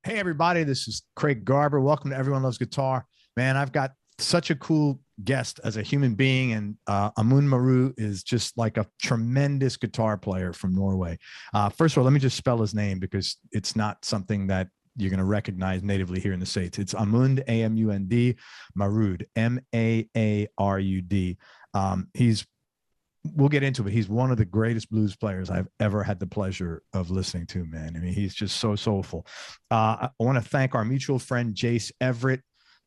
Hey, everybody, this is Craig Garber. Welcome to Everyone Loves Guitar. Man, I've got such a cool guest as a human being, and Amund Maarud is just like a tremendous guitar player from Norway. First of all, let me just spell his name because it's not something that you're going to recognize natively here in the States. It's Amund, A-M-U-N-D, Maarud, M-A-A-R-U-D. We'll get into it. He's one of the greatest blues players I've ever had the pleasure of listening to, man. I mean, he's just so soulful. I want to thank our mutual friend, Jace Everett,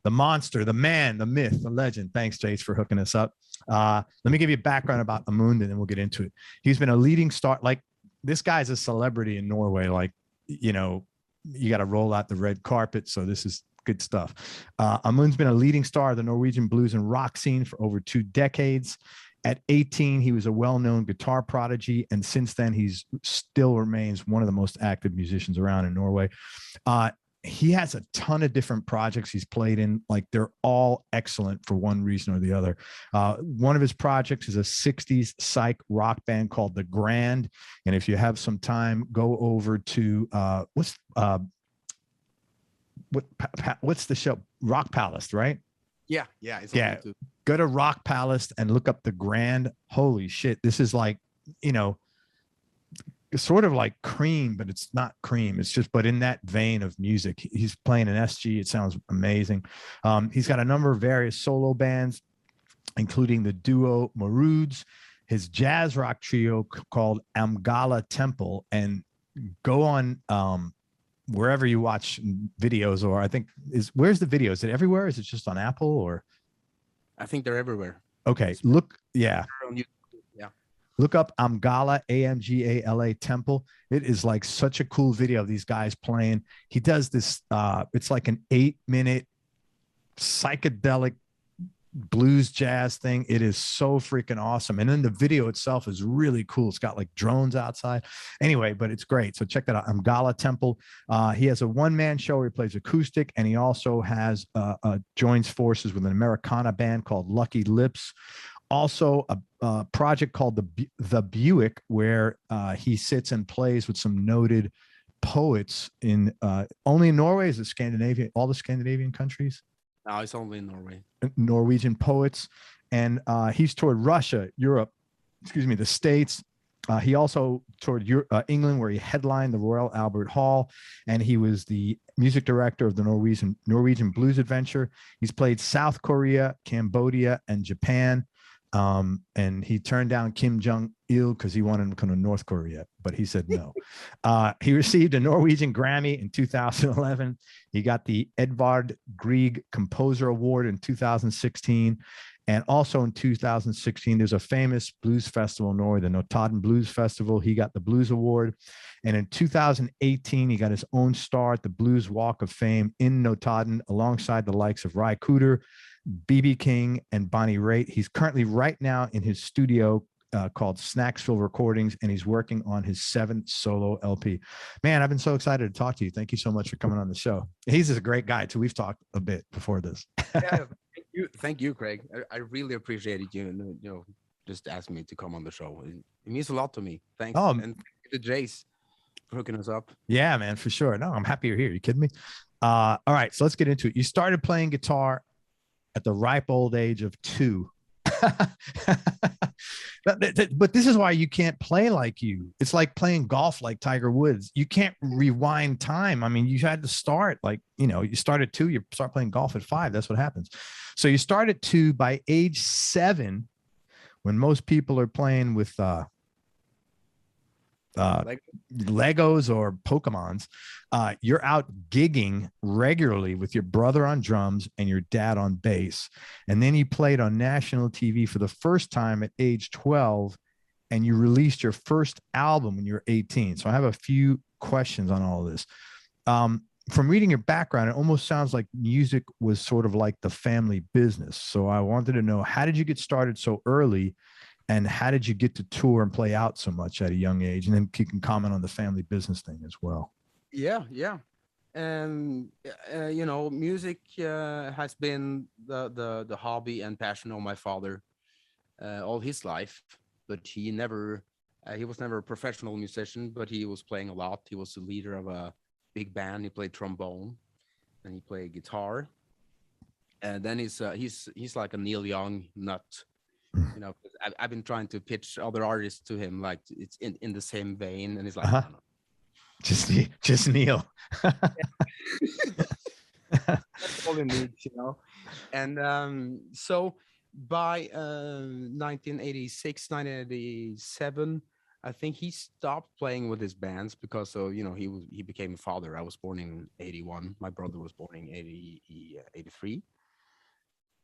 the monster, the man, the myth, the legend. Thanks, Jace, for hooking us up. Let me give you a background about Amund, and then we'll get into it. He's been a leading star. Like, this guy's a celebrity in Norway. Like, you know, you got to roll out the red carpet. So this is good stuff. Amund's been a leading star of the Norwegian blues and rock scene for over 2 decades. At 18, he was a well-known guitar prodigy, and since then, he's still remains one of the most active musicians around in Norway. He has a ton of different projects he's played in. Like, they're all excellent for one reason or the other. One of his projects is a 60s psych rock band called The Grand, and if you have some time, go over to what's the show? Rock Palace, right? Yeah. Yeah. Go to Rock Palace and look up The Grand. Holy shit. This is like, you know, sort of like Cream, but it's not Cream. It's just, but in that vein of music. He's playing an SG. It sounds amazing. He's got a number of various solo bands, including the duo Morudes, his jazz rock trio called Amgala Temple, and go on wherever you watch videos, or I think where's the video? Is it everywhere? Is it just on Apple or? I think they're everywhere. Okay. Look up Amgala, A-M-G-A-L-A Temple. It is like such a cool video of these guys playing. He does this, it's like an 8-minute psychedelic blues jazz thing. It is so freaking awesome. And then the video itself is really cool. It's got like drones outside. Anyway, but it's great. So check that out. Amgala Temple. He has a one-man show where he plays acoustic, and he also has joins forces with an Americana band called Lucky Lips. Also a project called the Buick, where he sits and plays with some noted poets in only in Norway. Is it Scandinavia? All the Scandinavian countries? No, it's only in Norway. Norwegian poets. And he's toured Russia, Europe, the States. He also toured England, where he headlined the Royal Albert Hall, and he was the music director of the Norwegian Blues Adventure. He's played South Korea, Cambodia, and Japan. And he turned down Kim Jong-il because he wanted to come to North Korea, but he said no. He received a Norwegian Grammy in 2011. He got the Edvard Grieg Composer Award in 2016. And also in 2016, there's a famous blues festival in Norway, the Notodden Blues Festival. He got the Blues Award. And in 2018, he got his own star at the Blues Walk of Fame in Notodden, alongside the likes of Ry Cooder, B.B. King, and Bonnie Raitt. He's currently right now in his studio called Snacksville Recordings, and he's working on his 7th solo LP. Man, I've been so excited to talk to you. Thank you so much for coming on the show. He's a great guy too. We've talked a bit before this. Yeah, thank you, Craig. I really appreciated you, just asking me to come on the show. It means a lot to me. Thanks. Oh, and thank you to Jace for hooking us up. Yeah, man, for sure. No, I'm happy you're here. You kidding me? All right, so let's get into it. You started playing guitar at the ripe old age of 2. But this is why you can't play like you. It's like playing golf like Tiger Woods. You can't rewind time. I mean, you had to start like, you start at 2, you start playing golf at 5. That's what happens. So you start at 2. By age 7, when most people are playing with Legos or Pokemons, you're out gigging regularly with your brother on drums and your dad on bass. And then you played on national TV for the first time at age 12, and you released your first album when you were 18. So I have a few questions on all of this. From reading your background, it almost sounds like music was sort of like the family business. So I wanted to know, how did you get started so early? And how did you get to tour and play out so much at a young age? And then you can comment on the family business thing as well. Yeah. And, music has been the hobby and passion of my father all his life. But he was never a professional musician, but he was playing a lot. He was the leader of a big band. He played trombone, and he played guitar. And then he's like a Neil Young nut. You know, I've been trying to pitch other artists to him, like it's in the same vein, and he's like, Uh-huh. no, no. Just Neil. That's all he needs, you know. And so by 1986, 1987, I think he stopped playing with his bands because he became a father. I was born in 81. My brother was born in 83.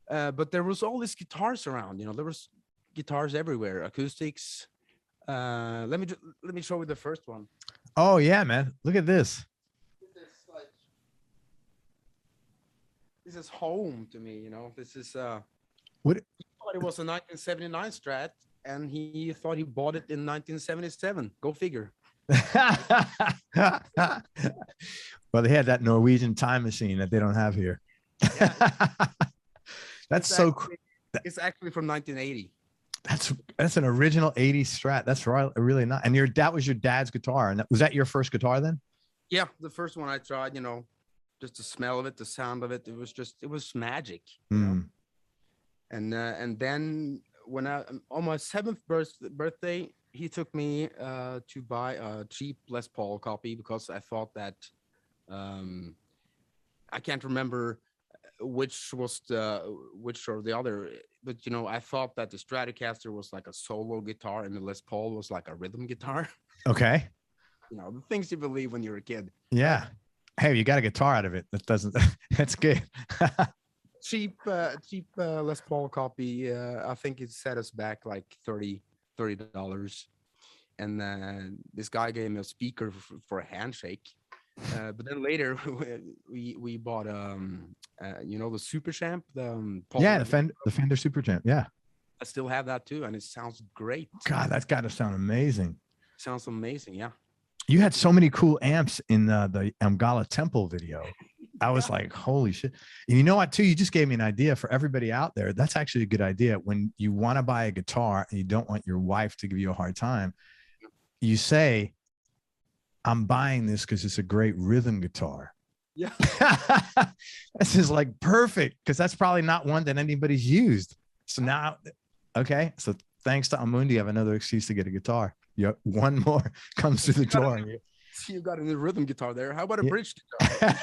But there was all these guitars around. You know, there was guitars everywhere, acoustics. Let me show you the first one. Oh yeah, man. Look at this. This is home to me, you know. This is What? he thought it was a 1979 Strat, and he thought he bought it in 1977. Go figure. Well, they had that Norwegian time machine that they don't have here. Yeah. That's It's so actually- It's actually from 1980. that's an original 80s Strat. That's really not. And that was your dad's guitar. And was that your first guitar then? Yeah, the first one I tried, you know, just the smell of it, the sound of it, it was magic. You know? And then when on my 7th birthday, he took me to buy a cheap Les Paul copy because I thought that I can't remember which or the other, but you know, I thought that the Stratocaster was like a solo guitar and the Les Paul was like a rhythm guitar. Okay. You know, the things you believe when you're a kid. Yeah. Hey, you got a guitar out of it. That doesn't. That's good. cheap Les Paul copy. I think it set us back like $30. And this guy gave me a speaker for a handshake. But then later we bought you know, the Super Champ, the Fender Super Champ. Yeah. I still have that too, and it sounds great. God, that's got to sound amazing. Sounds amazing, yeah. You had so many cool amps in the Amgala Temple video. I was like, holy shit. And you know what, too? You just gave me an idea for everybody out there. That's actually a good idea. When you want to buy a guitar and you don't want your wife to give you a hard time, you say, I'm buying this because it's a great rhythm guitar. Yeah. This is like perfect because that's probably not one that anybody's used. So now, okay. So thanks to Amund, you have another excuse to get a guitar. Yep. One more comes through the door. You got a new rhythm guitar there. How about a bridge guitar?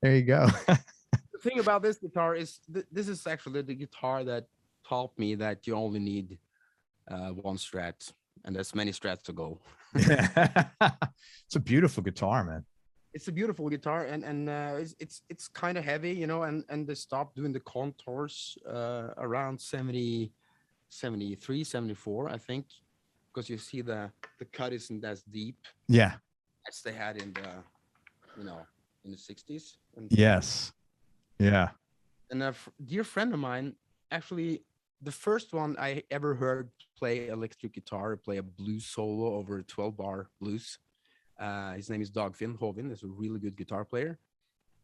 There you go. The thing about this guitar is this is actually the guitar that taught me that you only need one Strat, and there's many Strats to go. It's a beautiful guitar, man. It's a beautiful guitar, and it's kind of heavy, you know, and they stopped doing the contours around 70, 73, 74, I think, because you see the cut isn't as deep. Yeah. As they had in the, you know, in the 60s. Yes. Yeah. And a dear friend of mine, actually, the first one I ever heard play electric guitar, play a blues solo over a 12-bar blues. His name is Dagfinn Hovin. He's a really good guitar player.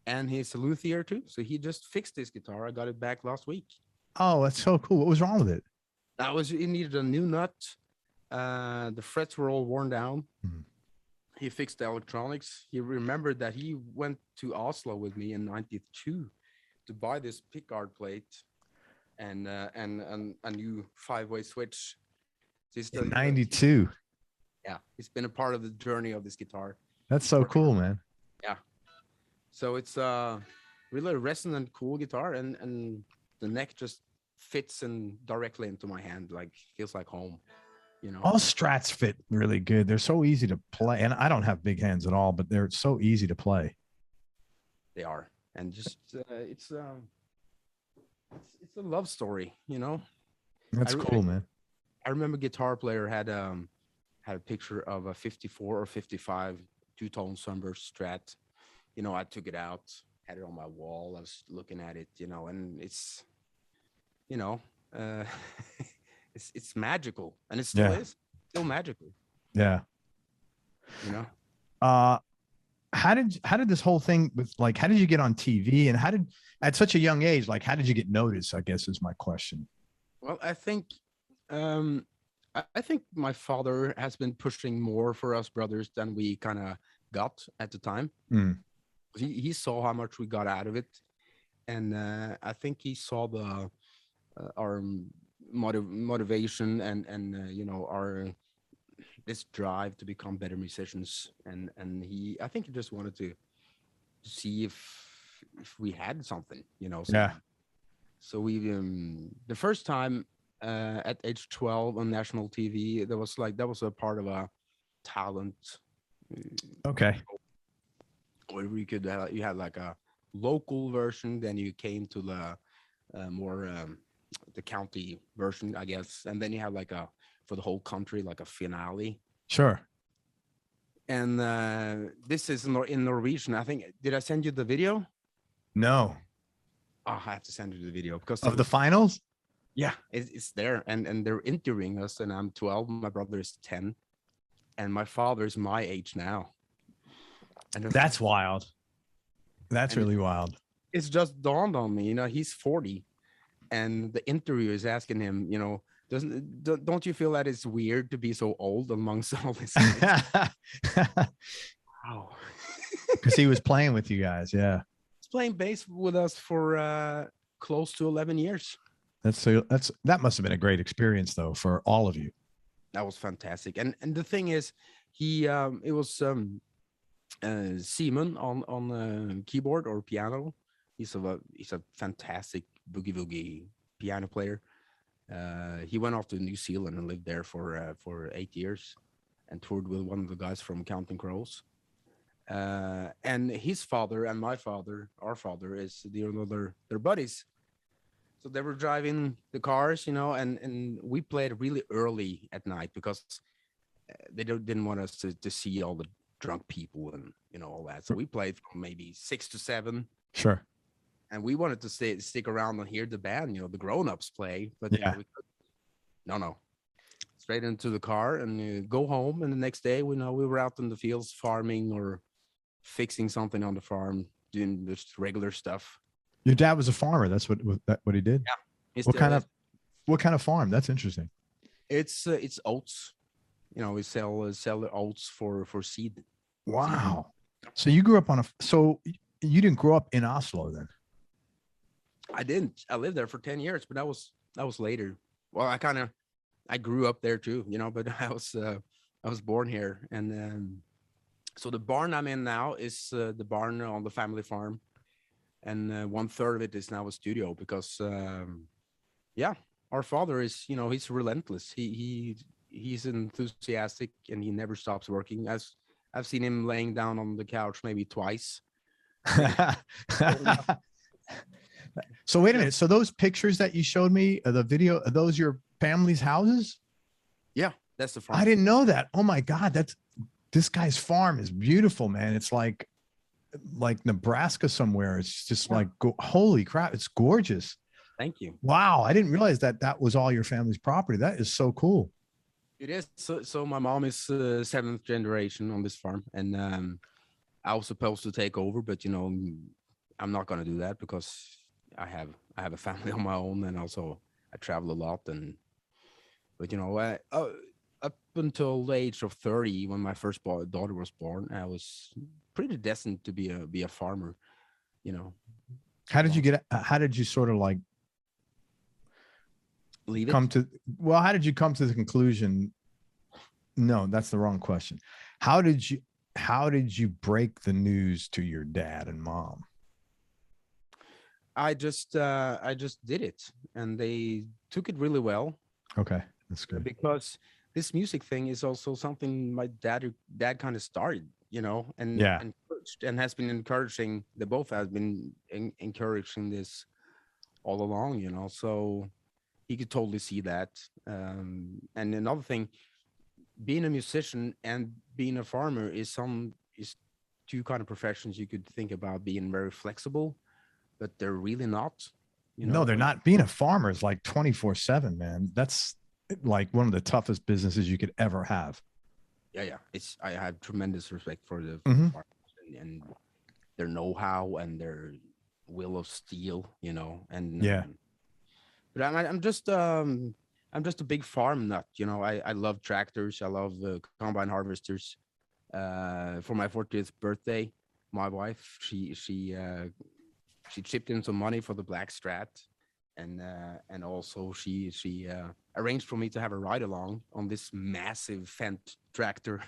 And he's a luthier too. So he just fixed his guitar. I got it back last week. Oh, that's so cool. What was wrong with it? It needed a new nut. The frets were all worn down. Mm-hmm. He fixed the electronics. He remembered that he went to Oslo with me in 92 to buy this pickguard plate and a new 5-way switch. In 92. Yeah, he's been a part of the journey of this guitar. That's so cool, man. Yeah. So it's really a resonant, cool guitar, and the neck just fits in directly into my hand, like feels like home. You know, all Strats fit really good. They're so easy to play, and I don't have big hands at all, but they're so easy to play. They are, and just it's a love story, you know. That's cool, man. I remember Guitar Player had a picture of a 54 or 55 two-tone Sunburst Strat. You know, I took it out, had it on my wall. I was looking at it, you know, and it's, you know, it's magical, and it still is still magical. Yeah. You know. How did this whole thing with, like, how did you get on TV, and how did, at such a young age, like, how did you get noticed, I guess is my question. Well, I think my father has been pushing more for us brothers than we kind of got at the time. Mm. He saw how much we got out of it, and I think he saw the our motivation and you know, our this drive to become better musicians, and I think he just wanted to see if we had something, you know. So Yeah. so we the first time at age 12 on national TV, that was a part of a talent Okay. where we could you had like a local version, then you came to the more the county version, I guess, and then you had like a for the whole country like a finale. Sure. And this is in Norwegian. I think, did I send you the video? No. Oh, I have to send you the video because Of the finals? yeah, it's there, and they're interviewing us, and I'm 12, my brother is 10, and my father is my age now. And That's wild. That's and really wild. it's just dawned on me, you know, he's 40, and the interviewer is asking him, you know, don't you feel that it's weird to be so old amongst all this? Wow. Because he was playing with you guys. Yeah. He's playing bass with us for close to 11 years. That must have been a great experience though for all of you. That was fantastic. And the thing is, it was Simon on keyboard or piano. He's a fantastic boogie woogie piano player. He went off to New Zealand and lived there for 8 years, and toured with one of the guys from Counting Crows. And his father and my father, our father, is they're buddies. So they were driving the cars, you know, and we played really early at night because they didn't want us to see all the drunk people and, you know, all that. So we played from maybe 6 to 7. Sure. And we wanted to stick around and hear the band, you know, the grown-ups play. But yeah, no. Straight into the car and go home. And the next day, we were out in the fields farming or fixing something on the farm, doing just regular stuff. Your dad was a farmer. That's what he did. Yeah. What kind of farm? That's interesting. It's oats. You know, we sell the oats for seed. Wow. So you grew up so you didn't grow up in Oslo then? I didn't. I lived there for 10 years, but that was later. Well, I grew up there too, you know, but I was born here. And so the barn I'm in now is the barn on the family farm. And 1/3 of it is now a studio because, our father is, you know, he's relentless. He's enthusiastic and he never stops working. As I've seen him laying down on the couch maybe twice. So wait a minute. So those pictures that you showed me, the video, are those your family's houses? Yeah, that's the farm. I didn't know that. Oh my God, this guy's farm is beautiful, man. It's like Nebraska somewhere. It's just like, holy crap, it's gorgeous. Thank you. Wow, I didn't realize that was all your family's property. That is so cool. It is. So my mom is 7th generation on this farm, and I was supposed to take over, but you know, I'm not going to do that because I have a family on my own, and also I travel a lot. But you know, up until the age of 30, when my first daughter was born, I was pretty destined to be a farmer. You know. How did you sort of like leave it? How did you come to the conclusion? No, that's the wrong question. How did you break the news to your dad and mom? I just did it, and they took it really well. Okay, that's good. Because this music thing is also something my dad kind of started, you know, and encouraged, and has been encouraging. They both have been encouraging this all along, you know. So he could totally see that. And another thing, being a musician and being a farmer is two kind of professions you could think about being very flexible, but they're really not. You know? No, they're not. Being a farmer is like 24/7, man. That's like one of the toughest businesses you could ever have. Yeah. I have tremendous respect for the farmers and their know-how and their will of steel, you know. And but I'm just a big farm nut, you know. I love tractors. I love combine harvesters. for my 40th birthday. My wife, she chipped in some money for the Black Strat, and also she arranged for me to have a ride along on this massive Fendt tractor.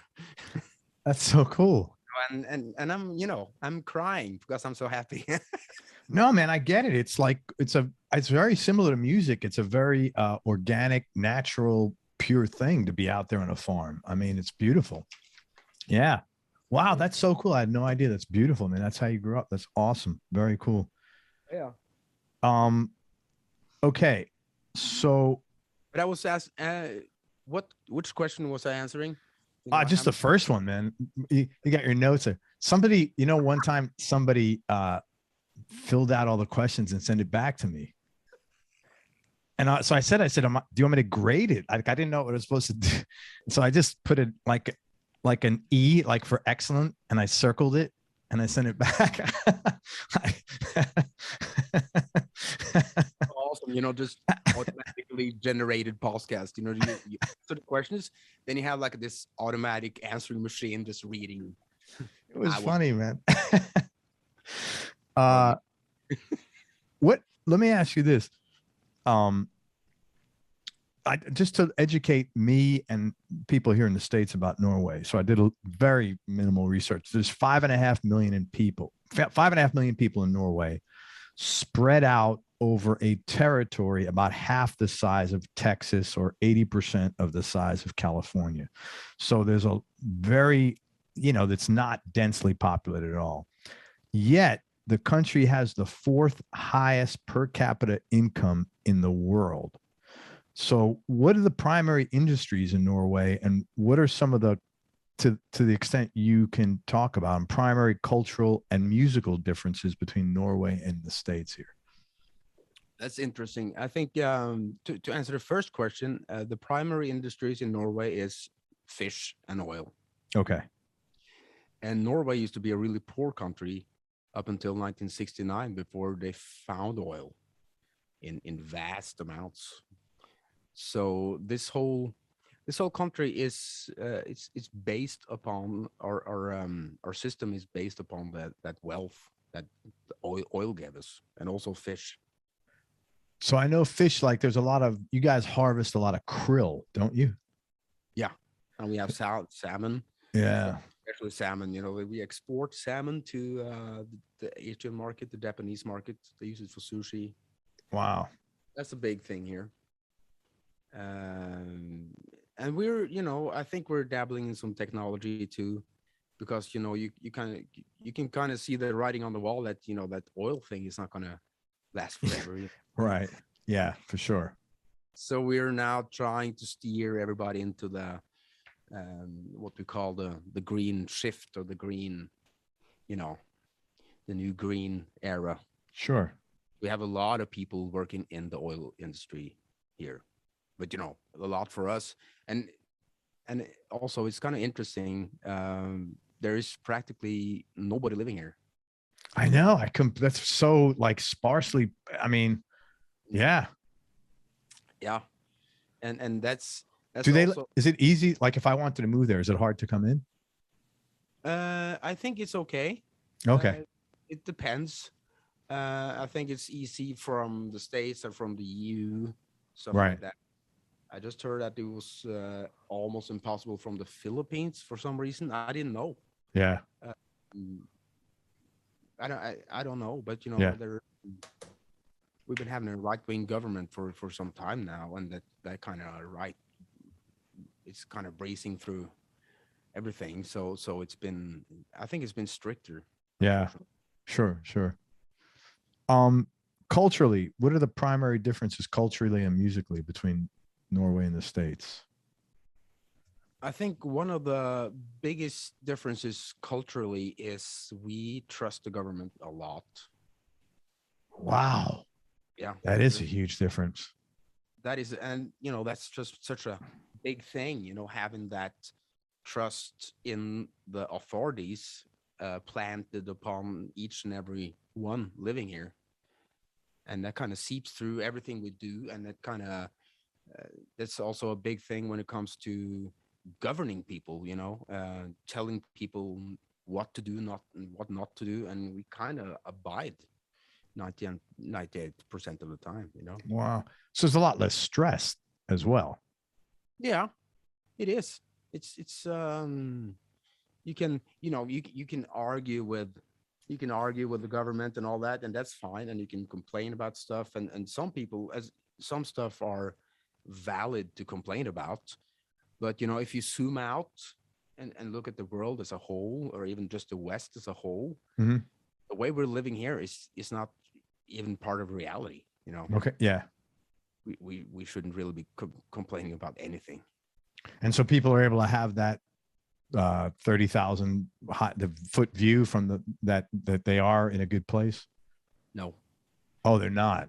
That's so cool. And I'm, I'm crying because I'm so happy. No, man, I get it. It's like it's very similar to music. It's a very organic, natural, pure thing to be out there on a farm. I mean, it's beautiful. Yeah. Wow, that's so cool. I had no idea. That's beautiful, man. That's how you grew up. That's awesome. Very cool. Yeah. Okay. So But I was asked, which question was I answering? just the first one, man. You got your notes there. Somebody, one time somebody filled out all the questions and sent it back to me. And so I said, do you want me to grade it? I didn't know what I was supposed to do. So I just put it like an E, like for excellent, and I circled it and I sent it back. Awesome, just automatically generated podcast. You answer the questions, then you have like this automatic answering machine just reading. It was funny, man. Let me ask you this. Just to educate me and people here in the States about Norway. So I did a very minimal research. There's 5.5 million people in Norway, spread out over a territory about half the size of Texas or 80% of the size of California. So there's a very, that's not densely populated at all. Yet the country has the fourth highest per capita income in the world. So what are the primary industries in Norway, and what are some of the, to the extent you can talk about them, primary cultural and musical differences between Norway and the States here? That's interesting. I think to answer the first question, the primary industries in Norway is fish and oil. Okay. And Norway used to be a really poor country up until 1969 before they found oil in vast amounts. So this whole country is it's based upon our system is based upon that wealth that oil gave us, and also fish. So I know fish, like there's you guys harvest a lot of krill, don't you? Yeah, and we have salmon. Yeah, especially salmon. We export salmon to the Asian market, the Japanese market. They use it for sushi. Wow, that's a big thing here. And we're, I think we're dabbling in some technology too, because you can kind of see the writing on the wall that that oil thing is not gonna last forever. Right? Yeah, for sure. So we're now trying to steer everybody into the what we call the green shift, or the green, the new green era. Sure. We have a lot of people working in the oil industry here, but a lot for us. And also it's kind of interesting. There is practically nobody living here. I know. That's so like sparsely. I mean, yeah. And that's is it easy? Like if I wanted to move there, is it hard to come in? I think it's okay. Okay. It depends. I think it's easy from the States or from the EU, something like that. I just heard that it was almost impossible from the Philippines for some reason. I didn't know. Yeah. I don't know, but we've been having a right-wing government for some time now, and that kind of it's kind of bracing through everything. So I think it's been stricter. Yeah. Sure. Culturally, what are the primary differences culturally and musically between Norway and the States? I think one of the biggest differences culturally is we trust the government a lot. Wow. Yeah. That is a huge difference. That is, and that's just such a big thing, having that trust in the authorities planted upon each and every one living here. And that kind of seeps through everything we do. And that kind of, that's also a big thing when it comes to governing people, telling people what to do, not and what not to do, and we kind of abide 98% of the time. Wow. So there's a lot less stress as well. Yeah, it is. It's you can you can argue with the government and all that, and that's fine, and you can complain about stuff, and some people, as some stuff are valid to complain about, but if you zoom out and look at the world as a whole, or even just the West as a whole, Mm-hmm. the way we're living here is not even part of reality. Okay. Yeah. We shouldn't really be complaining about anything. And so people are able to have that 30,000 foot view from that they are in a good place. No. Oh, they're not.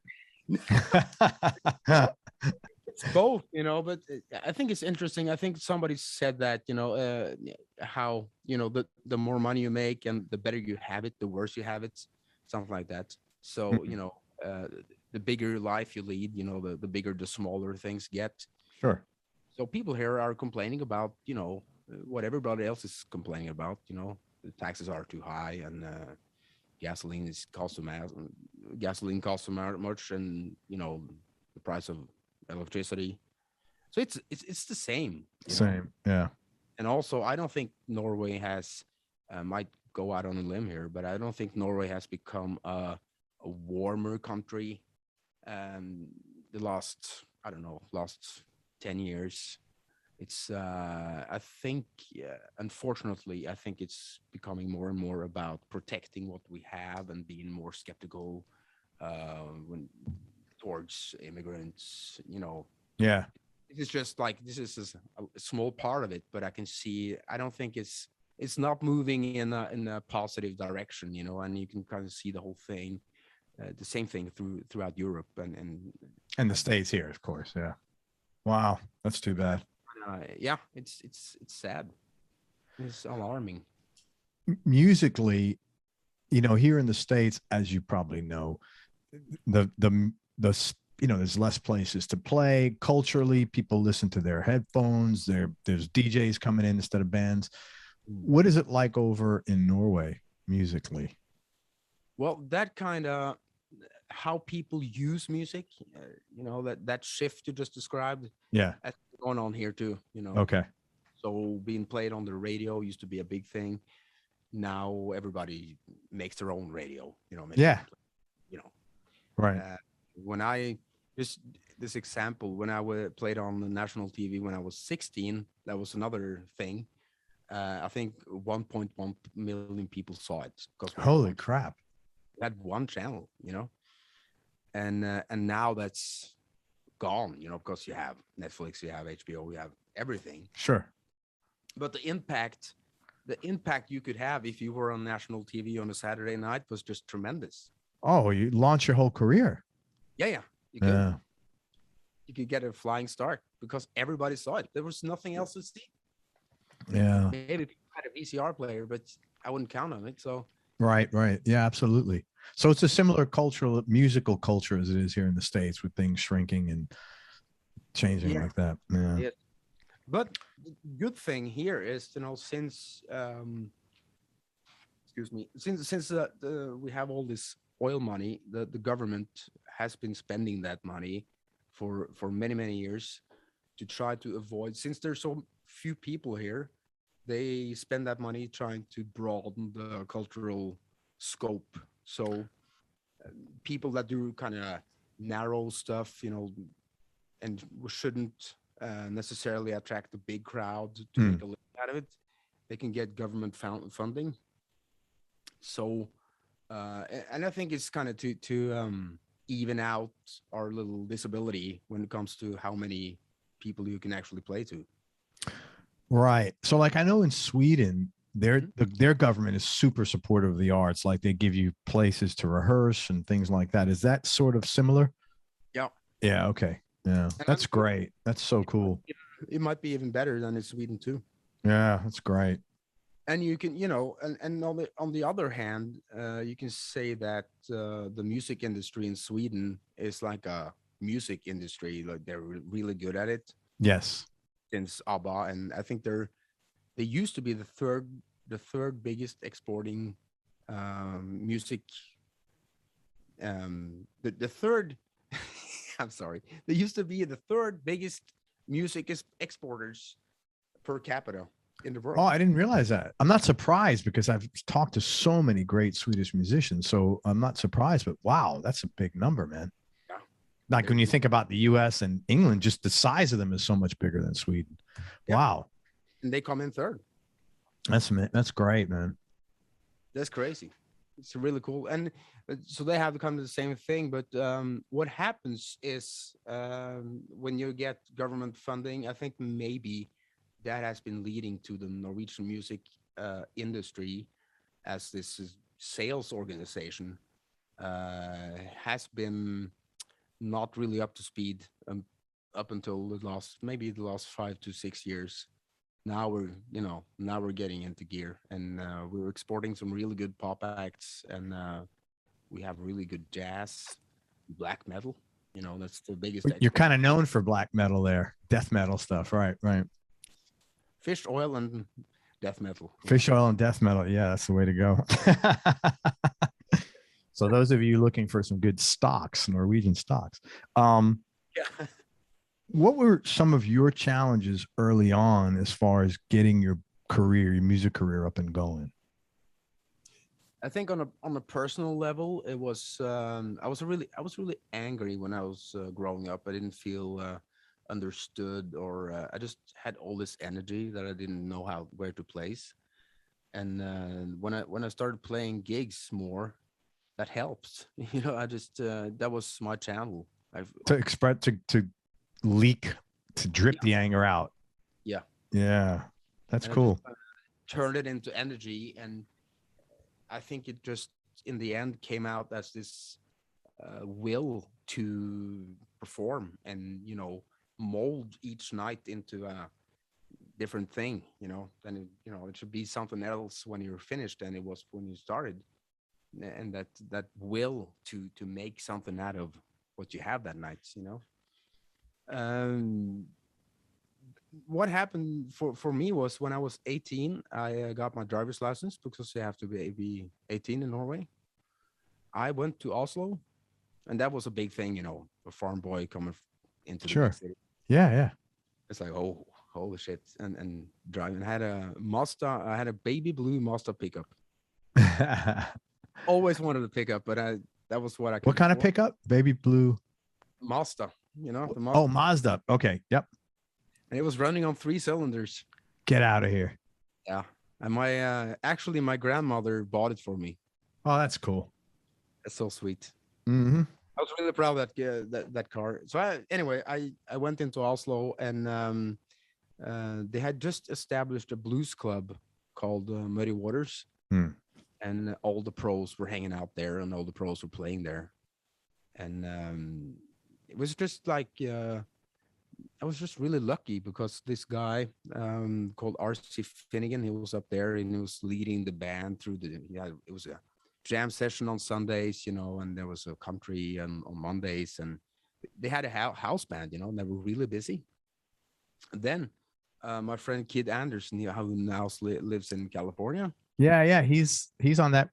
It's both, but I think it's interesting. I think somebody said that, how, the more money you make and the better you have it, the worse you have it, something like that. So, the bigger life you lead, the bigger the smaller things get. Sure. So people here are complaining about, what everybody else is complaining about. The taxes are too high, and gasoline costs too much, and the price of electricity. So it's the same. Same. Yeah. And also, I don't think Norway has, might go out on a limb here, but I don't think Norway has become a warmer country the last 10 years. It's I think, unfortunately, I think it's becoming more and more about protecting what we have and being more skeptical towards immigrants. Yeah. It's just like, this is a small part of it, but I can see, I don't think it's not moving in a positive direction, and you can kind of see the whole thing, the same thing throughout Europe and the States here, of course. Yeah. Wow, that's too bad. Yeah, it's sad. It's alarming. Musically, here in the States, as you probably know, the there's less places to play. Culturally, people listen to their headphones. There's DJs coming in instead of bands. What is it like over in Norway musically? Well, that kind of how people use music, that shift you just described. Yeah. That's going on here too. Okay. So being played on the radio used to be a big thing. Now everybody makes their own radio. Yeah. Right. When I this example, when I played on the national TV when I was 16, that was another thing. I think 1.1 million people saw it. Holy crap! We had one channel, and now that's gone, because you have Netflix, you have HBO, you have everything. Sure. But the impact you could have if you were on national TV on a Saturday night was just tremendous. Oh, you launch your whole career. Yeah. You could get a flying start because everybody saw it. There was nothing else to see. Yeah. Maybe people had a VCR player, but I wouldn't count on it. So. Right. Yeah, absolutely. So it's a similar musical culture as it is here in the States, with things shrinking and changing like that. Yeah. But the good thing here is, since since we have all this oil money, the government has been spending that money for many years to try to avoid, since there's so few people here, they spend that money trying to broaden the cultural scope. So people that do kind of narrow stuff, and shouldn't necessarily attract a big crowd to make a living out of it, they can get government funding. So, and I think it's kind of to even out our little disability when it comes to how many people you can actually play to. Right. So, like, I know in Sweden, their government is super supportive of the arts. Like, they give you places to rehearse and things like that. Is that sort of similar? Yeah. Yeah. Okay. Yeah. That's great. That's so cool. It might be even better than in Sweden too. Yeah, that's great. And you can, and on the other hand, you can say that the music industry in Sweden is like a music industry. Like, they're really good at it. Yes. since ABBA, and I think they used to be the third biggest exporting music. The third. I'm sorry. They used to be the third biggest music exporters per capita in the Oh, world. I didn't realize that. I'm not surprised because I've talked to so many great Swedish musicians. So I'm not surprised, but wow, that's a big number, man. Yeah. Like when you think about the US and England, just the size of them is so much bigger than Sweden. Yeah. Wow. And they come in third. That's great, man. That's crazy. It's really cool. And so they have to come to the same thing. But what happens is when you get government funding, I think maybe that has been leading to the Norwegian music industry as this sales organization has been not really up to speed up until maybe the last 5 to 6 years. Now we're getting into gear, and we're exporting some really good pop acts, and we have really good jazz, black metal. That's the biggest You're export. kind of known for black metal there, death metal stuff. Right. Fish oil and death metal. Fish oil and death metal. Yeah, that's the way to go. So those of you looking for some good stocks, Norwegian stocks, Yeah. what were some of your challenges early on as far as getting your music career up and going? I think on a personal level, it was I was really angry when I was growing up. I didn't feel understood, or I just had all this energy that I didn't know where to place. And when I started playing gigs more, that helped. I just that was my channel. To express, to leak, to drip the anger out. Yeah. That's And cool. I just, turned it into energy, and I think it just in the end came out as this will to perform and mold each night into a different thing. Then it should be something else when you're finished than it was when you started, and that will to make something out of what you have that night. um what happened for me was when I was 18, I got my driver's license because you have to be 18 in Norway. I went to Oslo, and that was a big thing, a farm boy coming into the big city. Yeah. It's like, oh, holy shit. And driving. I had a baby blue Mazda pickup. Always wanted a pickup, but that was what I could What kind of afford. pickup? Baby blue. Mazda, the Mazda. Oh, Mazda. Okay. Yep. And it was running on 3 cylinders. Get out of here. Yeah. And my grandmother bought it for me. Oh, that's cool. That's so sweet. Mm-hmm. I was really proud of that car. So I went into Oslo, and they had just established a blues club called Muddy Waters. And all the pros were hanging out there, and all the pros were playing there. And it was just like I was just really lucky because this guy called R.C. Finnegan, he was up there and he was leading the band through it was a jam session on Sundays, and there was a country on Mondays, and they had a house band, and they were really busy. And then my friend Kid Anderson, who now lives in California. Yeah. He's on that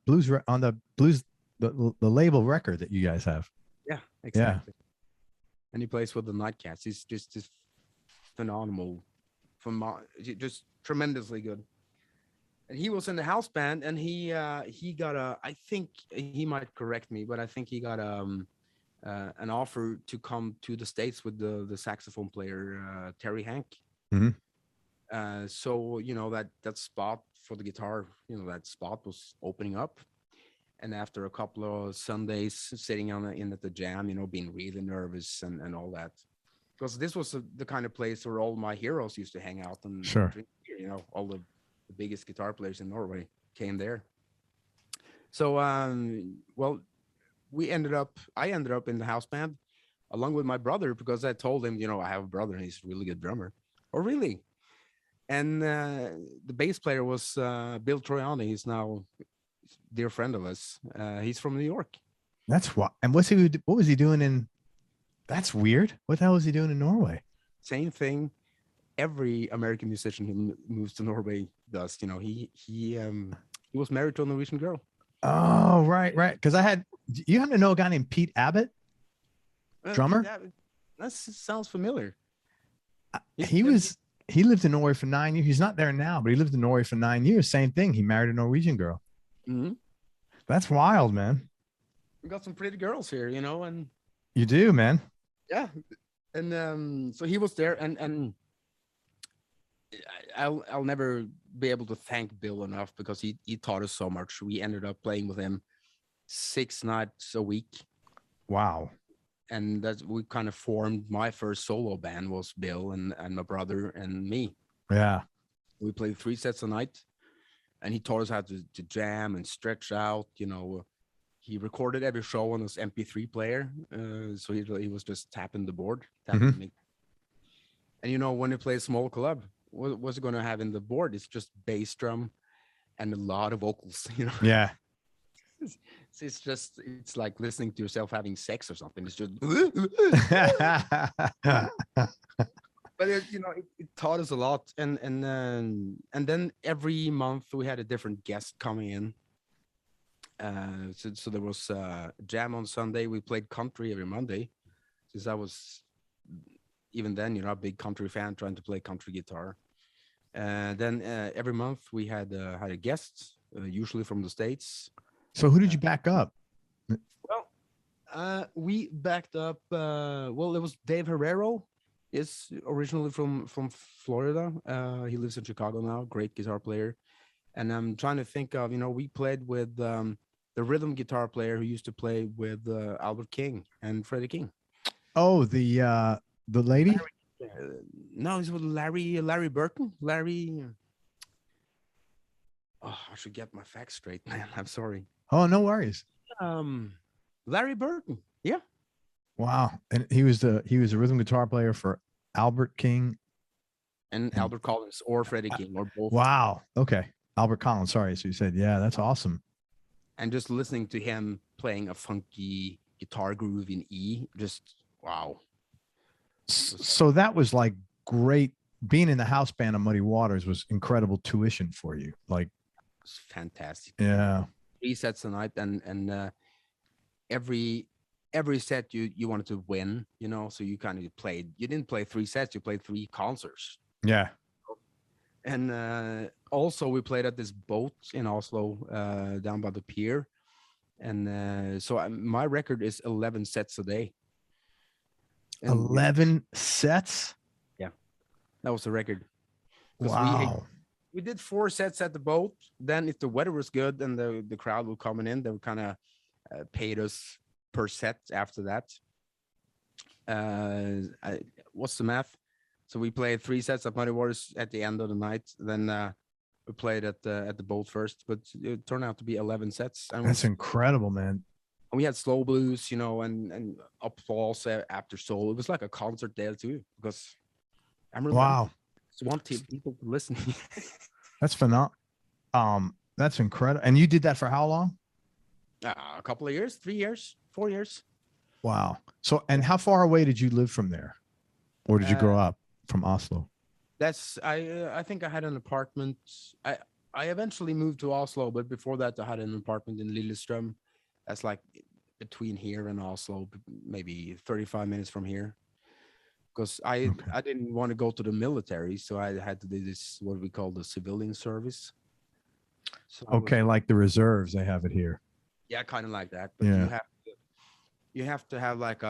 blues on the blues the label record that you guys have. Yeah, exactly. And he plays with the Nightcats. He's just phenomenal, just tremendously good. And he was in the house band, and he got I think he might correct me, but I think he got an offer to come to the States with the saxophone player Terry Hank. Mm-hmm. So that spot for the guitar, that spot was opening up. And after a couple of Sundays sitting at the jam, being really nervous and all that, because this was the kind of place where all my heroes used to hang out and drink beer, all the biggest guitar players in Norway came there. So, well, I ended up in the house band along with my brother, because I told him, I have a brother and he's a really good drummer. Oh, really? And the bass player was Bill Troiani. He's now a dear friend of us. He's from New York. That's what. And what was he doing in? That's weird. What the hell was he doing in Norway? Same thing. every American musician who moves to Norway does. You know, he was married to a Norwegian girl. Oh, right, right. Because you happen to know a guy named Pete Abbott, drummer? That sounds familiar. He lived in Norway for 9 years. He's not there now, but he lived in Norway for 9 years. Same thing. He married a Norwegian girl. Mm-hmm. That's wild, man. We got some pretty girls here, you know, and you do, man. Yeah, and so he was there, and I'll never be able to thank Bill enough because he taught us so much. We ended up playing with him 6 nights a week. Wow. And that's we kind of formed my first solo band was Bill and my brother and me. Yeah. We played 3 sets a night, and he taught us how to jam and stretch out. You know, he recorded every show on his MP3 player, so he was just tapping the board, tapping the mic. And you know, when you play a small club, what's it going to have in the board? It's just bass drum and a lot of vocals. You know. Yeah. It's like listening to yourself having sex or something. It's just but it taught us a lot, and then every month we had a different guest coming in. So there was jam on Sunday. We played country every Monday, since I was even then a big country fan trying to play country guitar. Then every month we had a guest, usually from the States. So who did you back up? Well, we backed up. Well, it was Dave Herrero. Is originally from Florida. He lives in Chicago now. Great guitar player. And I'm trying to think of, we played with the rhythm guitar player who used to play with Albert King and Freddie King. Oh, the lady? No, it's with Larry Burton. Larry. Oh, I should get my facts straight, man. I'm sorry. Oh, no worries. Larry Burton. Yeah. Wow. And he was a rhythm guitar player for Albert King and Albert Collins or Freddie King or both. Wow. Okay. Albert Collins. Sorry. So you said, yeah, that's awesome. And just listening to him playing a funky guitar groove in E, just wow. So that was like great. Being in the house band of Muddy Waters was incredible tuition for you. Like, it's fantastic. Yeah. 3 sets a night, and every set you wanted to win, so you kind of played. You didn't play 3 sets, you played 3 concerts. Yeah. And also we played at this boat in Oslo, down by the pier, and so my record is 11 sets a day. And 11 sets? Yeah, that was the record. Wow. We did 4 sets at the boat. Then if the weather was good and the crowd were coming in, they would kind of paid us per set after that. What's the math? So we played 3 sets of Muddy Waters at the end of the night. Then we played at the boat first, but it turned out to be 11 sets. And that's incredible, man. And we had slow blues, and applause after soul. It was like a concert there too, because I'm really just want people to listen. That's phenomenal. That's incredible. And you did that for how long? A couple of years, 3 years, 4 years. Wow. So, and how far away did you live from there, or did you grow up from Oslo? I think I had an apartment. I eventually moved to Oslo, but before that I had an apartment in Lillestrøm. That's like between here and Oslo, maybe 35 minutes from here. Because I didn't want to go to the military, so I had to do this, what we call the civilian service. So like the reserves, they have it here. Yeah, kind of like that. But you have to have like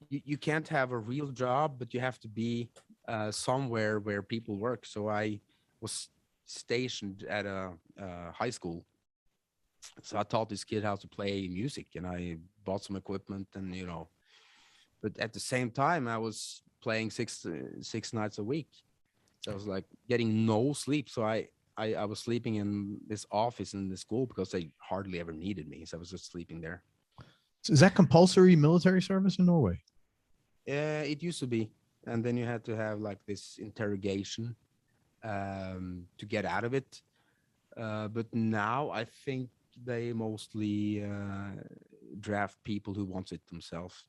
you can't have a real job, but you have to be somewhere where people work. So I was stationed at a high school. So I taught this kid how to play music, and I bought some equipment, and but at the same time I was playing six nights a week. So I was like getting no sleep. So I was sleeping in this office in the school because they hardly ever needed me. So I was just sleeping there. So is that compulsory military service in Norway? It used to be. And then you had to have like this interrogation to get out of it. But now I think they mostly draft people who want it themselves,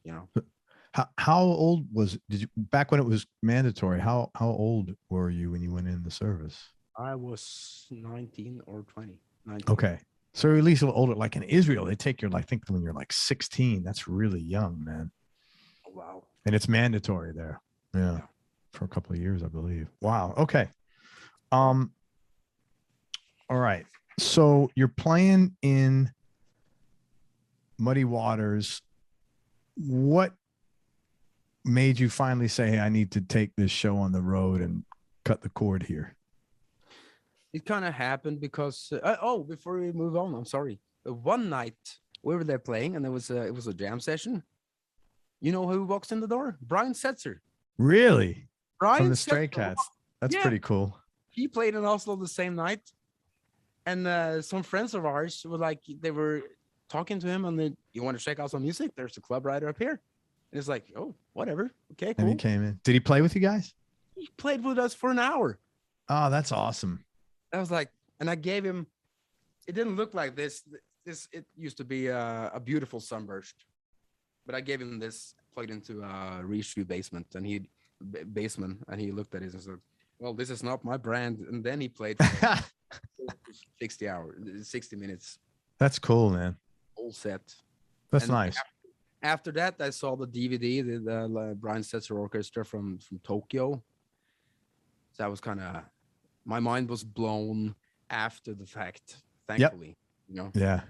How old was did you back when it was mandatory? How old were you when you went in the service? I was 19 or 20. 19. Okay. So you're at least a little older. Like in Israel, they take your, I think when you're like 16, that's really young, man. Wow. And it's mandatory there. Yeah. Yeah. For a couple of years, I believe. Wow. Okay. All right. So you're playing in Muddy Waters. What made you finally say, hey, I need to take this show on the road and cut the cord here? It kind of happened because before we move on, I'm sorry. One night we were there playing, and it was a jam session. You know who walks in the door? Brian Setzer. Really? Brian From the Setzer. Stray Cats. That's pretty cool. He played in Oslo the same night, and some friends of ours were like, they were talking to him, and they, you want to check out some music? There's a club right up here. And it's like, oh, whatever. Okay, cool. And he came in. Did he play with you guys? He played with us for an hour. Oh, that's awesome. I was like, and I gave him, it didn't look like this. It used to be a beautiful sunburst, but I gave him this plugged into a reshoe basement, and he looked at it and said, well, this is not my brand. And then he played for 60 minutes. That's cool, man. Whole set. That's And nice. After that, I saw the DVD, the Brian Setzer Orchestra from Tokyo. So I was kind of, my mind was blown after the fact, thankfully. You know, Yeah.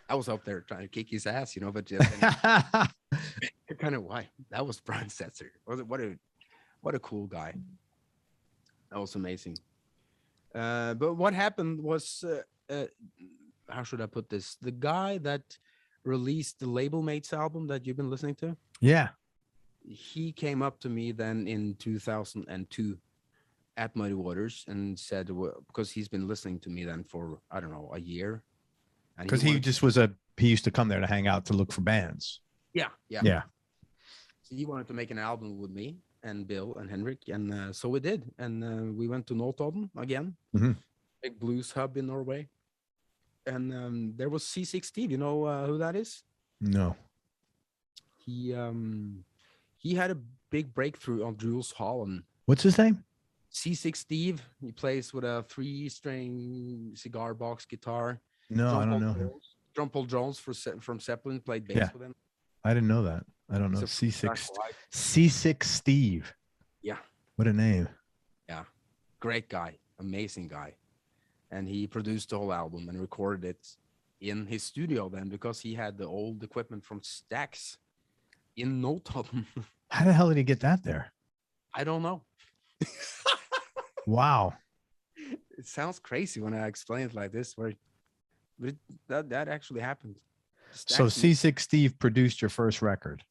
I was up there trying to kick his ass, you know, but kind of why that was Brian Setzer. What a cool guy. That was amazing. But what happened was, how should I put this? The guy that released the Label Mates album that you've been listening to, Yeah. he came up to me then in 2002 at Muddy Waters and said, well, because he's been listening to me then for, I don't know, a year. Because he used to come there to hang out to look for bands. Yeah. So he wanted to make an album with me and Bill and Henrik, and so we did. And we went to Notodden again, big blues hub in Norway. And there was C6 Steve. You know who that is? No. He had a big breakthrough on Jules Holland. What's his name? C6 Steve. He plays with a 3-string cigar box guitar. No, I don't know him. John Paul Jones from Zeppelin played bass with him. I didn't know that. I don't know. C6 Steve. Yeah. What a name. Yeah. Great guy. Amazing guy. And he produced the whole album and recorded it in his studio then, because he had the old equipment from Stax in Notodden. How the hell did he get that there? I don't know. Wow. It sounds crazy when I explain it like this, but that actually happened. So C6 Steve produced your first record.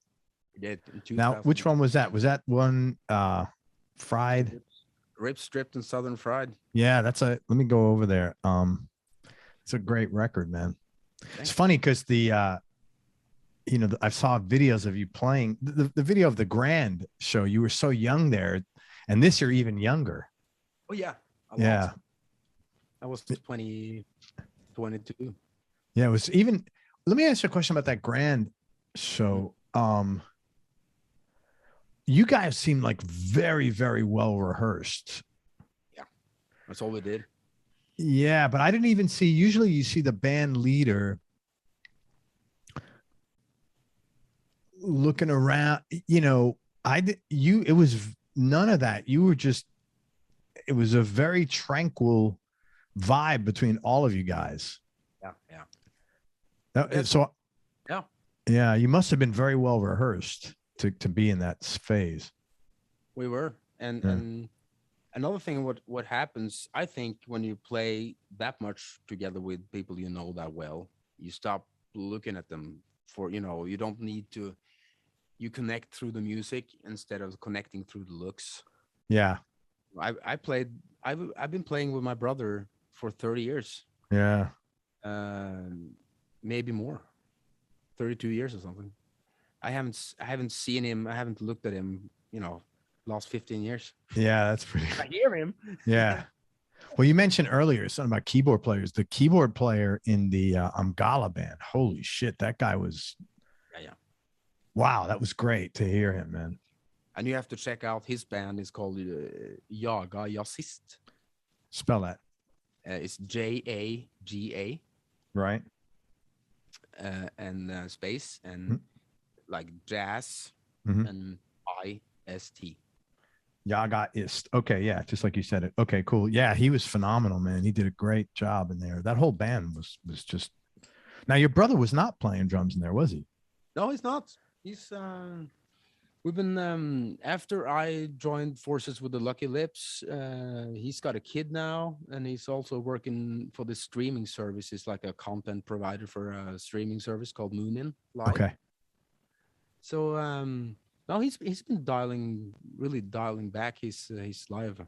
He did. Now, which one was that? Was that one Fried? Rip Stripped and Southern Fried. Yeah, let me go over there. It's a great record, man. It's funny because I saw videos of you playing the video of the Grand show. You were so young there, and this you're even younger. Oh yeah. Yeah. I was 20, 22. Yeah, it was even. Let me ask you a question about that Grand show. You guys seem like very, very well rehearsed. Yeah, that's all we did. Yeah, but I didn't even see. Usually, you see the band leader looking around. You know, it was none of that. You were just. It was a very tranquil vibe between all of you guys. Yeah. So. Yeah. Yeah, you must have been very well rehearsed to be in that phase. We were. And another thing, what happens, I think, when you play that much together with people you know that well, you stop looking at them you don't need to, you connect through the music instead of connecting through the looks. Yeah. I've been playing with my brother for 30 years. Yeah. Maybe more. 32 years or something. I haven't seen him. I haven't looked at him, last 15 years. Yeah, that's pretty. I hear him. Yeah. Well, you mentioned earlier something about keyboard players. The keyboard player in the Amgala band. Holy shit, that guy was. Yeah. Wow, that was great to hear him, man. And you have to check out his band. It's called Jaga Jazzist. Spell that. It's Jaga, Right. and space and like jazz and ist. Jaga-ist. Okay, yeah, just like you said it. Okay, cool. Yeah, he was phenomenal, man. He did a great job in there. That whole band was just. Now, your brother was not playing drums in there, was he? No, he's not. He's we've been after I joined forces with the Lucky Lips. He's got a kid now, and he's also working for the streaming service. He's like a content provider for a streaming service called Moonin Live. Okay. So no, he's been really dialing back his live.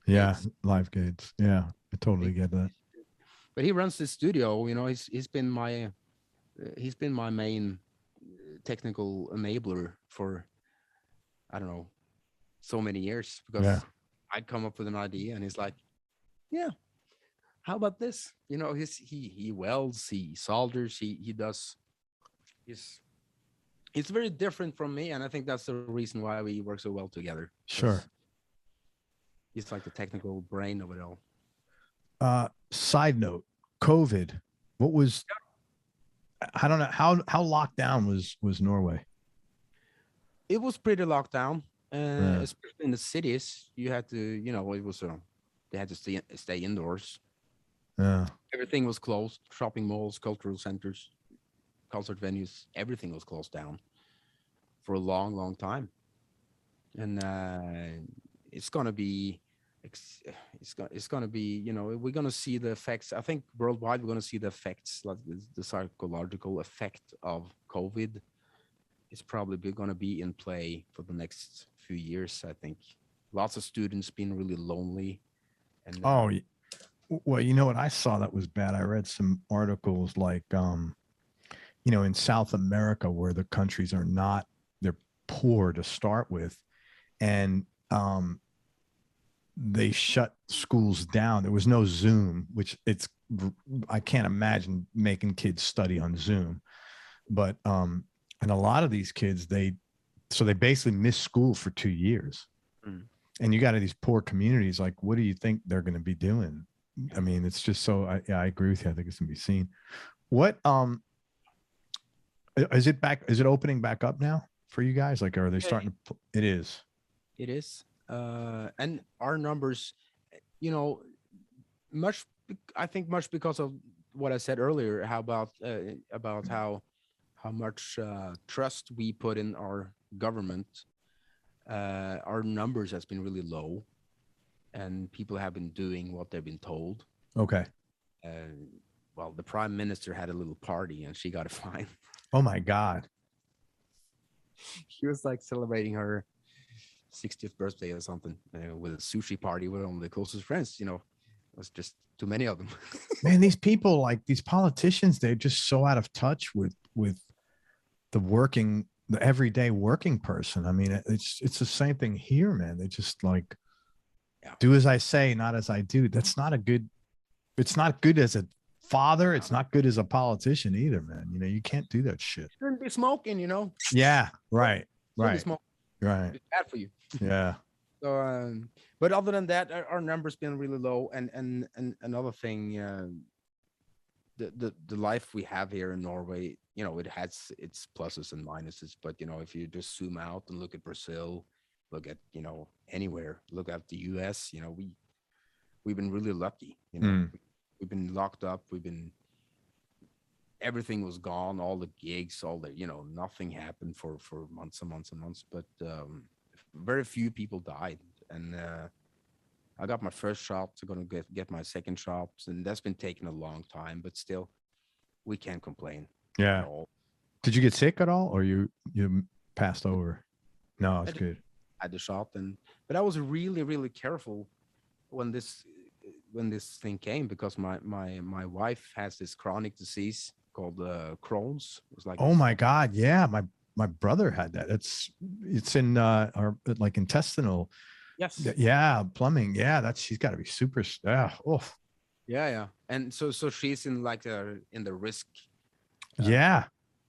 Yeah, gigs. live gigs. Yeah, I totally get that. But he runs the studio. You know, he's been my main technical enabler for, I don't know, so many years, because I'd come up with an idea and he's like, yeah, how about this? You know, he welds, he solders, he does. It's very different from me, and I think that's the reason why we work so well together. Sure. He's like the technical brain of it all. Side note, COVID. What was? I don't know how locked down was Norway. It was pretty locked down, especially in the cities. You had to, you know, it was they had to stay indoors. Yeah. Everything was closed. Shopping malls, cultural centers, concert venues, everything was closed down for a long, long time. And it's gonna be, you know, we're gonna see the effects. I think worldwide we're gonna see the effects, like the psychological effect of COVID. It's probably gonna be in play for the next few years. I think lots of students being really lonely. And well, you know what I saw that was bad? I read some articles like, you know, in South America, where the countries are not, they're poor to start with, and they shut schools down. There was no Zoom, which I can't imagine making kids study on Zoom, but and a lot of these kids, they basically missed school for 2 years. And you got these poor communities, like, what do you think they're going to be doing? I mean, it's just so, I agree with you. I think it's going to be seen. What, is it opening back up now for you guys? Like, are they starting to, it is. It is. And our numbers, you know, I think much because of what I said earlier, about how much trust we put in our government. Our numbers has been really low, and people have been doing what they've been told. Okay. Well, the prime minister had a little party and she got a fine. Oh my God. She was like celebrating her 60th birthday or something with a sushi party with only the closest friends. You know, it was just too many of them. Man, these people, like these politicians, they're just so out of touch with the everyday working person. I mean, it's the same thing here, man. They just like do as I say, not as I do. That's not it's not good as a father. It's not good as a politician either, man. You know, you can't do that shit. Shouldn't be smoking, you know. Yeah, right. Right. Right. It's bad for you. Yeah. So, but other than that, our numbers been really low. And another thing, the life we have here in Norway, you know, it has its pluses and minuses. But you know, if you just zoom out and look at Brazil, look at, you know, anywhere, look at the US, you know, we've been really lucky. You know, we've been locked up. Everything was gone, all the gigs, all the, you know, nothing happened for months and months and months. But very few people died. And I got my first shot. I'm going to get my second shot. And that's been taking a long time. But still, we can't complain. Yeah. Did you get sick at all, or you passed over? No, it's good. I had the shot. But I was really, really careful when this thing came, because my wife has this chronic disease called Crohn's. It was like, oh my God, yeah, my brother had that. It's in our like intestinal. Yes. Yeah, plumbing. Yeah, she's got to be super. Yeah. And so she's in like in the risk. Yeah.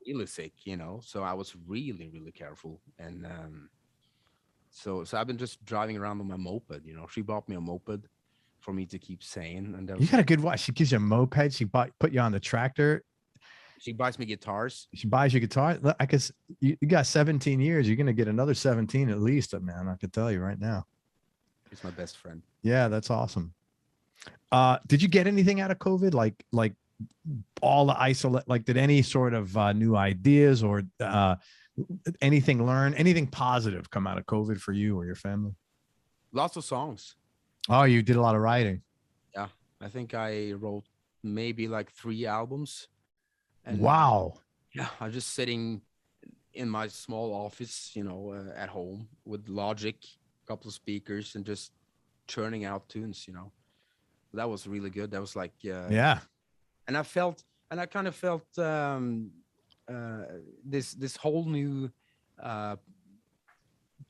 really sick, you know. So I was really, really careful. And so I've been just driving around on my moped, you know. She bought me a moped for me to keep sane. And that You was got a like, good wife. She gives you a moped. She put you on the tractor. she buys me guitars. She buys you guitar. I guess you got 17 years. You're gonna get another 17 at least, man. I could tell you right now. She's my best friend. Yeah, that's awesome. Did you get anything out of COVID? Like all the isolate, like did any sort of new ideas or anything learn, anything positive come out of COVID for you or your family? Lots of songs. Oh, you did a lot of writing. Yeah. I think I wrote maybe like 3 albums. And Wow. yeah, I'm just sitting in my small office, you know, at home with Logic, a couple of speakers, and just churning out tunes, you know. That was really good. That was like, Yeah. and I kind of felt this whole new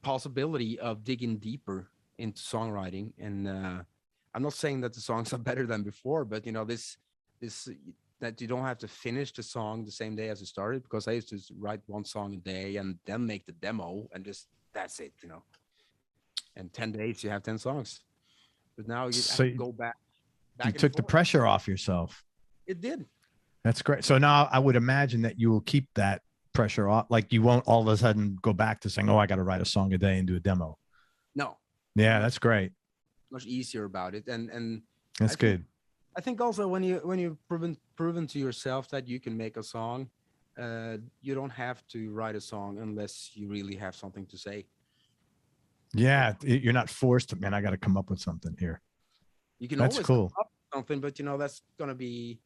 possibility of digging deeper into songwriting. And I'm not saying that the songs are better than before, but you know, this that you don't have to finish the song the same day as it started, because I used to write 1 song a day and then make the demo and just that's it, you know. And 10 days you have 10 songs. But now you have to go back. You took the pressure off yourself. It did. That's great. So now I would imagine that you will keep that pressure off. Like you won't all of a sudden go back to saying, "Oh, I got to write a song a day and do a demo." No. Yeah, that's great. Much easier about it, and that's good. I think also when you've proven to yourself that you can make a song, you don't have to write a song unless you really have something to say. Yeah, you're not forced to. Man, I got to come up with something here. You can that's always cool. come up with something, but you know that's gonna be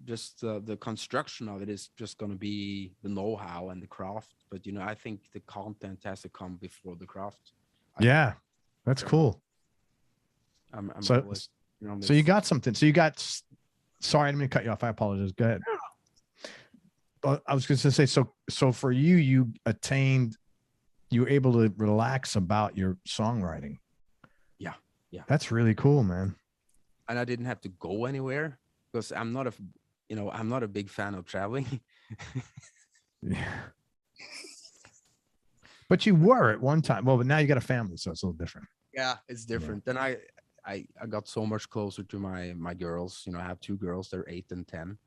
just the construction of it is just gonna be the know-how and the craft. But you know, I think the content has to come before the craft. Yeah, that's cool. I'm so, always, you know, so you got something. So you got. Sorry, I didn't mean to cut you off. I apologize. Go ahead. I was going to say, so for you, you were able to relax about your songwriting. Yeah, that's really cool, man. And I didn't have to go anywhere because I'm not a big fan of traveling. Yeah. But you were at one time. Well, but now you got a family, so it's a little different. Yeah, it's different. Yeah. Then I got so much closer to my girls. You know, I have 2 girls. They're 8 and 10.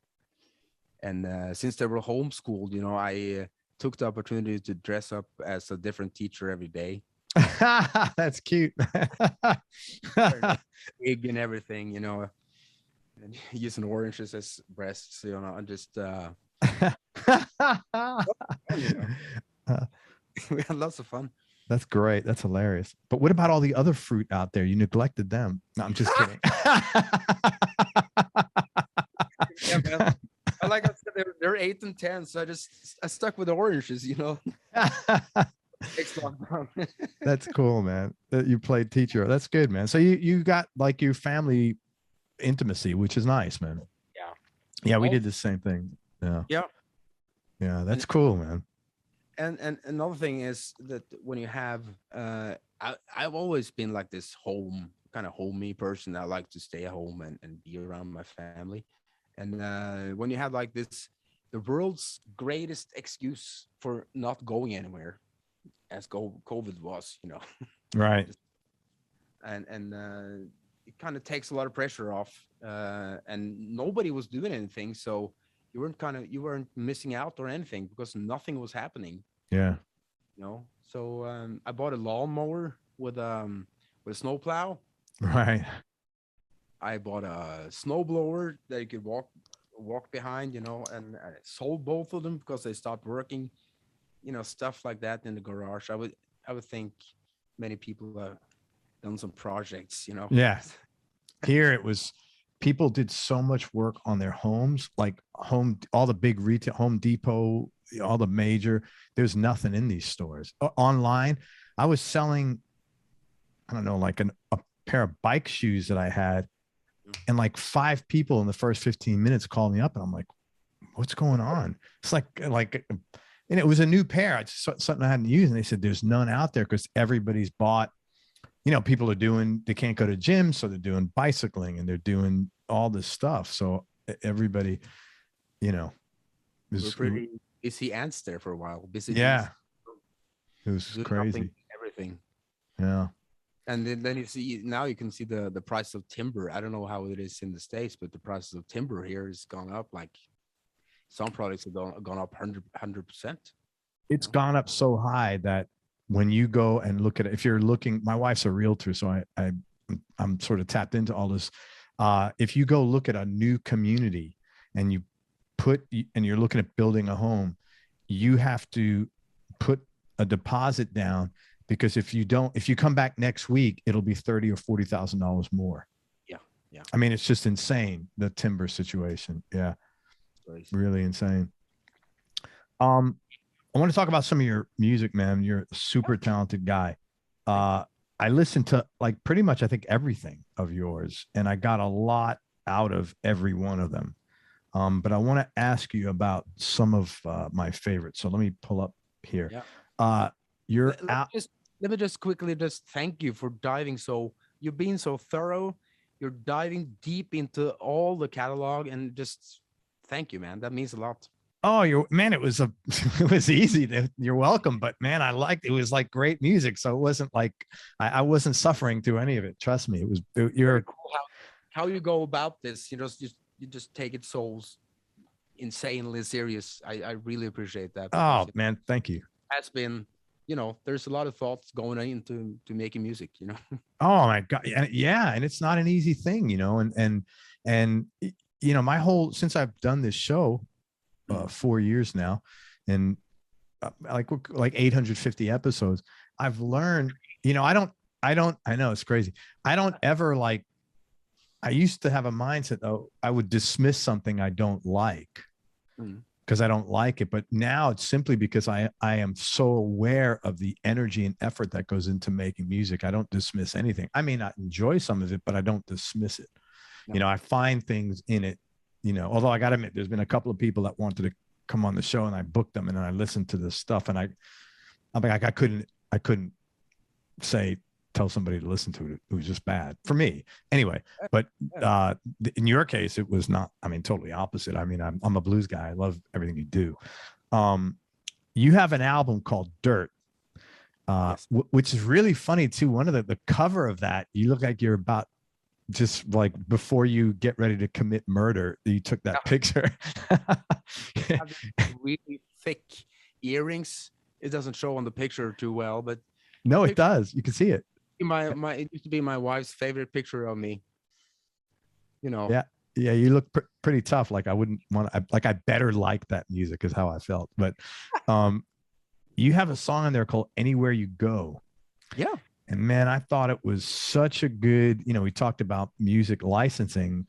And since they were homeschooled, you know, I took the opportunity to dress up as a different teacher every day. That's cute. Wig and everything, you know, and using oranges as breasts, you know, and just we had lots of fun. That's great. That's hilarious. But what about all the other fruit out there? You neglected them. No, I'm just kidding. Yeah, man. Like I said, they're 8 and 10, so I stuck with the oranges, you know. That's cool, man. That you played teacher. That's good, man. So you got like your family intimacy, which is nice, man. Yeah, we did the same thing. Yeah, that's cool, man. And another thing is that when you have I've always been like this kind of homey person. I like to stay at home and be around my family. And when you have like this, the world's greatest excuse for not going anywhere, as COVID was, you know. Right. And it kind of takes a lot of pressure off, and nobody was doing anything, so you weren't missing out or anything because nothing was happening. Yeah. You know. So I bought a lawnmower with a snowplow. Right. I bought a snowblower that you could walk behind, you know, and I sold both of them because they stopped working. You know, stuff like that in the garage. I would think many people have done some projects, you know. Yeah. Here it was, people did so much work on their homes, like all the big retail, Home Depot, all the major, there's nothing in these stores. Online, I was selling, I don't know, like a pair of bike shoes that I had, and like 5 people in the first 15 minutes called me up, and I'm like, what's going on? It's like, and it was a new pair. It's something I hadn't used. And they said, there's none out there because everybody's bought, you know, people are they can't go to gyms. So they're doing bicycling and they're doing all this stuff. So everybody, you know, We're pretty busy ants there for a while. Busy bees, yeah, it was do nothing, crazy. everything. Yeah. And then you see now you can see the price of timber. I don't know how it is in the States, but the price of timber here has gone up. Like some products have gone up 100%. It's gone up so high that when you go and look at it, if you're looking, my wife's a realtor, so I'm sort of tapped into all this. If you go look at a new community and you're looking at building a home, you have to put a deposit down, because if you come back next week, it'll be $30,000 or $40,000 more. Yeah, yeah. I mean, it's just insane, the timber situation. Yeah, really insane. I want to talk about some of your music, man. You're a super talented guy. I listened to like pretty much, I think, everything of yours, and I got a lot out of every one of them. But I want to ask you about some of my favorites. So let me pull up here. Yeah. You're out. Let me just quickly thank you for diving. You've been so thorough. You're diving deep into all the catalog, and just thank you, man. That means a lot. Oh, it was easy. You're welcome. But man, it was like great music. So it wasn't like I wasn't suffering through any of it. Trust me. You're cool how you go about this. You just take it so insanely serious. I really appreciate that. Oh man, thank you. Has been, there's a lot of thoughts going into making music, Oh my God. Yeah. And it's not an easy thing, and since I've done this show, 4 years now, and like 850 episodes, I've learned, I know it's crazy. I don't ever I used to have a mindset, though, I would dismiss something I don't like because I don't like it. But now it's simply because I am so aware of the energy and effort that goes into making music. I don't dismiss anything. I may not enjoy some of it, but I don't dismiss it. No. I find things in it. Although I got to admit, there's been a couple of people that wanted to come on the show, and I booked them, and then I listened to this stuff, and I'm like, I couldn't tell somebody to listen to it. It was just bad for me anyway. But in your case, it was not, totally opposite. I'm a blues guy. I love everything you do. You have an album called Dirt, yes. Which is really funny too. One of the cover of that, you look like you're about, just like before you get ready to commit murder, you took that picture. Really thick earrings. It doesn't show on the picture too well, but no, it does. You can see it. It used to be my wife's favorite picture of me. Yeah, you look pretty tough. Like I wouldn't want to. I better like that music is how I felt. But you have a song in there called "Anywhere You Go." Yeah. And man, I thought it was such a good, we talked about music licensing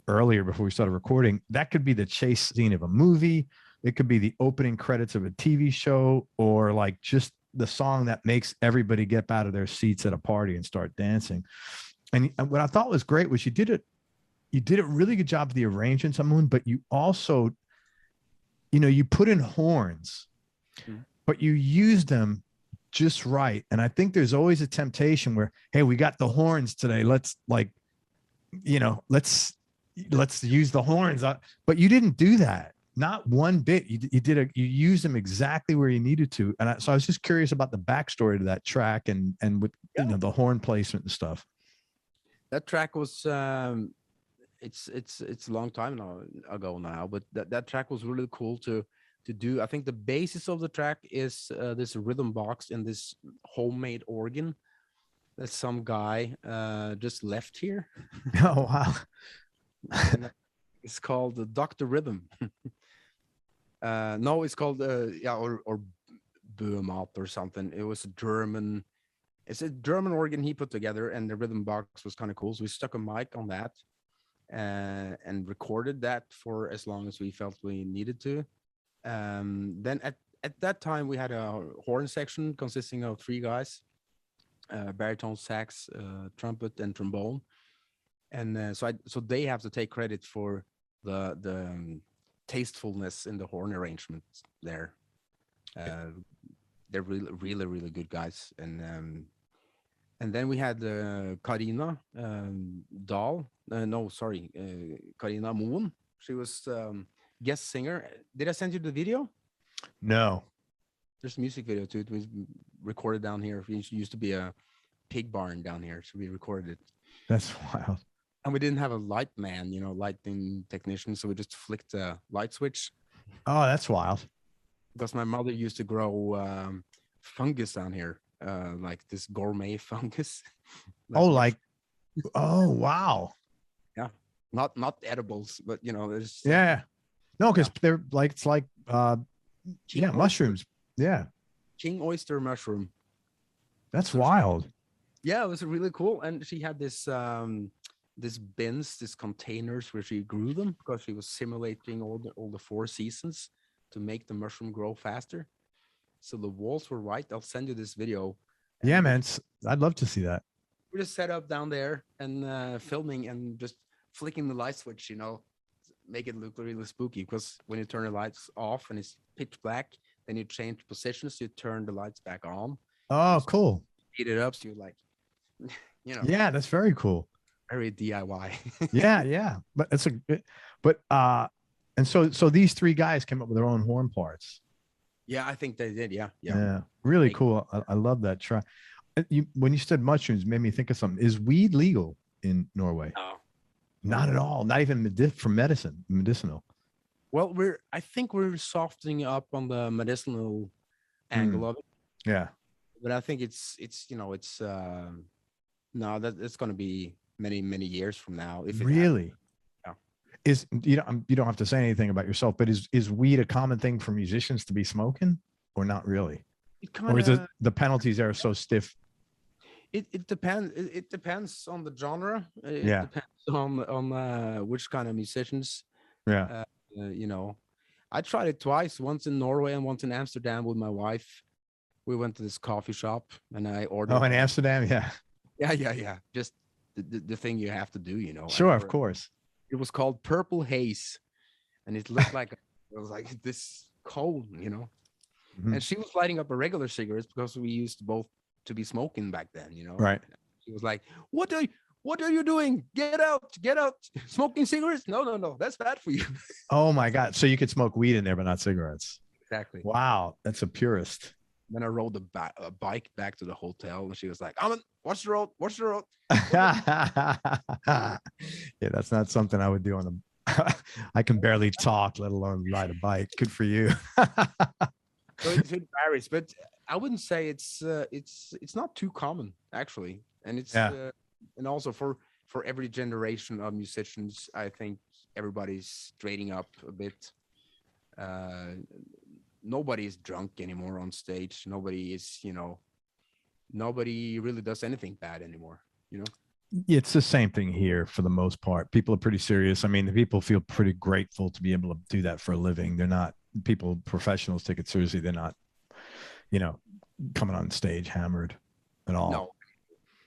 earlier before we started recording. That could be the chase scene of a movie. It could be the opening credits of a TV show, or like just the song that makes everybody get out of their seats at a party and start dancing. And what I thought was great was you did a really good job of the arrangements, Amund, but you also, you put in horns, but you used them just right. And I think there's always a temptation where, hey, we got the horns today, let's use the horns, but you didn't do that, not one bit. You used them exactly where you needed to. And so I was just curious about the backstory to that track and with the horn placement and stuff. That track was it's a long time ago now, but that track was really cool to do. I think the basis of the track is this rhythm box and this homemade organ that some guy just left here. Oh wow. It's called the Dr. Rhythm. No, it's called or burnout or something. It's a German organ he put together, and the rhythm box was kind of cool. So we stuck a mic on that and recorded that for as long as we felt we needed to. Then at that time we had a horn section consisting of 3 guys, baritone, sax, trumpet, and trombone, and so they have to take credit for the tastefulness in the horn arrangement there. They're really good guys. And then we had Karina Dahl. Karina Moen. She was guest singer. Did I send you the video? No. There's a music video too. It was recorded down here. It used to be a pig barn down here, so we recorded it. That's wild. And we didn't have a light man, lighting technician, so we just flicked a light switch. Oh, that's wild. Because my mother used to grow fungus down here, like this gourmet fungus. Oh, wow. Yeah, not edibles, but there's Yeah. No, because they're like, it's like King mushrooms. Yeah. King oyster mushroom. That's wild. Yeah, it was really cool. And she had this these containers where she grew them because she was simulating all the 4 seasons to make the mushroom grow faster. So the walls were white. I'll send you this video. Yeah, man. I'd love to see that. We're just set up down there and filming and just flicking the light switch, make it look really spooky. Because when you turn the lights off and it's pitch black, then you change positions, you turn the lights back on. Oh, cool. Heat it up, so you're like, Yeah, that's very cool. Very DIY. Yeah. And so these 3 guys came up with their own horn parts. Yeah, I think they did. Yeah. Really cool. I love that track. When you said mushrooms, made me think of something. Is weed legal in Norway? No. Not at all. Not even for medicinal. Well, I think we're softening up on the medicinal angle of it. Yeah. But I think it's no, it's going to be many years from now. If it really, happens. Yeah. You don't have to say anything about yourself, but is weed a common thing for musicians to be smoking, or not really? Or is it the penalties there are so stiff? It depends. It depends on the genre. It depends on which kind of musicians. Yeah. I tried it twice. Once in Norway and once in Amsterdam with my wife. We went to this coffee shop and I ordered. Oh, in Amsterdam, yeah. Yeah. Just the thing you have to do, Sure, of course. It was called Purple Haze, and it looked like it was like this cold, Mm-hmm. And she was lighting up a regular cigarettes because we used both to be smoking back then, Right. She was like, "What are you doing? Get out! Smoking cigarettes? No, that's bad for you." Oh my God! So you could smoke weed in there, but not cigarettes. Exactly. Wow, that's a purist. Then I rode a bike back to the hotel, and she was like, "Amund, watch the road. Yeah, that's not something I would do on the. I can barely talk, let alone ride a bike. Good for you. So it varies, but I wouldn't say it's not too common actually, and it's and also for every generation of musicians, I think everybody's trading up a bit. Nobody is drunk anymore on stage. Nobody is, nobody really does anything bad anymore, It's the same thing here for the most part. People are pretty serious. I mean, the people feel pretty grateful to be able to do that for a living. They're not professionals take it seriously. They're not, coming on stage hammered at all. No,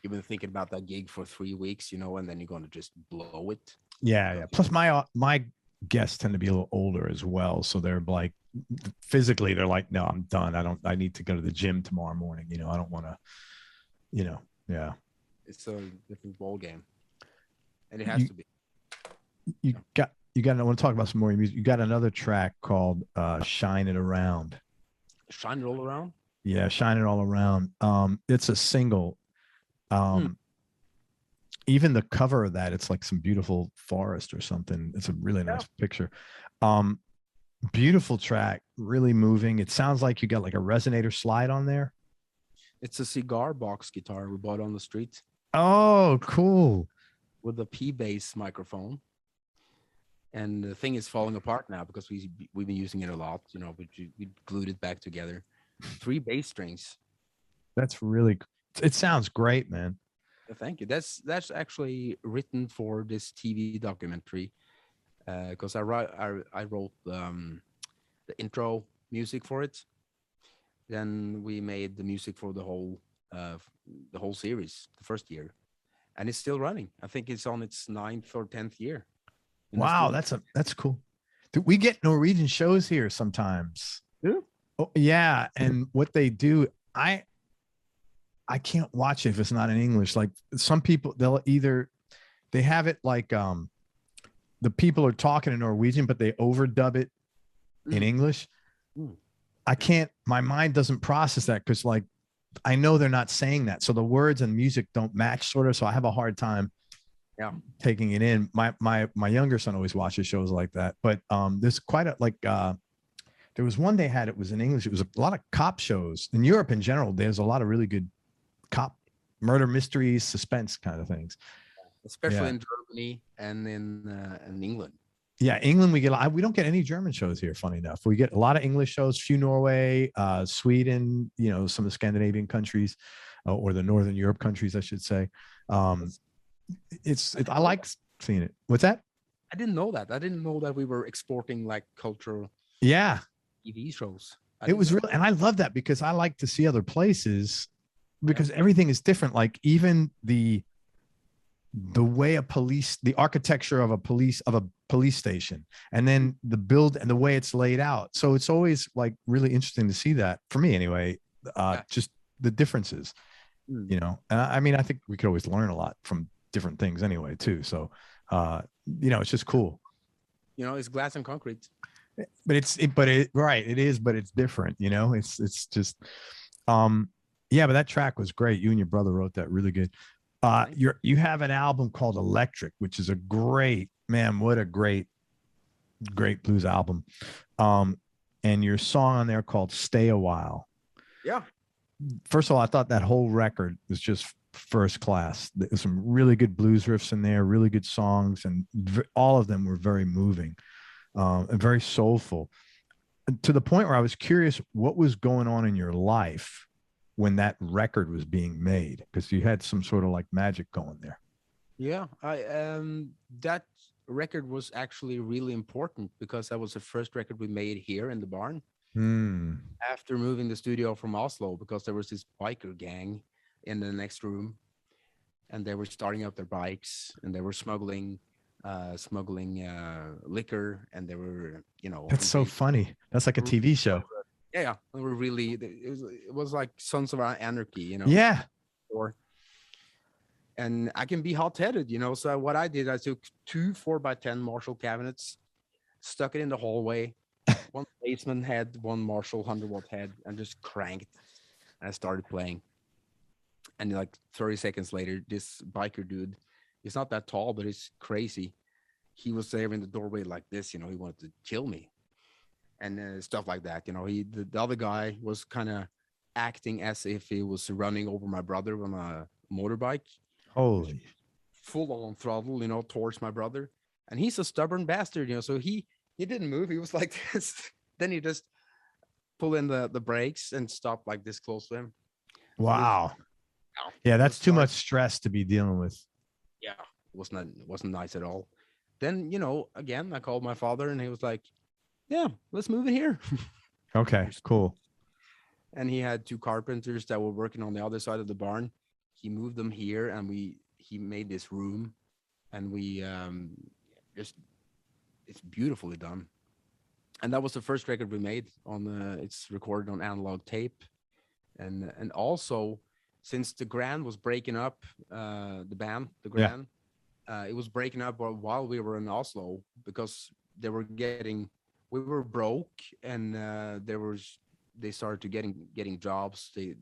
you've been thinking about that gig for 3 weeks, and then you're going to just blow it. Yeah. Plus my guests tend to be a little older as well. So they're like, physically they're like, no, I'm done. I need to go to the gym tomorrow morning. I don't want to, yeah. It's a different ball game, and it has to be. I want to talk about some more music. You got another track called Shine It Around. Shine It All Around? Yeah, Shine It All Around. It's a single. Even the cover of that, it's like some beautiful forest or something. It's a really nice picture. Beautiful track, really moving. It sounds like you got like a resonator slide on there. It's a cigar box guitar we bought on the street. Oh, cool. With a P-bass microphone. And the thing is falling apart now because we've been using it a lot, we glued it back together. 3 bass strings. That's really, it sounds great, man. Thank you. That's actually written for this TV documentary. Because I wrote the intro music for it. Then we made the music for the whole series, the first year, and it's still running. I think it's on its 9th or 10th year. Wow, that's cool. Dude, we get Norwegian shows here sometimes. Yeah. Oh, yeah, and what they do, I can't watch it if it's not in English. Like some people, they have it like the people are talking in Norwegian, but they overdub it in English. I can't, my mind doesn't process that because like I know they're not saying that. So the words and music don't match sort of. So I have a hard time taking it in. My younger son always watches shows like that. But there's quite a like there was one they had, it was in English. It was a lot of cop shows in Europe in general. There's a lot of really good cop murder mysteries, suspense kind of things. Especially in Germany and in England. Yeah, England, we don't get any German shows here, funny enough. We get a lot of English shows, few Norway, Sweden, you know, some of the Scandinavian countries or the Northern Europe countries, I should say. I like seeing it. What's that? I didn't know that. I didn't know that we were exporting like cultural TV shows. It was really, and I love that because I like to see other places because everything is different. Like even the way the architecture of a police station, and then the build and the way it's laid out. So it's always like really interesting to see that, for me anyway, just the differences, you know. I mean, I think we could always learn a lot from different things anyway too. So, you know, it's just cool. You know, it's glass and concrete. But it is, but it's different, you know. It's just, yeah. But that track was great. You and your brother wrote that really good. You have an album called Electric, which is a great, man, what a great blues album. And your song on there called Stay a While. Yeah. First of all, I thought that whole record was just first class. There's some really good blues riffs in there, really good songs, and all of them were very moving, and very soulful, to the point where I was curious what was going on in your life when that record was being made, because you had some sort of like magic going there. Yeah, that record was actually really important because that was the first record we made here in the barn. After moving the studio from Oslo, because there was this biker gang in the next room, and they were starting up their bikes, and they were smuggling liquor, and they were, you know. That's so funny. That's like a TV show. Yeah, they were really. It was like Sons of Anarchy, you know. Yeah. And I can be hot-headed, you know. So what I did, I took 2 4x10 Marshall cabinets, stuck it in the hallway. One basement head, one Marshall 100-watt head, and just cranked. And I started playing. And like 30 seconds later, this biker dude, he's not that tall, but he's crazy. He was there in the doorway like this, you know. He wanted to kill me. And stuff like that, you know. The other guy was kind of acting as if he was running over my brother on a motorbike. Holy. Full on throttle, you know, towards my brother. And he's a stubborn bastard, you know. So he didn't move. He was like this. Then he just pulled in the brakes and stopped like this close to him. Wow. Yeah, that's too much stress to be dealing with. Yeah, it wasn't nice at all. Then, you know, again, I called my father, and he was like, yeah, let's move it here. Okay, cool. And he had 2 carpenters that were working on the other side of the barn. He moved them here, and he made this room, and we it's beautifully done. And that was the first record we made on it's recorded on analog tape. And also, since the Grand was breaking up, the band, the Grand, it was breaking up while we were in Oslo, because we were broke, and they started to getting jobs. They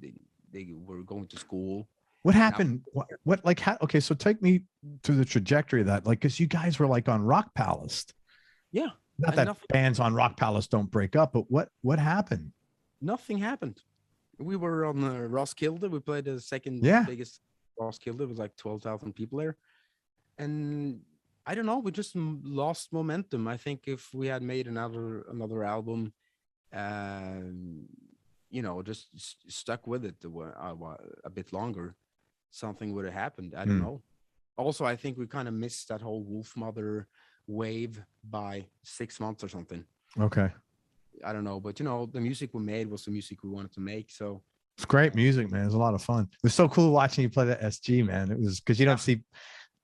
were going to school. What happened? What like how? Okay, so take me through the trajectory of that. Like, because you guys were like on Rock Palace. Yeah. Not that bands on Rock Palace don't break up, but what happened? Nothing happened. We were on Roskilde. We played the second biggest Roskilde. It was like 12,000 people there, and I don't know. We just lost momentum. I think if we had made another album, you know, just stuck with it a bit longer, something would have happened. I don't know. Also, I think we kind of missed that whole Wolfmother wave by 6 months or something. Okay. I don't know, but you know, the music we made was the music we wanted to make. So it's great music, man. It was a lot of fun. It was so cool watching you play the SG, man. It was because you don't see.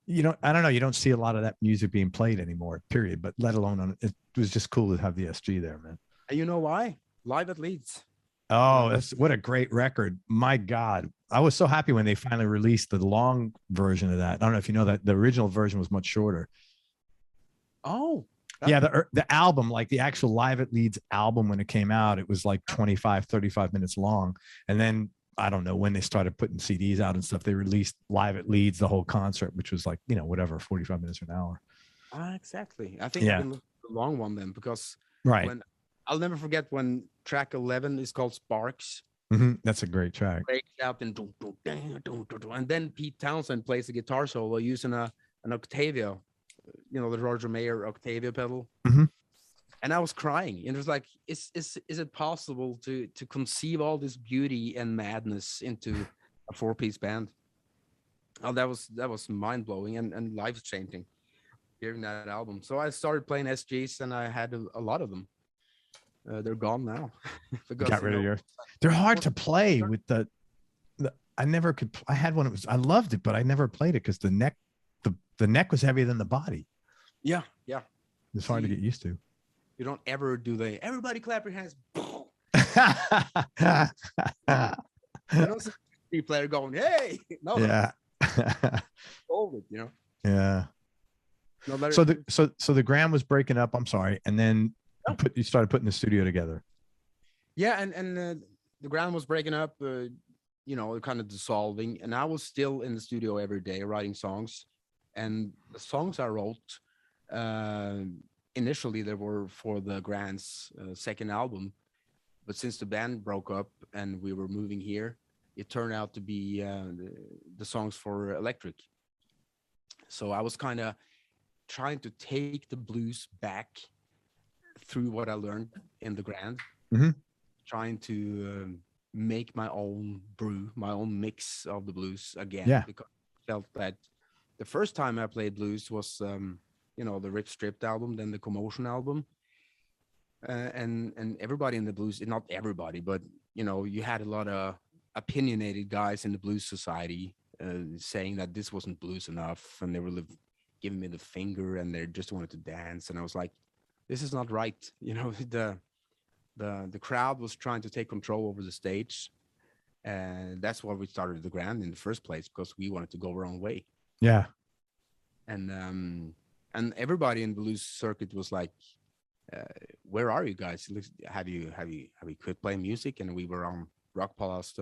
I don't know. You don't see a lot of that music being played anymore, period. But let alone it was just cool to have the SG there, man. And you know why? Live at Leeds. Oh, what a great record. My God. I was so happy when they finally released the long version of that. I don't know if you know that the original version was much shorter. Oh, Yeah, the album, like the actual Live at Leeds album, when it came out, it was like 25, 35 minutes long. And then I don't know when they started putting CDs out and stuff, they released Live at Leeds, the whole concert, which was like, whatever, 45 minutes or an hour. exactly. I think I've been looking for the long one then, because when I'll never forget when track 11 is called Sparks. That's a great track. Breaks out and then Pete Townsend plays the guitar solo using an Octavia, the Roger Mayer Octavia pedal. And I was crying, and it was like, is it possible to conceive all this beauty and madness into a 4-piece band? Oh, that was mind-blowing and life-changing hearing that album. So I started playing SGs, and I had a lot of them. They're gone now. Because, got rid of yours. They're hard to play with the I never could. I had one. I loved it, but I never played it because the neck was heavier than the body. Yeah. It's hard to get used to. You don't ever do everybody clap your hands. The player going, hey, no. Yeah. Hold it, Yeah. No, so the Gram was breaking up. I'm sorry, and then you started putting the studio together. Yeah, and the Gram was breaking up. Kind of dissolving, and I was still in the studio every day writing songs. And the songs I wrote, initially they were for the Grand's second album, but since the band broke up and we were moving here, it turned out to be the songs for Electric. So I was kind of trying to take the blues back through what I learned in the Grand, trying to make my own brew, my own mix of the blues again. Yeah. Because I felt that the first time I played blues was, the Rip Stripped album, then the Commotion album. And everybody in the blues, not everybody, but, you had a lot of opinionated guys in the blues society saying that this wasn't blues enough. And they were giving me the finger and they just wanted to dance. And I was like, this is not right. The crowd was trying to take control over the stage. And that's why we started the Grand in the first place, because we wanted to go our own way. Yeah. And everybody in the blues circuit was like, where are you guys? Have you quit playing music? And we were on Rock Palast,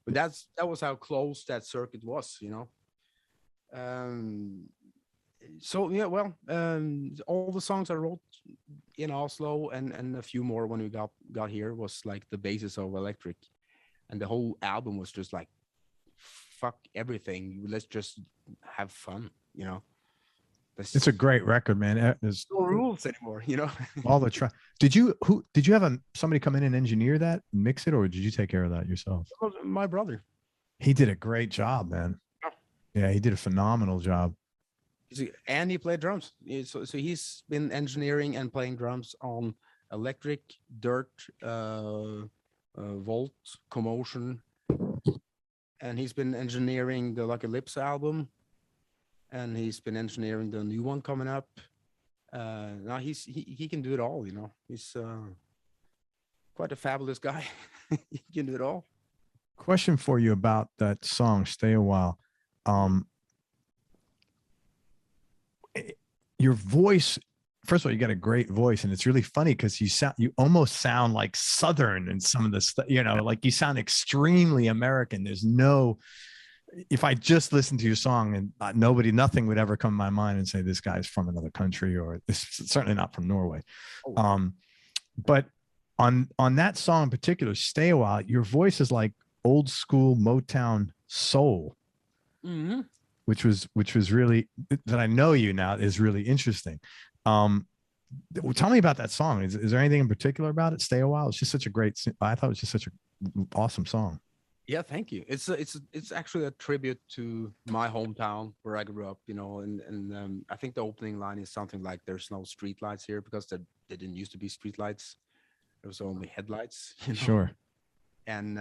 but that was how close that circuit was, So yeah, well, all the songs I wrote in Oslo and a few more when we got here was like the basis of Electric, and the whole album was just like, fuck everything, let's just have fun, It's a great record, man. There's no rules anymore, all the Did you have somebody come in and engineer that, mix it, or did you take care of that yourself? My brother. He did a great job, man. Yeah, he did a phenomenal job. And he played drums. So he's been engineering and playing drums on Electric, Dirt, Volt, Commotion, and he's been engineering the Lucky Lips album, and he's been engineering the new one coming up. Now he can do it all, He's quite a fabulous guy. He can do it all. Question for you about that song, Stay a While. Your voice, first of all, you got a great voice, and it's really funny because you almost sound like Southern in some of the stuff, like you sound extremely American. If I just listened to your song, and nothing would ever come to my mind and say this guy's from another country, or this certainly not from Norway. But on that song in particular, Stay a While, your voice is like old school Motown soul. Which was really, that I know you now, is really interesting. Tell me about that song. Is there anything in particular about it? Stay a While. It's just such a I thought it was just such an awesome song. Yeah, thank you. It's actually a tribute to my hometown where I grew up, and I think the opening line is something like, "There's no street lights here," because there didn't used to be street lights. There was only headlights. Sure. And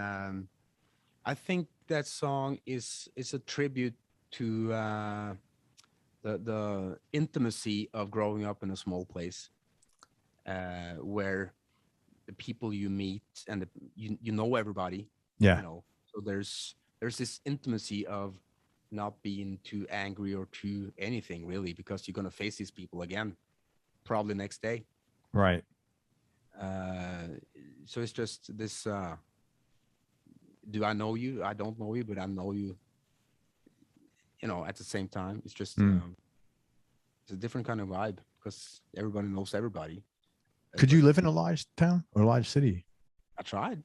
I think that song is a tribute to the intimacy of growing up in a small place, where the people you meet and you know everybody. Yeah. So there's this intimacy of not being too angry or too anything really, because you're gonna face these people again. probably next day. Right. So it's just this. Do I know you? I don't know you, but I know you. You know, at the same time, it's just it's a different kind of vibe because everybody knows everybody. Could you live in a large town or a large city? I tried.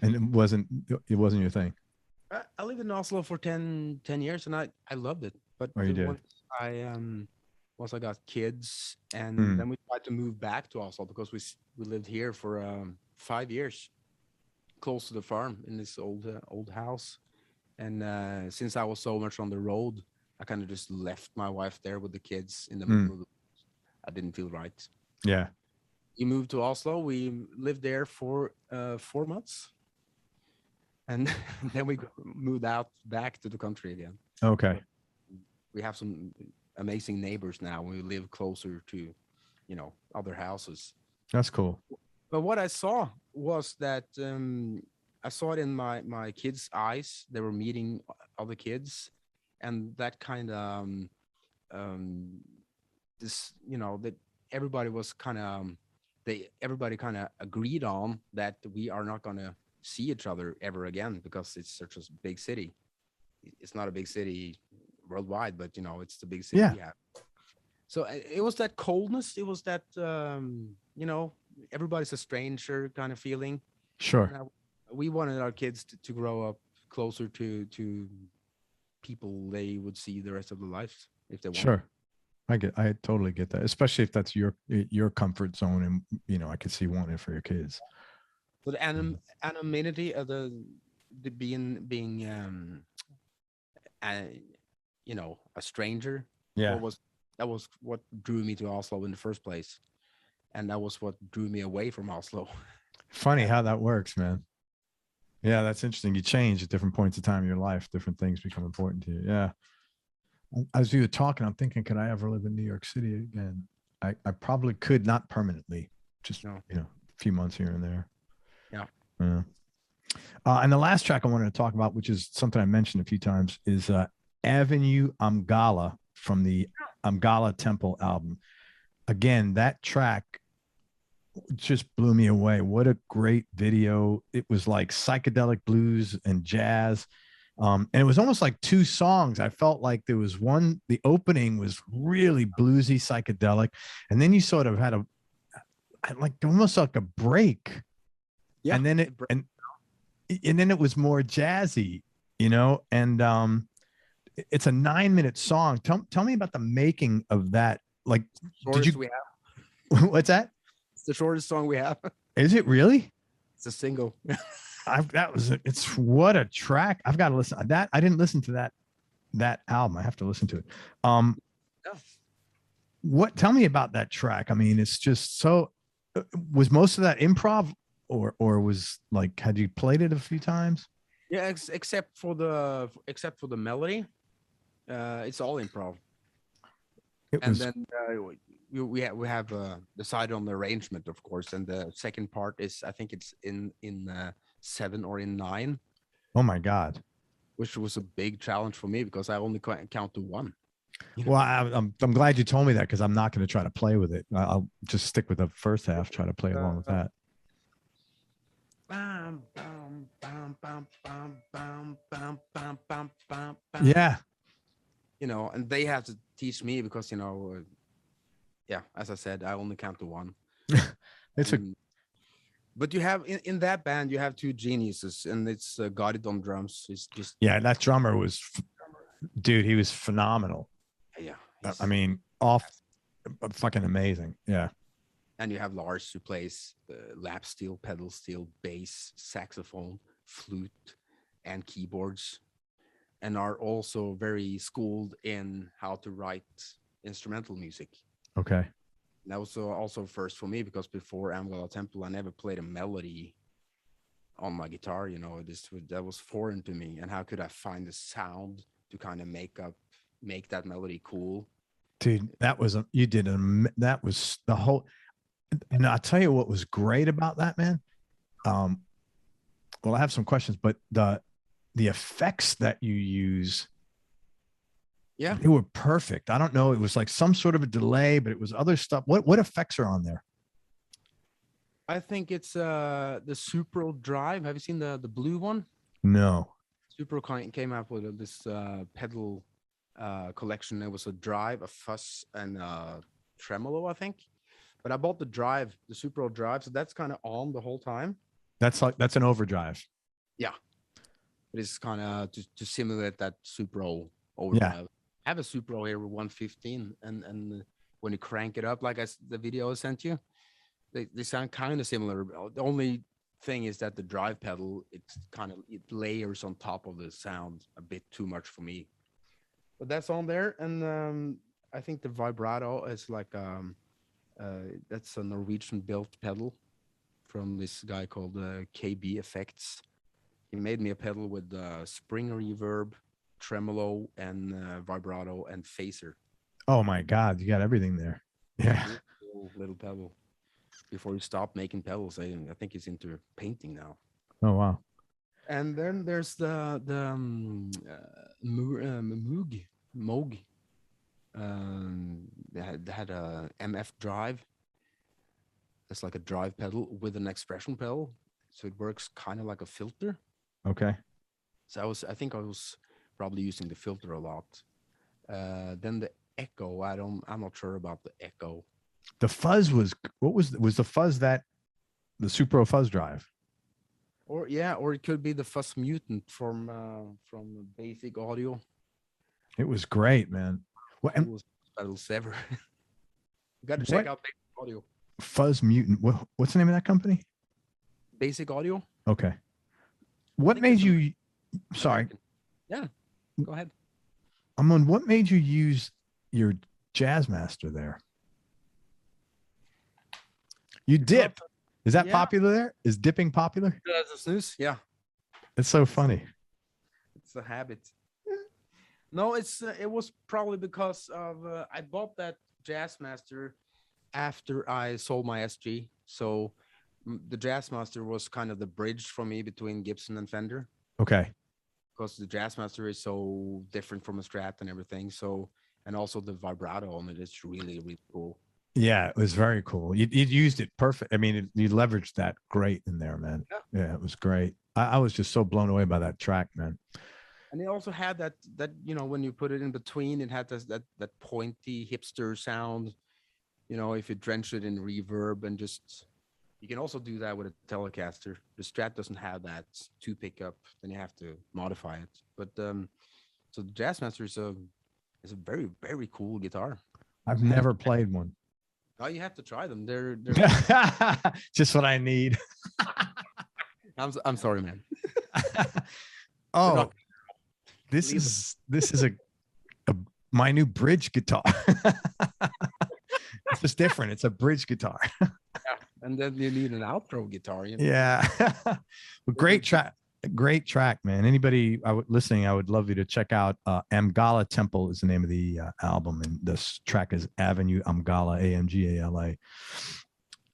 And it wasn't your thing. I lived in Oslo for 10 years and I loved it. But Oh, you did? once I got kids and then we tried to move back to Oslo because we lived here for 5 years, close to the farm in this old house. And since I was so much on the road, I kind of just left my wife there with the kids in the middle of the. I didn't feel right. Yeah. We moved to Oslo. We lived there for 4 months. And then we moved out back to the country again. Okay. We have some amazing neighbors now. We live closer to, other houses. That's cool. But what I saw was that I saw it in my kids' eyes. They were meeting other kids, and that kind of that everybody was kind of everybody kind of agreed on that we are not going to see each other ever again because it's such a big city. It's not a big city worldwide, but it's the big city we have. So it was that coldness. It was that everybody's a stranger kind of feeling. Sure. Now, we wanted our kids to grow up closer to people they would see the rest of their lives if they want. Sure. I totally get that, especially if that's your comfort zone, and I could see wanting it for your kids. So the anonymity of the being a stranger. Yeah. That was what drew me to Oslo in the first place, and that was what drew me away from Oslo. Funny how that works, man. Yeah, that's interesting. You change at different points of time in your life. Different things become important to you. Yeah. As you were talking, I'm thinking, could I ever live in New York City again? I probably could, not permanently, just a few months here and there. Yeah. Yeah. And the last track I wanted to talk about, which is something I mentioned a few times, is Avenue Amgala from the Amgala Temple album. Again, that track just blew me away. What a great video. It was like psychedelic blues and jazz. And it was almost like two songs. I felt like there was one, the opening was really bluesy, psychedelic. And then you sort of had almost like a break. Yeah. And then it was more jazzy, and it's a 9-minute song. Tell me about the making of that. Like, we have. What's that? It's the shortest song we have. Is it really? It's a single. It's what a track. I've got to listen to that. I didn't listen to that album. I have to listen to it. Tell me about that track. I mean, it's just so, was most of that improv or was like, had you played it a few times? Yeah. Except for the melody, it's all improv. Then we have decided on the arrangement, of course, and the second part is, I think it's in 7 or in 9. Oh my God! Which was a big challenge for me because I only count to 1. Well, I'm glad you told me that, because I'm not going to try to play with it. I'll just stick with the first half, try to play along with that. Yeah. And they have to teach me because, as I said, I only count to 1. But you have in that band, you have 2 geniuses, and it's Garid on drums. It's just that drummer was, dude, he was phenomenal. Yeah, I mean, fucking amazing. Yeah. And you have Lars, who plays lap steel, pedal steel, bass, saxophone, flute, and keyboards, and are also very schooled in how to write instrumental music. Okay. That was also first for me, because before Amgala Temple, I never played a melody on my guitar. That was foreign to me. And how could I find the sound to kind of make that melody cool? Dude, that was that was the whole. And I'll tell you what was great about that, man. Well, I have some questions, but the effects that you use Yeah, They were perfect. I don't know. It was like some sort of a delay, but it was other stuff. What effects are on there? I think it's the Supro Drive. Have you seen the blue one? No. Supro came out with this pedal collection. It was a drive, a fuzz, and a tremolo, I think. But I bought the drive, the Supro Drive, so that's kind of on the whole time. That's an overdrive. Yeah, but it's kind of to simulate that Supro Yeah. overdrive. I have a Supro here with 115, and when you crank it up, like the video I sent you, they sound kind of similar. The only thing is that the drive pedal, it layers on top of the sound a bit too much for me. But that's on there, and I think the vibrato is like that's a Norwegian built pedal from this guy called KB Effects. He made me a pedal with spring reverb, tremolo, and vibrato and phaser. Oh my God, you got everything there. Yeah. Little pedal. Before he stopped making pedals, I think he's into painting now. Oh wow. And then there's the Moog. They had a MF drive. That's like a drive pedal with an expression pedal, so it works kind of like a filter. Okay. So I think I was probably using the filter a lot. Then the Echo, I'm not sure about the Echo. The fuzz was the fuzz that the Supro fuzz drive? Or it could be the Fuzz Mutant from Basic Audio. It was great, man. What It was pedals ever. You got to check out Basic Audio. Fuzz Mutant? What's the name of that company? Basic Audio. Okay. What made you? Sorry. Yeah. Go ahead. Amund, what made you use your Jazzmaster there? You dip. Is that popular there? Is dipping popular? As a snooze, yeah. It's so funny. It's a habit. No, it was probably because of I bought that Jazzmaster after I sold my SG. So the Jazzmaster was kind of the bridge for me between Gibson and Fender. Okay. Because the Jazzmaster is so different from a Strat and everything. So, and also the vibrato on it is really, really cool. Yeah, it was very cool. You used it perfect. I mean, you leveraged that great in there, man. Yeah, it was great. I was just so blown away by that track, man. And it also had that when you put it in between, it had that pointy hipster sound. If you drench it in reverb and just, you can also do that with a Telecaster. The Strat doesn't have that two pickup, then you have to modify it. But so the Jazzmaster is a very, very cool guitar. I've never played one. Oh, you have to try them. They're just what I need. I'm sorry, man. Oh, this is my new bridge guitar. It's just different. It's a bridge guitar. Yeah, and then you need an outro guitar. Yeah. Well, great track, man. Anybody listening, I would love you to check out Amgala Temple is the name of the album, and this track is Avenue Amgala,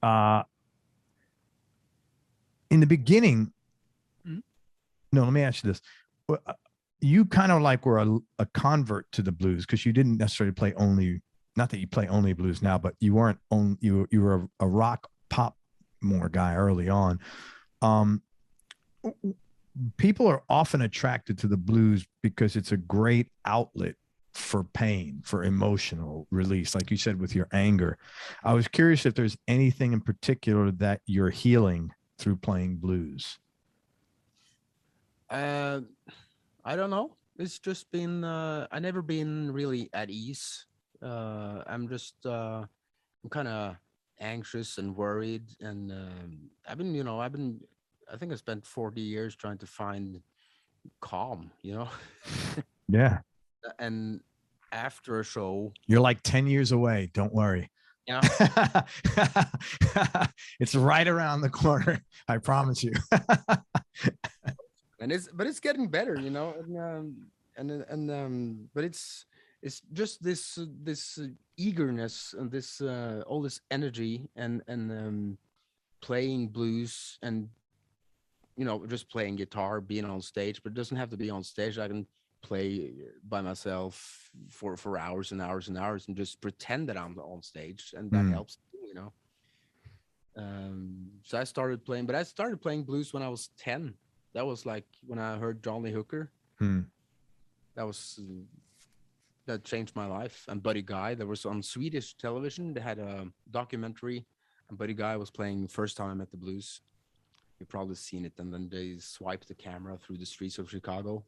Amgala. In the beginning, no, let me ask you this. You kind of like were a convert to the blues because you didn't necessarily play only, not that you play only blues now, but you weren't you were a rock pop more guy early on. People are often attracted to the blues because it's a great outlet for pain, for emotional release, like you said, with your anger. I was curious if there's anything in particular that you're healing through playing blues. I don't know. It's just been I never been really at ease. I'm kind of anxious and worried, and I think I spent 40 years trying to find calm, Yeah. And after a show, you're like 10 years away. Don't worry. Yeah. It's right around the corner. I promise you. But it's getting better, but it's just this eagerness and this all this energy and playing blues and just playing guitar, being on stage, but it doesn't have to be on stage. I can play by myself for hours and hours and hours and just pretend that I'm on stage, and that helps, you know. So I started playing, but I started playing blues when I was 10. That was like when I heard Johnny Hooker. That was that changed my life. And Buddy Guy, that was on Swedish television. They had a documentary, and Buddy Guy was playing First Time I Met the Blues. You've probably seen it. And then they swiped the camera through the streets of Chicago.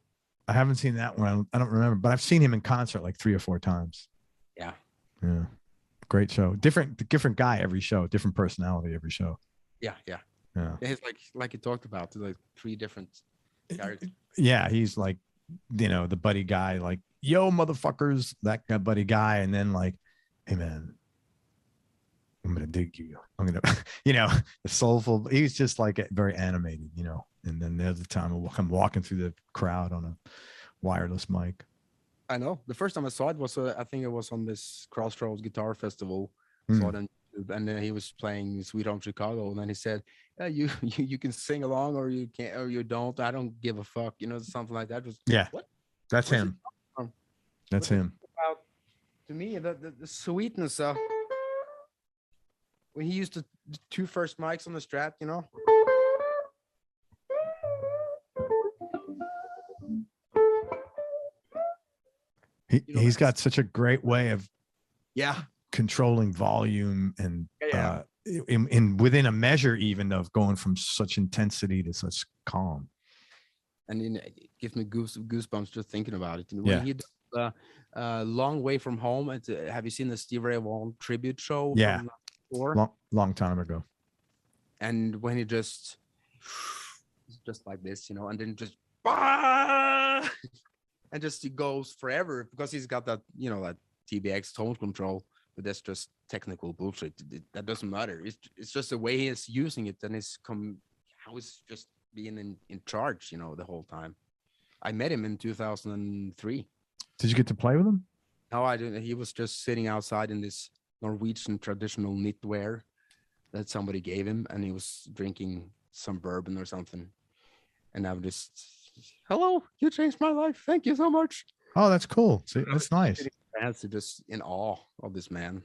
I haven't seen that one. I don't remember, but I've seen him in concert like 3 or 4 times. Yeah. Yeah. Great show. Different guy every show, different personality every show. Yeah. It's like you talked about, like 3 different characters. Yeah, he's like, you know, the Buddy Guy, like, yo, motherfuckers, that guy, Buddy Guy, and then like, hey man, I'm gonna dig you. I'm gonna, you know, the soulful. He's just like very animated, you know. And then there's the time we'll come walking through the crowd on a wireless mic. I know. The first time I saw it was, I think it was on this Crossroads Guitar Festival. Saw it on YouTube, and then he was playing Sweet Home Chicago, and then he said, "Yeah, you can sing along, or you can't, or you don't. I don't give a fuck." You know, something like that. What? That's him. That's him. About, to me, the sweetness of when he used the 2 first mics on the Strat, you know. He's got such a great way of controlling volume and in within a measure even of going from such intensity to such calm. And it gives me goosebumps just thinking about it. When he did Long Way From Home, have you seen the Stevie Ray Vaughan tribute show? Yeah, long time ago. And when he just like this, you know, and then just and just he goes forever because he's got that, you know, that TBX tone control, but that's just technical bullshit. That doesn't matter. It's just the way he's using it, and how he's just being in charge, you know, the whole time. I met him in 2003. Did you get to play with him? No, I didn't. He was just sitting outside in this Norwegian traditional knitwear that somebody gave him, and he was drinking some bourbon or something. And I'm just, hello, you changed my life. Thank you so much. Oh, that's cool. See, that's nice. I was just in awe of this man.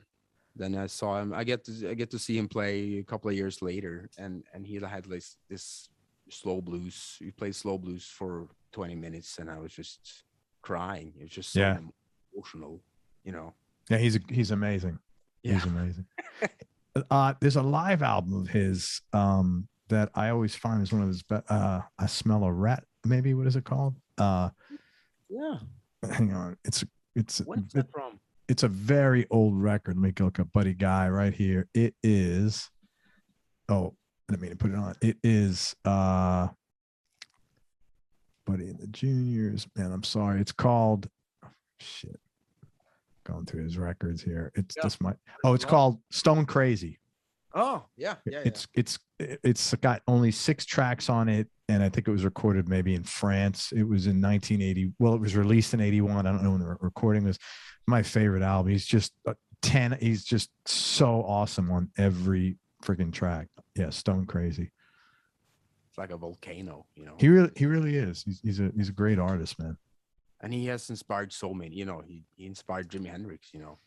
Then I saw him. I get to see him play a couple of years later, and he had this slow blues. He played slow blues for 20 minutes, and I was just crying. It was just so emotional, you know. Yeah, he's amazing. Yeah. He's amazing. There's a live album of his that I always find is one of his best. I Smell a Rat, maybe. What is it called? Hang on. It's where's that from? It's a very old record. Let me look up Buddy Guy right here. It is. Oh, I didn't mean to put it on. It is Buddy and the Juniors. Man, I'm sorry. It's called shit. Going through his records here. It's just it's called Stone Crazy. Oh, yeah. It's got only 6 tracks on it, and I think it was recorded maybe in France. It was in 1980. Well, it was released in 81. I don't know when the recording was. My favorite album. He's just 10. He's just so awesome on every freaking track. Yeah, Stone Crazy. It's like a volcano, you know. He really is. He's a great artist, man. And he has inspired so many. You know, he inspired Jimi Hendrix. You know.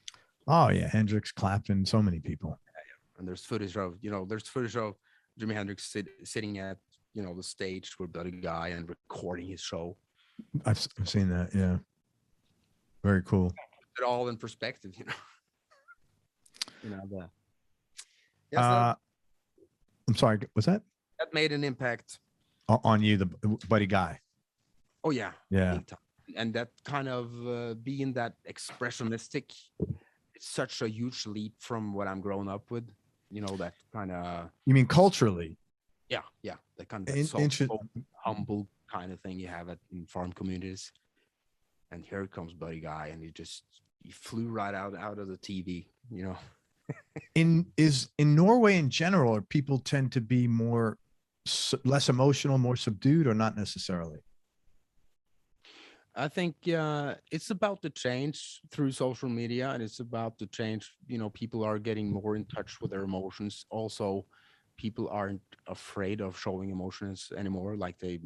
Oh yeah, Hendrix, Clapton, so many people. And there's footage of Jimi Hendrix sitting at, you know, the stage with Buddy Guy and recording his show. I've seen that. Yeah, very cool. Put it all in perspective, you know. You know I'm sorry. Was that made an impact on you, the Buddy Guy? Oh yeah. Yeah. And that kind of being that expressionistic, it's such a huge leap from what I'm growing up with. You know, that kind of. You mean culturally? Yeah. That kind of humble kind of thing you have in farm communities. And here comes Buddy Guy, and he flew right out of the TV. You know. in Norway in general, or people tend to be less emotional, more subdued, or not necessarily? I think it's about to change through social media, and it's about to change. You know, people are getting more in touch with their emotions. Also, people aren't afraid of showing emotions anymore like they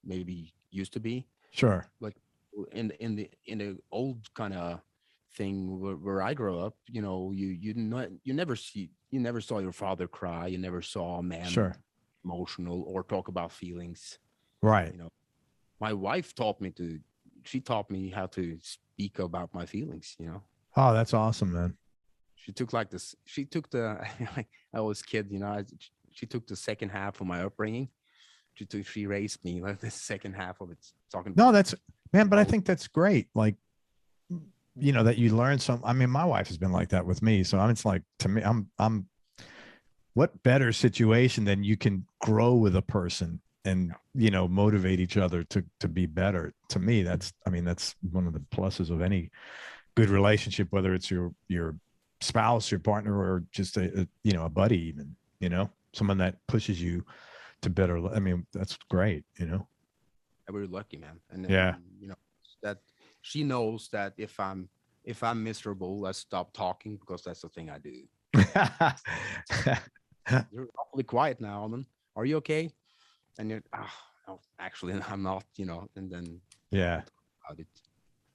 maybe used to be. Sure. Like in the old kind of thing where I grew up, you never saw your father cry, you never saw a man Sure. emotional or talk about feelings. Right. You know, my wife she taught me how to speak about my feelings. Oh, that's awesome, man. She took the I was a kid, she took the second half of my upbringing. She raised me like the second half of it, talking No, about that's man, but I all. think that's great. Like, that you learn some. I mean, my wife has been like that with me. So it's like, to me, I'm what better situation than you can grow with a person and, motivate each other to be better. To me, that's one of the pluses of any good relationship, whether it's your spouse, your partner, or just a buddy, even, someone that pushes you to better. I mean, that's great, We're lucky, man. And Yeah. that she knows that if I'm miserable, I stop talking, because that's the thing I do. You're awfully quiet now, Amund. Are you okay? And you're, no, actually, I'm not. And then Yeah. about it.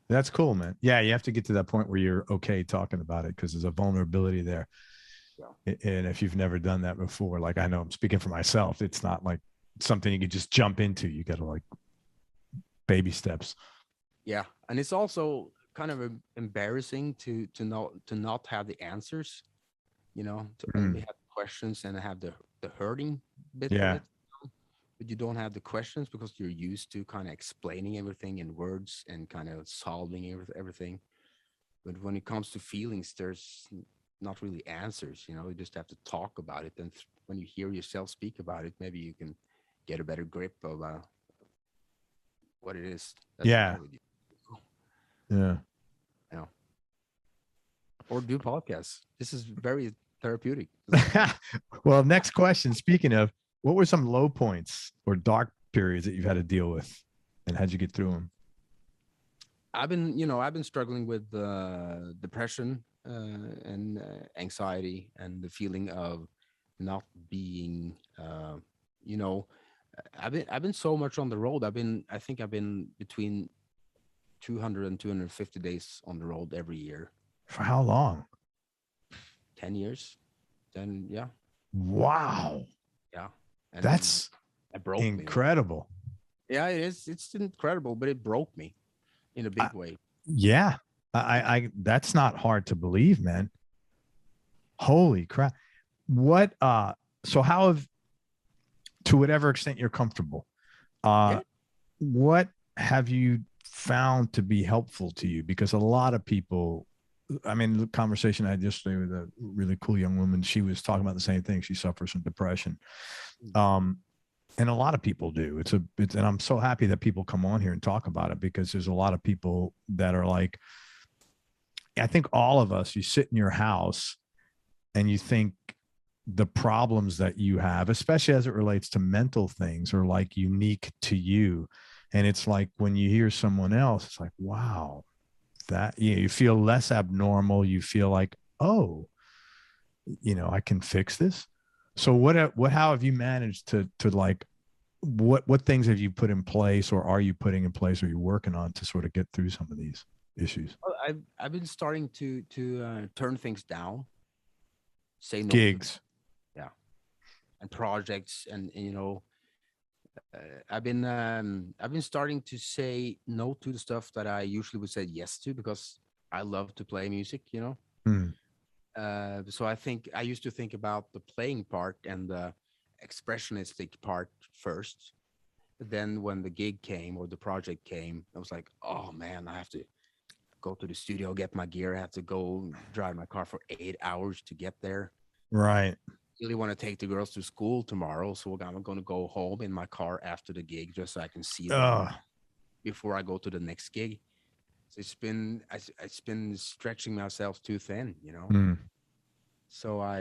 That's cool, man. Yeah, you have to get to that point where you're okay talking about it, because there's a vulnerability there. Yeah. And if you've never done that before, like, I know I'm speaking for myself, it's not like something you could just jump into. You got to, like, baby steps. Yeah, and it's also kind of embarrassing to not have the answers. To only have questions and have the hurting bit of Yeah. it. But you don't have the questions because you're used to kind of explaining everything in words and kind of solving everything. But when it comes to feelings, there's not really answers. You just have to talk about it. And when you hear yourself speak about it, maybe you can get a better grip of what it is that's Yeah. wrong with you. Yeah. Or do podcasts. This is very therapeutic. Well, next question. Speaking of, what were some low points or dark periods that you've had to deal with, and how'd you get through them? I've been struggling with depression and anxiety, and the feeling of not being, you know, I've been so much on the road. I think I've been between 200 and 250 days on the road every year. For how long? 10 years. Then yeah, Wow. yeah. And That's it broke me. incredible. Yeah, it is. It's incredible, but it broke me in a big way. Yeah. That's not hard to believe, man. Holy crap. What, so how have, to whatever extent you're comfortable, Yeah. what have you found to be helpful to you? Because a lot of people, I mean, the conversation I had yesterday with a really cool young woman, she was talking about the same thing. She suffers from depression. And a lot of people do. And I'm so happy that people come on here and talk about it, because there's a lot of people that are like, I think all of us, you sit in your house and you think the problems that you have, especially as it relates to mental things, are like unique to you. And it's like, when you hear someone else, it's like, wow, that, you feel less abnormal. You feel like, oh, I can fix this. So how have you managed to like, what things have you put in place, or are you putting in place, or you're working on, to sort of get through some of these issues? Well, I've been starting to turn things down, say no to, Gigs. yeah, and projects, and I've been starting to say no to the stuff that I usually would say yes to, because I love to play music. Hmm. So I think I used to think about the playing part and the expressionistic part first. But then when the gig came or the project came, I was like, oh man, I have to go to the studio, get my gear. I have to go drive my car for 8 hours to get there. Right. Really want to take the girls to school tomorrow, so I'm going to go home in my car after the gig just so I can see them before I go to the next gig. So it's been stretching myself too thin. Mm. So I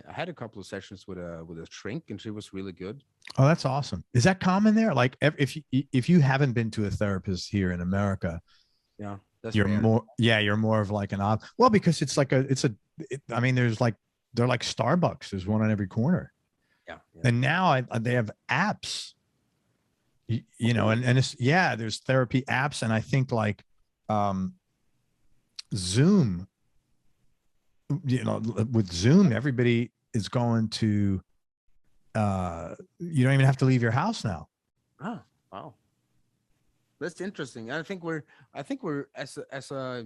had a couple of sessions with a shrink, and she was really good. Oh, that's awesome. Is that common there? Like, if you haven't been to a therapist here in America, Yeah, that's you're rare. you're more of like well, because it's like I mean, they're like Starbucks. There's one on every corner. Yeah. And now they have apps you know, and it's, yeah, there's therapy apps. And I think like Zoom, you know, with Zoom, everybody is going to, you don't even have to leave your house now. Oh, wow. That's interesting. I think we're as a,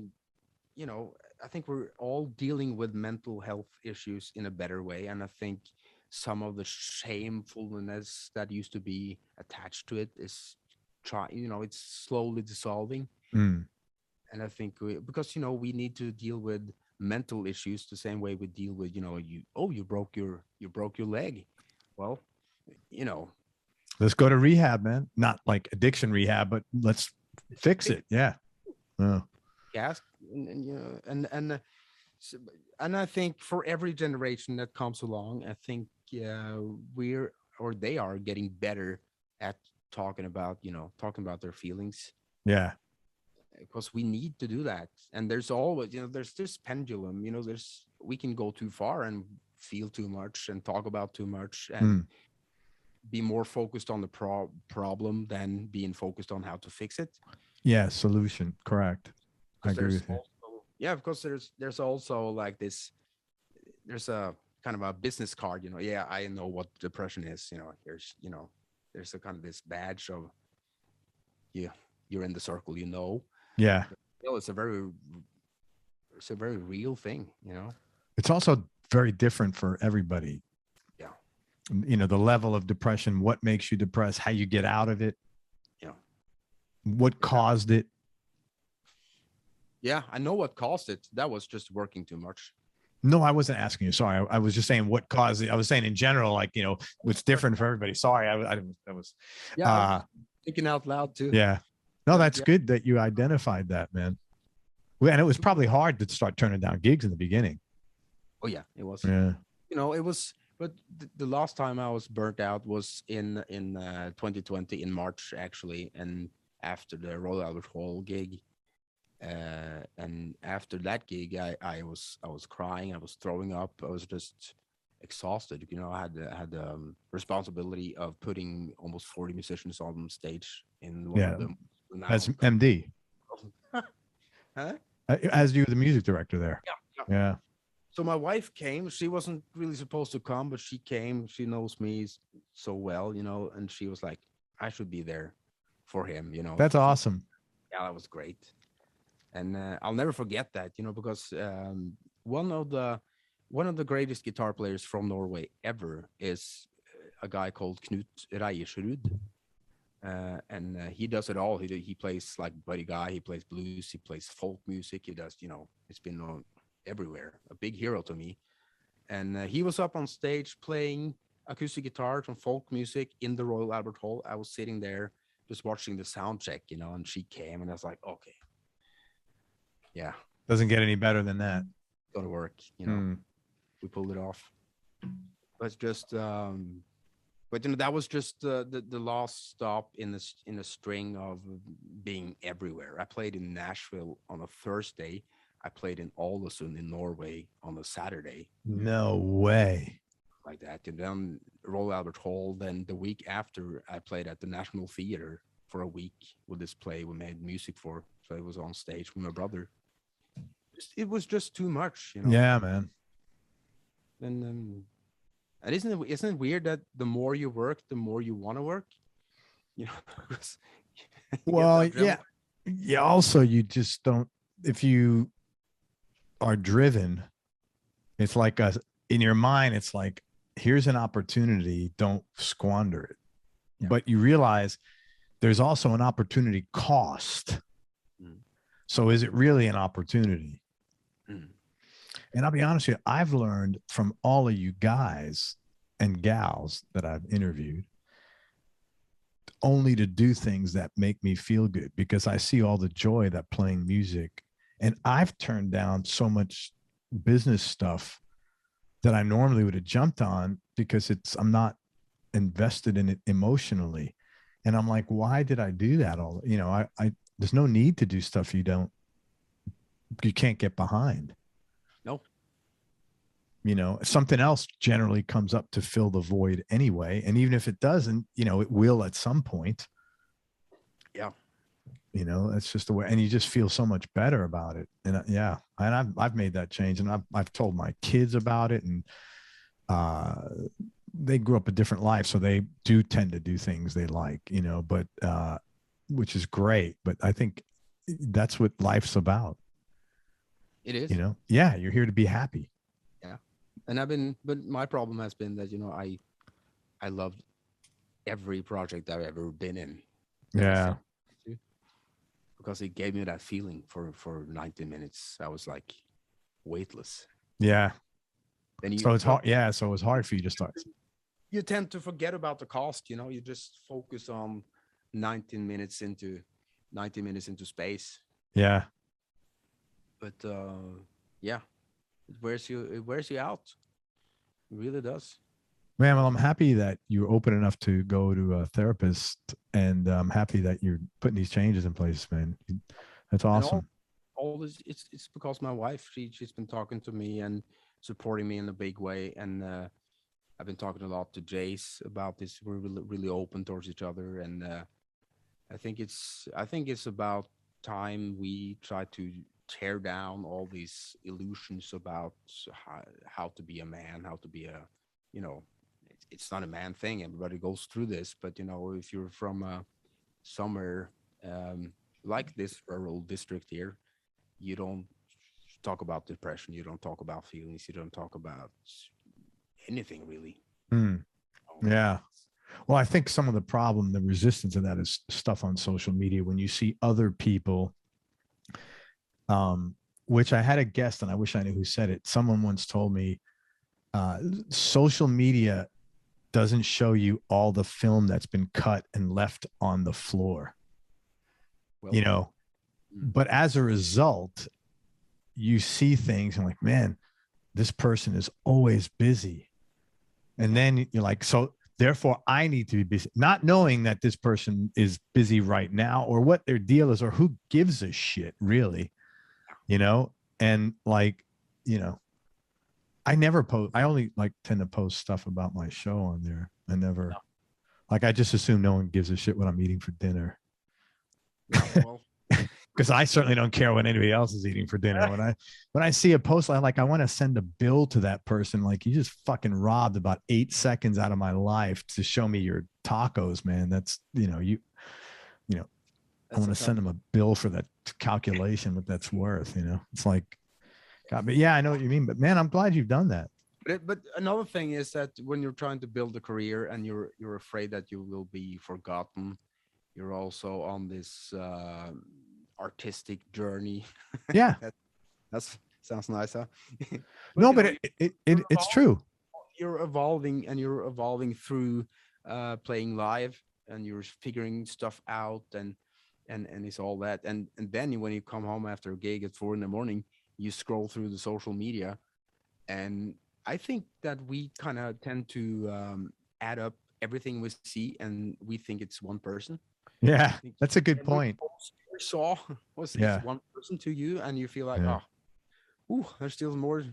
you know, I think we're all dealing with mental health issues in a better way. And I think some of the shamefulness that used to be attached to it is it's slowly dissolving. Mm. And I think because, you know, we need to deal with mental issues the same way we deal with, you know, you broke your leg. Well, you know, Let's go to rehab, man. Not like addiction rehab, but let's fix it. Yeah. Oh. gas and you know and I think for every generation that comes along, I think they are getting better at talking about their feelings, Yeah. because we need to do that. And there's always, you know, there's this pendulum, you know, we can go too far and feel too much and talk about too much and be more focused on the problem than being focused on how to fix it. Yeah. Solution. Correct. I agree with you. Yeah, because there's also like this, there's a kind of a business card, you know. Yeah, I know what depression is, you know. There's a kind of this badge of, yeah, you're in the circle, you know. Yeah. Still, it's a very real thing, you know. It's also very different for everybody. Yeah. You know, the level of depression, what makes you depressed, how you get out of it. Yeah. What caused it. Yeah, I know what caused it. That was just working too much. No, I wasn't asking you. Sorry. I was just saying what caused it. I was saying in general, like, you know, what's different for everybody. Sorry. I was Thinking out loud too. Yeah. No, that's good that you identified that, man. And it was probably hard to start turning down gigs in the beginning. Oh yeah, it was. Yeah. You know, it was, but the last time I was burnt out was in 2020 in March, actually. And after the Royal Albert Hall gig, and after that gig, I was crying, I was throwing up, I was just exhausted. You know, I had the responsibility of putting almost 40 musicians on stage in one of them. As MD. Huh? As you, the music director there. Yeah. So my wife came. She wasn't really supposed to come, but she came. She knows me so well, you know, and she was like, I should be there for him, you know. That's awesome. Yeah, that was great. And I'll never forget that, you know, because one of the greatest guitar players from Norway ever is a guy called Ry Cooder. And he does it all. He plays like Buddy Guy. He plays blues. He plays folk music. He does, you know, it's been on everywhere. A big hero to me. And he was up on stage playing acoustic guitar and folk music in the Royal Albert Hall. I was sitting there just watching the sound check, you know, and she came and I was like, okay. Yeah. Doesn't get any better than that. Got to work, you know. We pulled it off. But just but you know, that was just the last stop in a string of being everywhere. I played in Nashville on a Thursday. I played in Ålesund in Norway on a Saturday. No way. Like that. And then Royal Albert Hall. Then the week after, I played at the National Theatre for a week with this play we made music for. So it was on stage with my brother. It was just too much, you know. Yeah, man. And isn't it weird that the more you work, the more you want to work? You know. Well, yeah. Yeah. Also, you just don't. If you are driven, it's like in your mind. It's like, here's an opportunity. Don't squander it. Yeah. But you realize there's also an opportunity cost. So is it really an opportunity? And I'll be honest with you, I've learned from all of you guys and gals that I've interviewed only to do things that make me feel good, because I see all the joy that playing music, and I've turned down so much business stuff that I normally would have jumped on because I'm not invested in it emotionally. And I'm like, why did I do that? You know, I there's no need to do stuff you can't get behind. No. You know, something else generally comes up to fill the void anyway. And even if it doesn't, you know, it will at some point. Yeah. You know, that's just the way, and you just feel so much better about it. And yeah, and I've made that change, and I've told my kids about it, and they grew up a different life, so they do tend to do things they like, you know, but which is great. But I think that's what life's about. It is. You know, yeah, you're here to be happy. Yeah. And but my problem has been that, I loved every project I've ever been in. That I Yeah. said to, because it gave me that feeling for 90 minutes. I was like weightless. Yeah. Then So it's hard. Yeah. So it was hard for you to start. you tend to forget about the cost, you just focus on 19 minutes into 90 minutes into space. Yeah. But yeah, it wears you out. It really does. Man, well, I'm happy that you're open enough to go to a therapist, and I'm happy that you're putting these changes in place, man. That's And awesome. all this, it's because my wife, she's been talking to me and supporting me in a big way. And I've been talking a lot to Jace about this. We're really, really open towards each other. And I think it's about time we try to tear down all these illusions about how to be a man, how to be you know it's not a man thing. Everybody goes through this. But if you're from somewhere like this rural district here, you don't talk about depression, you don't talk about feelings, you don't talk about anything really. Hmm. Yeah. Well, I think some of the problem, the resistance of that is stuff on social media. When you see other people, which I had a guest, and I wish I knew who said it. Someone once told me, social media doesn't show you all the film that's been cut and left on the floor, Well, you know, mm, but as a result, you see things and like, man, this person is always busy. And then you're like, so therefore I need to be busy, not knowing that this person is busy right now or what their deal is or who gives a shit really, you know? And like, you know, I never post, I only like tend to post stuff about my show on there. I never, no, like, I just assume no one gives a shit what I'm eating for dinner. no, well, Because I certainly don't care what anybody else is eating for dinner. When I see a post, I want to send a bill to that person. Like, you just fucking robbed about 8 seconds out of my life to show me your tacos, man. That's I that's want a to tough. send them a bill for that calculation, what that's worth. It's like, God, but yeah, I know what you mean. But man, I'm glad you've done that. But another thing is that when you're trying to build a career and you're afraid that you will be forgotten, you're also on this artistic journey. Yeah. that that's sounds nice, huh? But No, but you're it's true. you're evolving through playing live, and you're figuring stuff out, and it's all that. And then when you come home after a gig at 4 in the morning, you scroll through the social media. And I think that we kind of tend to add up everything we see, and we think it's one person. I Yeah, think that's a good every point. post you saw was it's Yeah. one person to you, and you feel like, Yeah. oh, there's still more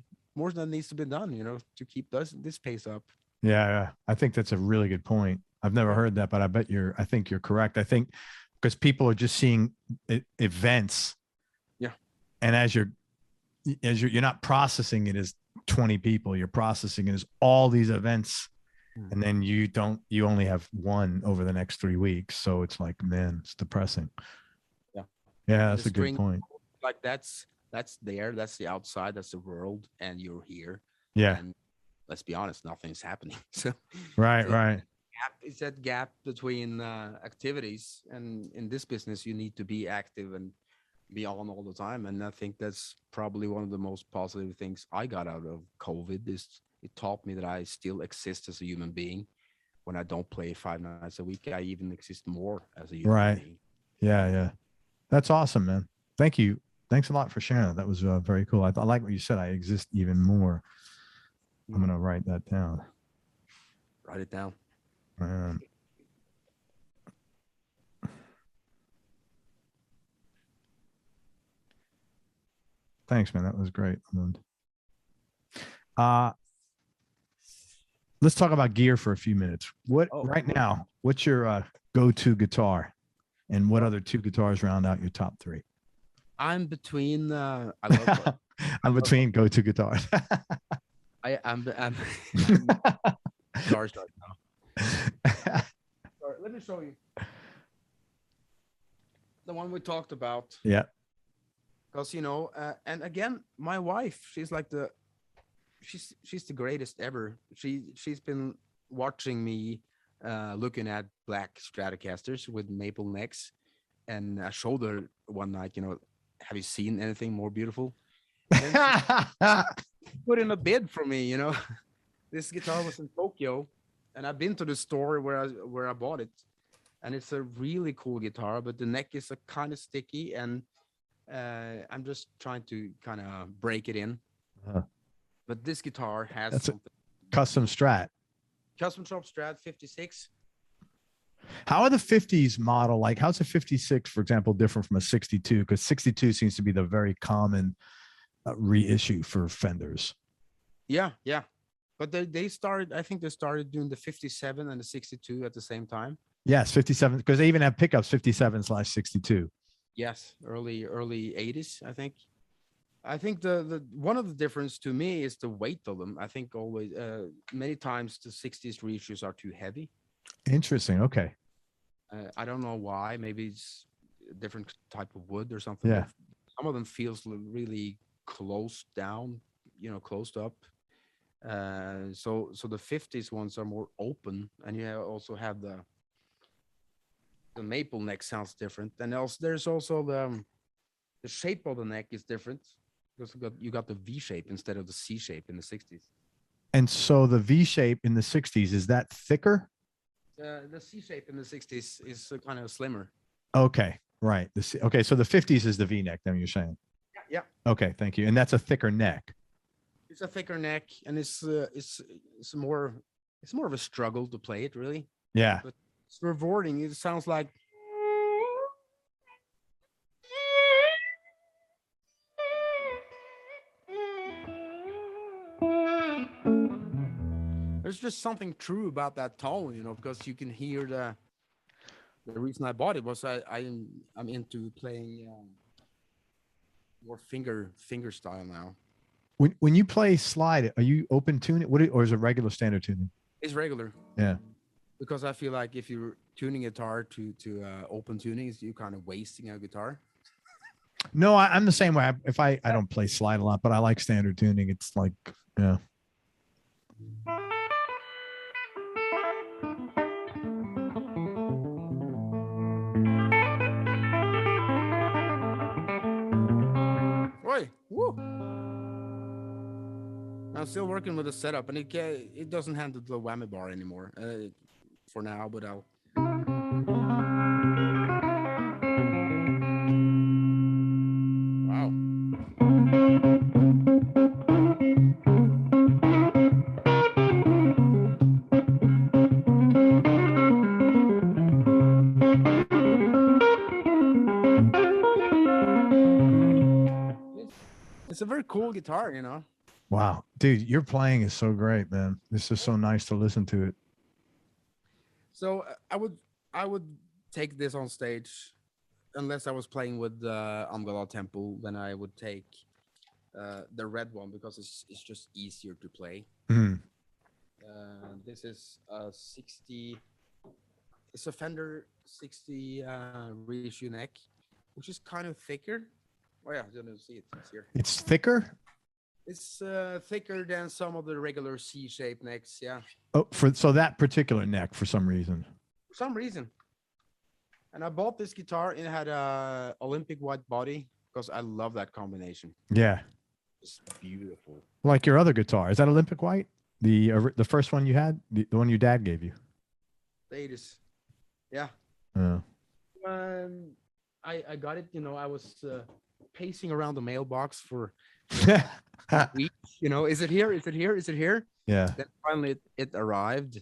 that needs to be done, to keep this pace up. Yeah, yeah. I think that's a really good point. I've never heard that, but I think you're correct. I think because people are just seeing events, Yeah. and you're not processing it as 20 people, you're processing it as all these events, and then you only have one over the next 3 weeks. So it's like, man, it's depressing. Yeah. Yeah, And the that's a good string, point. like that's the outside, that's the world, and you're here. Yeah. And let's be honest, nothing's happening. So Right, it's right. it's that gap between activities, and in this business you need to be active and be on all the time. And I think that's probably one of the most positive things I got out of COVID. Is it taught me that I still exist as a human being. When I don't play 5 nights a week, I even exist more as a human Right. being. Yeah, yeah. That's awesome, man. Thank you. Thanks a lot for sharing that. That was very cool. I like what you said. I exist even more. I'm going to write that down. Write it down. Thanks, man. That was great. Let's talk about gear for a few minutes. Right now, what's your go-to guitar? And what other two guitars round out your top three? I'm between. I love. I'm between go-to guitars. I'm guitars right now. Sorry, let me show you the one we talked about. Yeah. Because and again, my wife, she's the greatest ever. She's been watching me looking at black Stratocasters with maple necks, and I showed her one night, have you seen anything more beautiful? And she put in a bid for me. This guitar was in Tokyo, and I've been to the store where I bought it, and it's a really cool guitar, but the neck is a kind of sticky, and I'm just trying to kind of break it in. But this guitar has That's something. Custom Strat. Custom shop Strat 56. How are the 50s model? Like, how's a 56, for example, different from a 62? Because 62 seems to be the very common reissue for Fenders. Yeah. But they started, I think they started doing the 57 and the 62 at the same time. Yes, 57, because they even have pickups 57/62. Yes, early 80s, I think. I think the one of the difference to me is the weight of them. I think always many times the 60s reissues are too heavy. Interesting. Okay. I don't know why. Maybe it's a different type of wood or something. Yeah. Some of them feels really closed down, closed up. So the 50s ones are more open, and you also have the maple neck sounds different. And also there's also the shape of the neck is different, because you got the V shape instead of the C shape in the 60s. And so the V shape in the 60s, is that thicker? The C shape in the 60s is kind of slimmer. Okay, right. Okay, so the 50s is the V neck, then you're saying? Yeah. Okay, thank you. And that's a thicker neck. It's a thicker neck, and it's more of a struggle to play it, really. Yeah. But it's rewarding. It sounds like there's just something true about that tone, because you can hear the reason I bought it was I'm into playing more finger style now. When you play slide, are you open tuning? Or is it regular standard tuning? It's regular. Yeah. Because I feel like if you're tuning a guitar to open tuning, you're kind of wasting a guitar. No, I'm the same way. If I don't play slide a lot, but I like standard tuning. It's like, yeah. Oi, woo! I'm still working with the setup, and it doesn't handle the whammy bar anymore for now, but I'll. Wow. It's a very cool guitar, Wow, dude, your playing is so great, man. This is so nice to listen to it. So I would take this on stage, unless I was playing with the Amgala Temple. Then I would take the red one, because it's just easier to play. Mm. This is a 60. It's a Fender 60 reissue neck, which is kind of thicker. Oh yeah, you don't see it. It's here. It's thicker. It's thicker than some of the regular C-shaped necks. Yeah. Oh, so that particular neck for some reason. For some reason. And I bought this guitar, and it had a Olympic white body, because I love that combination. Yeah. It's beautiful. Like your other guitar. Is that Olympic white? The first one you had? The one your dad gave you? Latest. Yeah. I got it, I was pacing around the mailbox for weeks, is it here? Is it here? Is it here? Yeah. Then finally it arrived,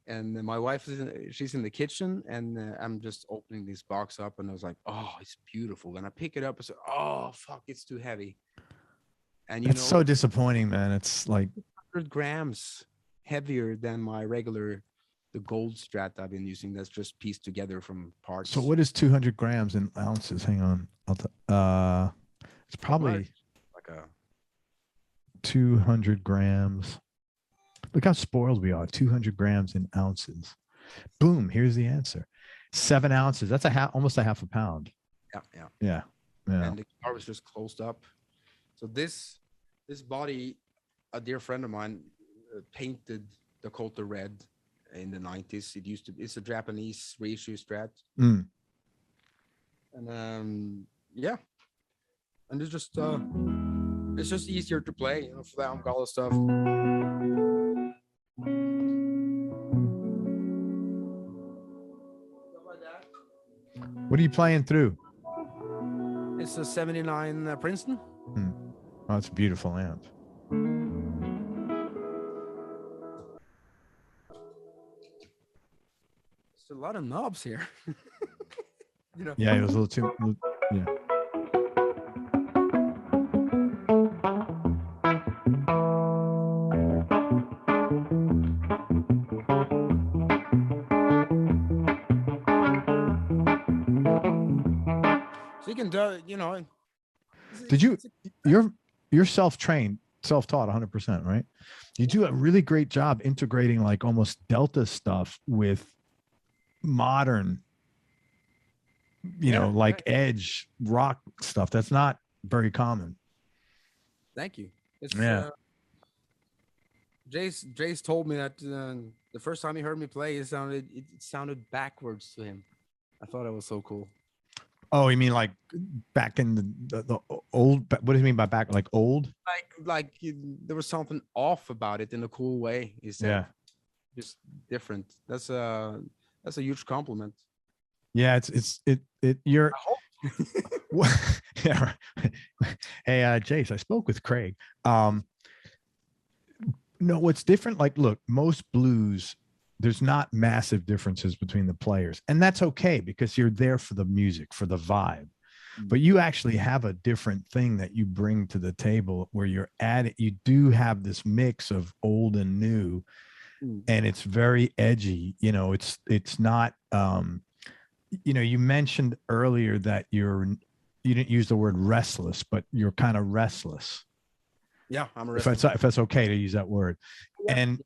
and my wife she's in the kitchen, and I'm just opening this box up, and I was like, oh, it's beautiful. And I pick it up and say, oh, fuck, it's too heavy. And it's so disappointing, man. It's like 100 grams heavier than my regular the gold Strat I've been using that's just pieced together from parts. So what is 200 grams in ounces? Hang on. It's probably like a 200 grams. Look how spoiled we are. 200 grams in ounces. Boom. Here's the answer. 7 ounces. That's almost a half a pound. Yeah. And the guitar was just closed up. So this body, a dear friend of mine painted the Coulter red in the 90s. It's a Japanese reissue Strat. Mm. And yeah. And it's just easier to play, for the Amgala stuff. What are you playing through? It's a 79 Princeton. Oh, it's a beautiful amp. There's a lot of knobs here. Yeah, it was a little too. Yeah. So you can do, Did you're self-trained, self-taught 100%, right? You do a really great job integrating like almost Delta stuff with modern, like edge rock stuff. That's not very common. Thank you. Jace told me that the first time he heard me play, it sounded backwards to him. I thought it was so cool. Oh, you mean like back in the old? What do you mean by back? Like old? Like there was something off about it in a cool way. He said, yeah, just different. That's a huge compliment. Yeah, you're. Yeah. Hey, Jace, I spoke with Craig. No, what's different? Like, look, most blues, there's not massive differences between the players, and that's okay because you're there for the music, for the vibe. But you actually have a different thing that you bring to the table where you're at it. You do have this mix of old and new, and it's very edgy. It's not. You mentioned earlier that you didn't use the word restless, but you're kind of restless. Yeah, I'm restless. If that's okay to use that word. Yeah. And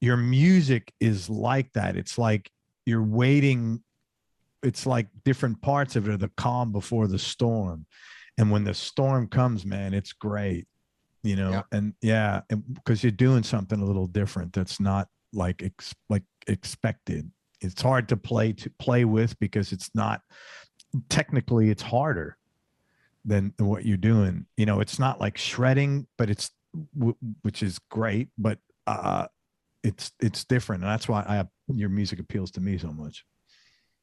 your music is like that. It's like you're waiting. It's like different parts of it are the calm before the storm. And when the storm comes, man, it's great, and because you're doing something a little different. That's not like expected. It's hard to play with because it's not technically it's harder than what you're doing. It's not like shredding, but which is great, but it's different. And that's why your music appeals to me so much.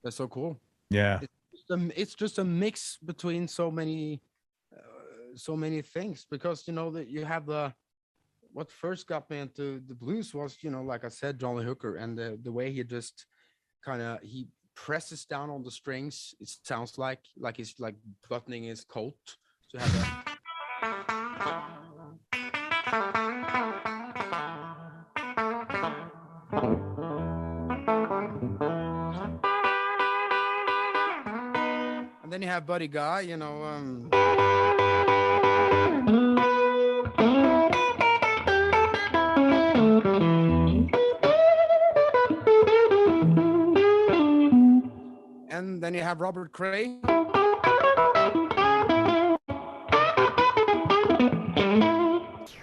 That's so cool. Yeah. It's just a mix between so many things, because, you have what first got me into the blues was, like I said, John Lee Hooker, and the way he just he presses down on the strings. It sounds like he's like buttoning his coat to have that. And then you have Buddy Guy, and then you have Robert Cray.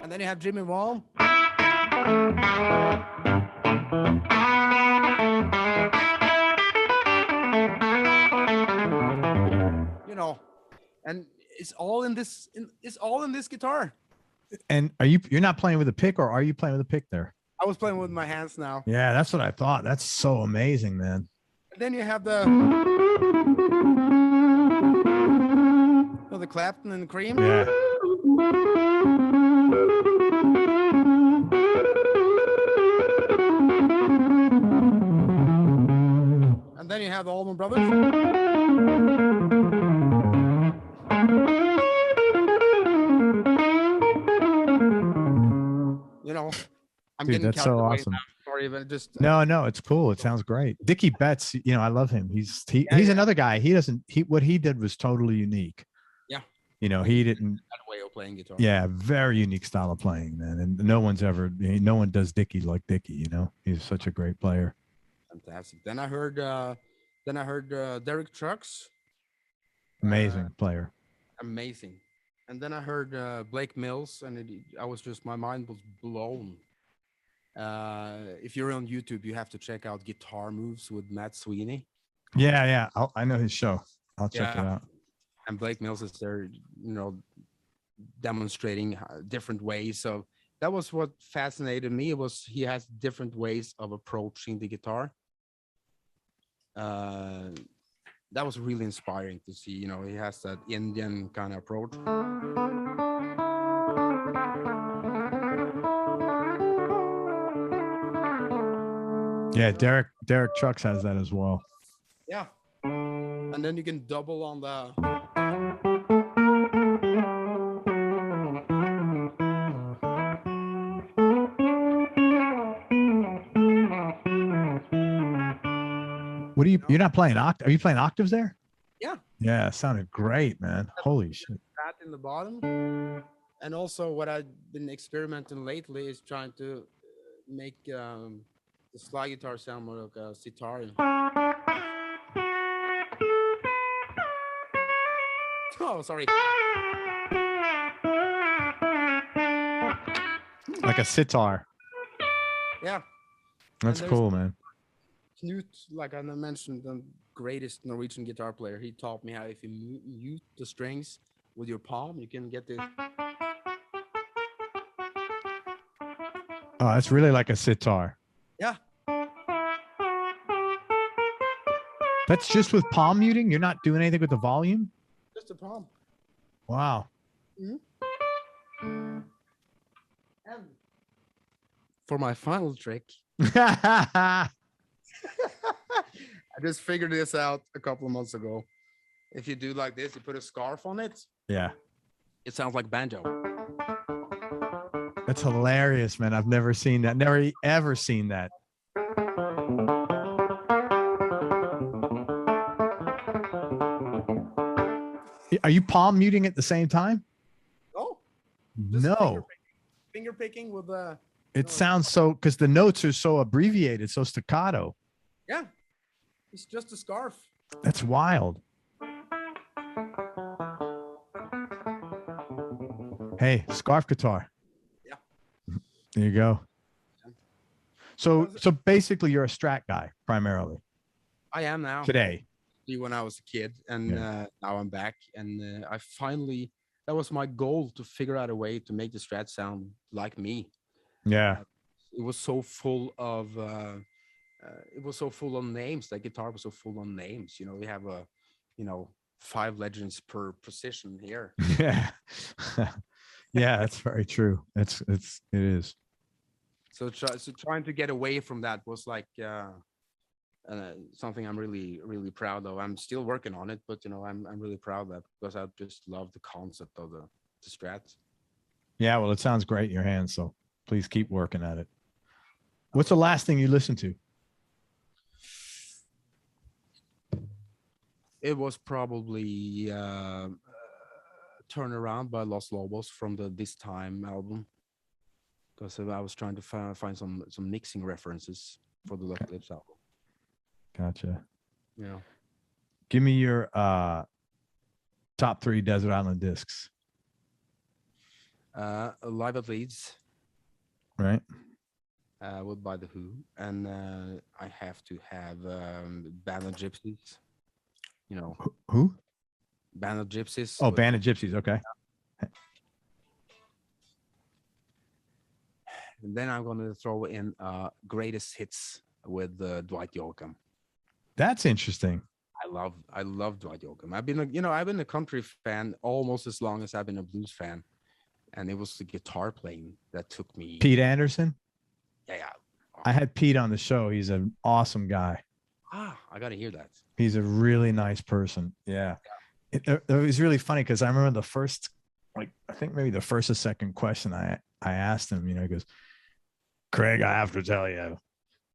And then you have Jimmy Wall. And it's all in this guitar. And you're not playing with a pick, or are you playing with a pick there? I was playing with my hands now. Yeah, that's what I thought. That's so amazing, man. And then you have the Clapton and the Cream. Yeah. And then you have the Allman Brothers. I'm Dude, getting that's so awesome. sorry, but just No, it's cool. It sounds great. Dickie Betts, I love him. He's another guy. What he did was totally unique. Yeah. He didn't. That way of playing guitar. Yeah, very unique style of playing, man. And no one does Dickie like Dickie. He's such a great player. Fantastic. Then I heard Derek Trucks. Amazing player. Amazing. And then I heard Blake Mills, and my mind was blown. If you're on YouTube, you have to check out Guitar Moves with Matt Sweeney. Yeah. I know his show. I'll check it out. And Blake Mills is there, demonstrating different ways. So that was what fascinated me. It was he has different ways of approaching the guitar. That was really inspiring to see. He has that Indian kind of approach. Yeah, Derek Trucks has that as well. Yeah. And then you can double on the... You're not playing are you playing octaves there? Yeah. Yeah, it sounded great, man. Holy shit. That in the bottom. And also what I've been experimenting lately is trying to make the slide guitar sound more like a sitar. Oh, sorry. Like a sitar. Yeah. That's cool, man. Knut, like I mentioned, the greatest Norwegian guitar player, he taught me how if you mute the strings with your palm, you can get this. Oh, it's really like a sitar. Yeah. That's just with palm muting? You're not doing anything with the volume? Just a palm. Wow. And for my final trick, I just figured this out a couple of months ago. If you do like this, you put a scarf on it. Yeah. It sounds like banjo. That's hilarious, man. I've never seen that. Never ever seen that. Are you palm muting at the same time? No. Finger picking with the... It sounds so, because the notes are so abbreviated, so staccato. Yeah. It's just a scarf. That's wild. Hey, scarf guitar. Yeah. There you go. So basically you're a Strat guy primarily. I am now. Today. When I was a kid, and now I'm back, and I finally, that was my goal, to figure out a way to make the Strat sound like me. Yeah. It was so full of names. That guitar was so full of names. We have 5 legends per position here. Yeah. Yeah, that's very true. It is. So trying to get away from that was like something I'm really, really proud of. I'm still working on it, but I'm really proud of that, because I just love the concept of the Strats. Yeah, well, it sounds great in your hands, so please keep working at it. What's the last thing you listened to? It was probably Turn Around by Los Lobos from the This Time album, because I was trying to find some mixing references for the Lips album. Gotcha. Yeah. Give me your top 3 Desert Island discs. Live at Leeds. Right. Would by The Who, and I have to have Band of Gypsies. Who? Band of Gypsies. Oh, Band of Gypsies. Okay. And then I'm going to throw in Greatest Hits with Dwight Yoakam. That's interesting. I love Dwight Yoakam. I've been a country fan almost as long as I've been a blues fan, and it was the guitar playing that took me. Pete Anderson. Yeah. I had Pete on the show. He's an awesome guy. I got to hear that. He's a really nice person. Yeah. It was really funny because I remember the first, I think maybe the first or second question I asked him, he goes, Craig, I have to tell you,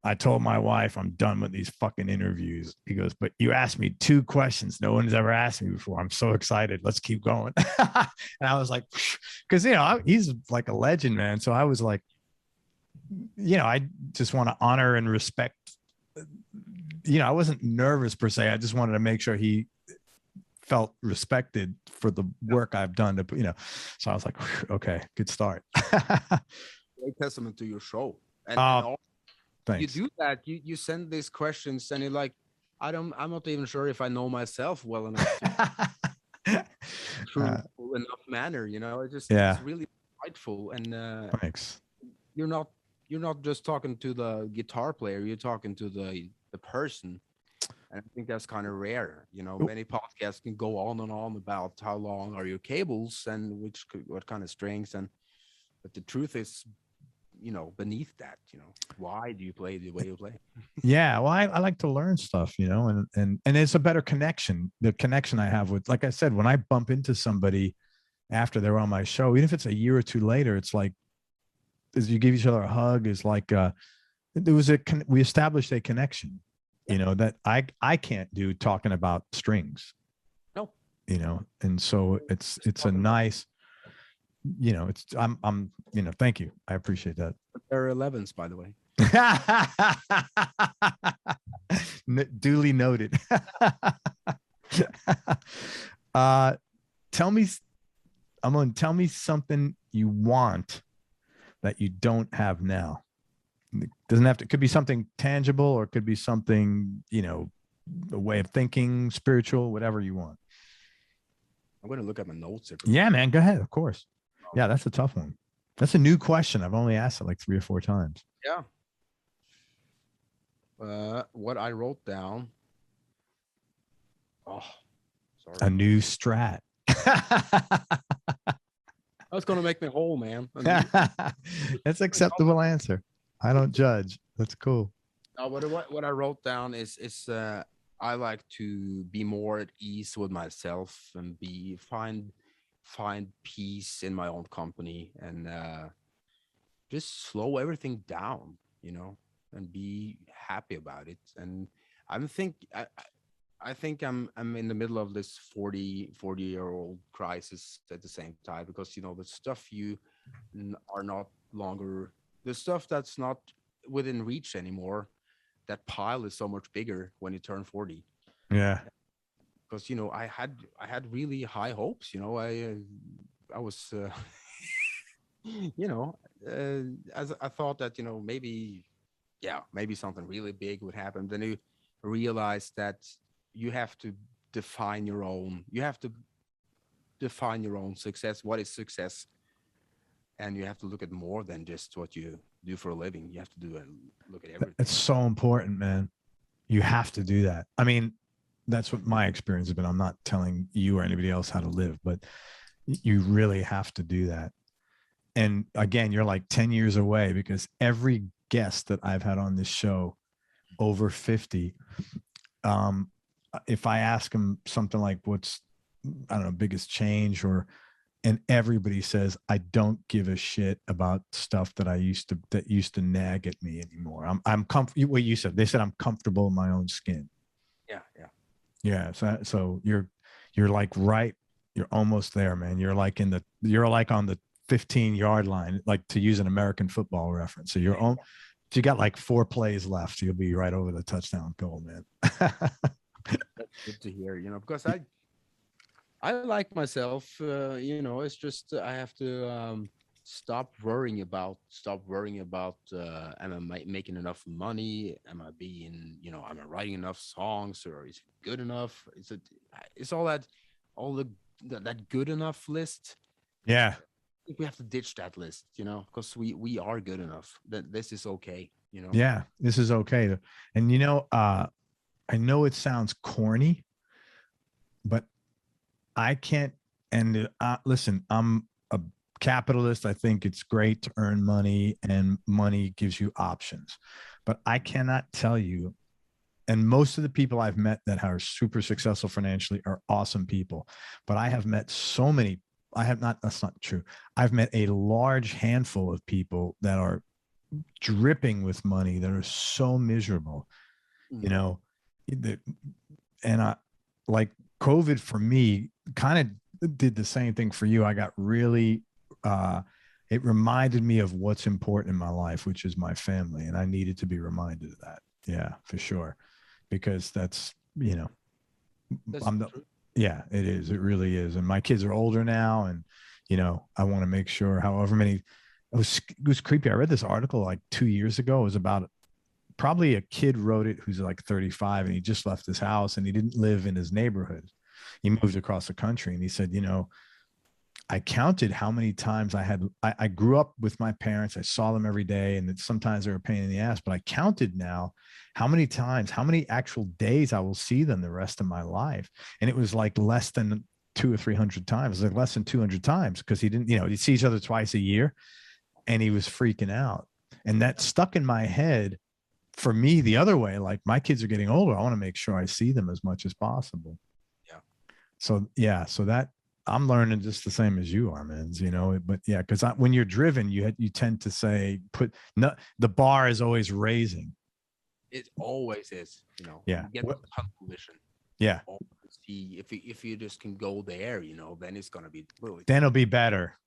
I told my wife I'm done with these fucking interviews. He goes, but you asked me 2 questions no one's ever asked me before. I'm so excited. Let's keep going. And I was like, because, you know, he's like a legend, man. So I was like, you know, I just want to honor and respect. You know, I wasn't nervous per se. I just wanted to make sure he felt respected for the work I've done to, you know. So I was like, okay, good start. Great testament to your show. And all, thanks. you do that. You send these questions, and you're like, I'm not even sure if I know myself well enough to truthful enough manner. You know, it's really insightful. And thanks. You're not just talking to the guitar player. You're talking to the person. And I think that's kind of rare. You know, many podcasts can go on and on about how long are your cables and what kind of strings, but the truth is, you know, beneath that, you know, why do you play the way you play? Yeah, well, I like to learn stuff, you know, and it's a better connection. The connection I have with, like I said, when I bump into somebody after they're on my show, even if it's a year or 2 later, it's like, as you give each other a hug, is like we established a connection. You know, that I can't do talking about strings. No. You know, and so it's a nice, you know, I'm you know, thank you. I appreciate that. There are 11s, by the way. Duly noted. Tell me something you want that you don't have now. It doesn't have to, it could be something tangible, or it could be something, you know, a way of thinking, spiritual, whatever you want. I'm going to look at my notes. Yeah, man, go ahead. Of course. Yeah, that's a tough one. That's a new question. I've only asked it like 3 or 4 times. Yeah. What I wrote down. Oh, sorry. A new Strat. That's going to make me whole, man. That's an acceptable answer. I don't judge. That's cool. What I wrote down is I like to be more at ease with myself and find peace in my own company, and just slow everything down, you know, and be happy about it. And I think I'm in the middle of this 40-year-old crisis at the same time, because, you know, the stuff you are not longer, the stuff that's not within reach anymore, that pile is so much bigger when you turn 40. Yeah. Because, you know, I had really high hopes, you know, I was, you know, as I thought that, you know, maybe something really big would happen. Then you realize that you have to define your own success. What is success? And you have to look at more than just what you do for a living. You have to look at everything. It's so important, man. You have to do that. I mean, that's what my experience has been. I'm not telling you or anybody else how to live, but you really have to do that. And again, you're like 10 years away, because every guest that I've had on this show over 50, if I ask them something like, what's, I don't know, biggest change, and everybody says, I don't give a shit about stuff that used to nag at me anymore. I'm comfortable. What you said, they said, I'm comfortable in my own skin. Yeah. So you're like, right. You're almost there, man. You're like on the 15-yard line, like, to use an American football reference. So you got like 4 plays left. You'll be right over the touchdown goal, man. That's good to hear, you know, because I like myself, you know, it's just, I have to stop worrying about, am I making enough money? Am I being, you know, am I writing enough songs, or is it good enough? It's all that good enough list. Yeah. I think we have to ditch that list, you know, because we are good enough. That this is okay, you know. Yeah, this is okay. And, you know, I know it sounds corny, but I can't. And listen, I'm a capitalist. I think it's great to earn money, and money gives you options. But I cannot tell you, and most of the people I've met that are super successful financially are awesome people. But I have met so many. That's not true. I've met a large handful of people that are dripping with money that are so miserable, you know, and I like COVID for me kind of did the same thing for you. I got really, it reminded me of what's important in my life, which is my family. And I needed to be reminded of that. Yeah, for sure. Because that's, you know, yeah, it is. It really is. And my kids are older now. And, you know, I want to make sure however many, it was creepy. I read this article like 2 years ago. It was about probably a kid wrote it who's like 35 and he just left his house and he didn't live in his neighborhood. He moved across the country and he said, you know, I counted how many times I grew up with my parents. I saw them every day and sometimes they were a pain in the ass, but I counted now how many times, how many actual days I will see them the rest of my life. And it was like less than 200 or 300 times, like less than 200 times because he didn't, you know, he'd see each other twice a year and he was freaking out. And that stuck in my head for me the other way. Like my kids are getting older. I want to make sure I see them as much as possible. Yeah. So, yeah. So that, I'm learning just the same as you are, man. You know, but yeah, because when you're driven, you tend to say, the bar is always raising. It always is, you know. Yeah. Get the vision. Yeah. See, if you just can go there, you know, then it's gonna be really. Then it'll be better.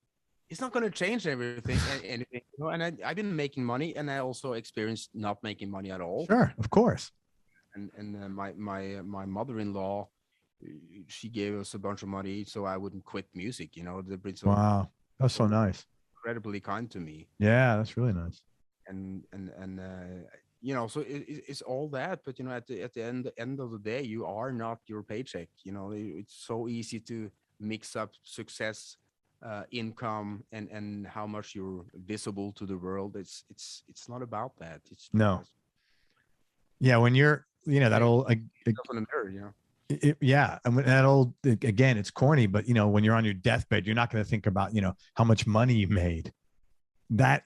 It's not gonna change everything, anything, you know. And I've been making money, and I also experienced not making money at all. Sure, of course. And my mother-in-law, she gave us a bunch of money so I wouldn't quit music, you know. Wow, that's so nice. Incredibly kind to me. Yeah, that's really nice. And you know, so it's all that, but you know, at the end of the day, you are not your paycheck. You know, it's so easy to mix up success, income, and how much you're visible to the world. It's not about that. It's no. Yeah, when you're, you know, that old in the mirror, you know. Yeah, and that old, again, it's corny, but you know, when you're on your deathbed, you're not going to think about, you know, how much money you made. That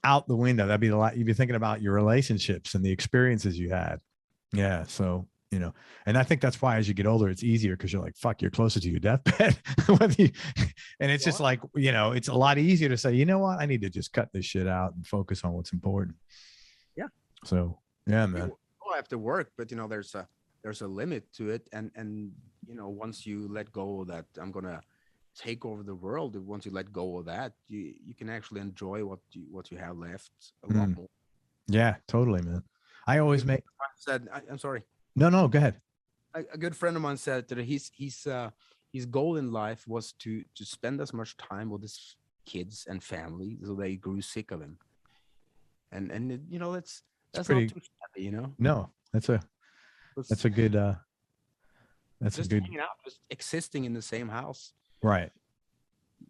out the window. That'd be a lot. You'd be thinking about your relationships and the experiences you had. Yeah, so you know, and I think that's why as you get older, it's easier because you're like, fuck, you're closer to your deathbed. And it's just like, you know, it's a lot easier to say, you know what, I need to just cut this shit out and focus on what's important. Yeah. So yeah, man. I have to work, but you know, there's a limit to it, and you know, once you let go of that, I'm gonna take over the world. Once you let go of that, you can actually enjoy what you have left a lot more. Yeah, totally, man. I always make. I'm sorry. No, go ahead. A good friend of mine said that his goal in life was to spend as much time with his kids and family so they grew sick of him. And you know, that's pretty, not too shabby, you know. No, that's a good that's just hanging out, just existing in the same house. Right.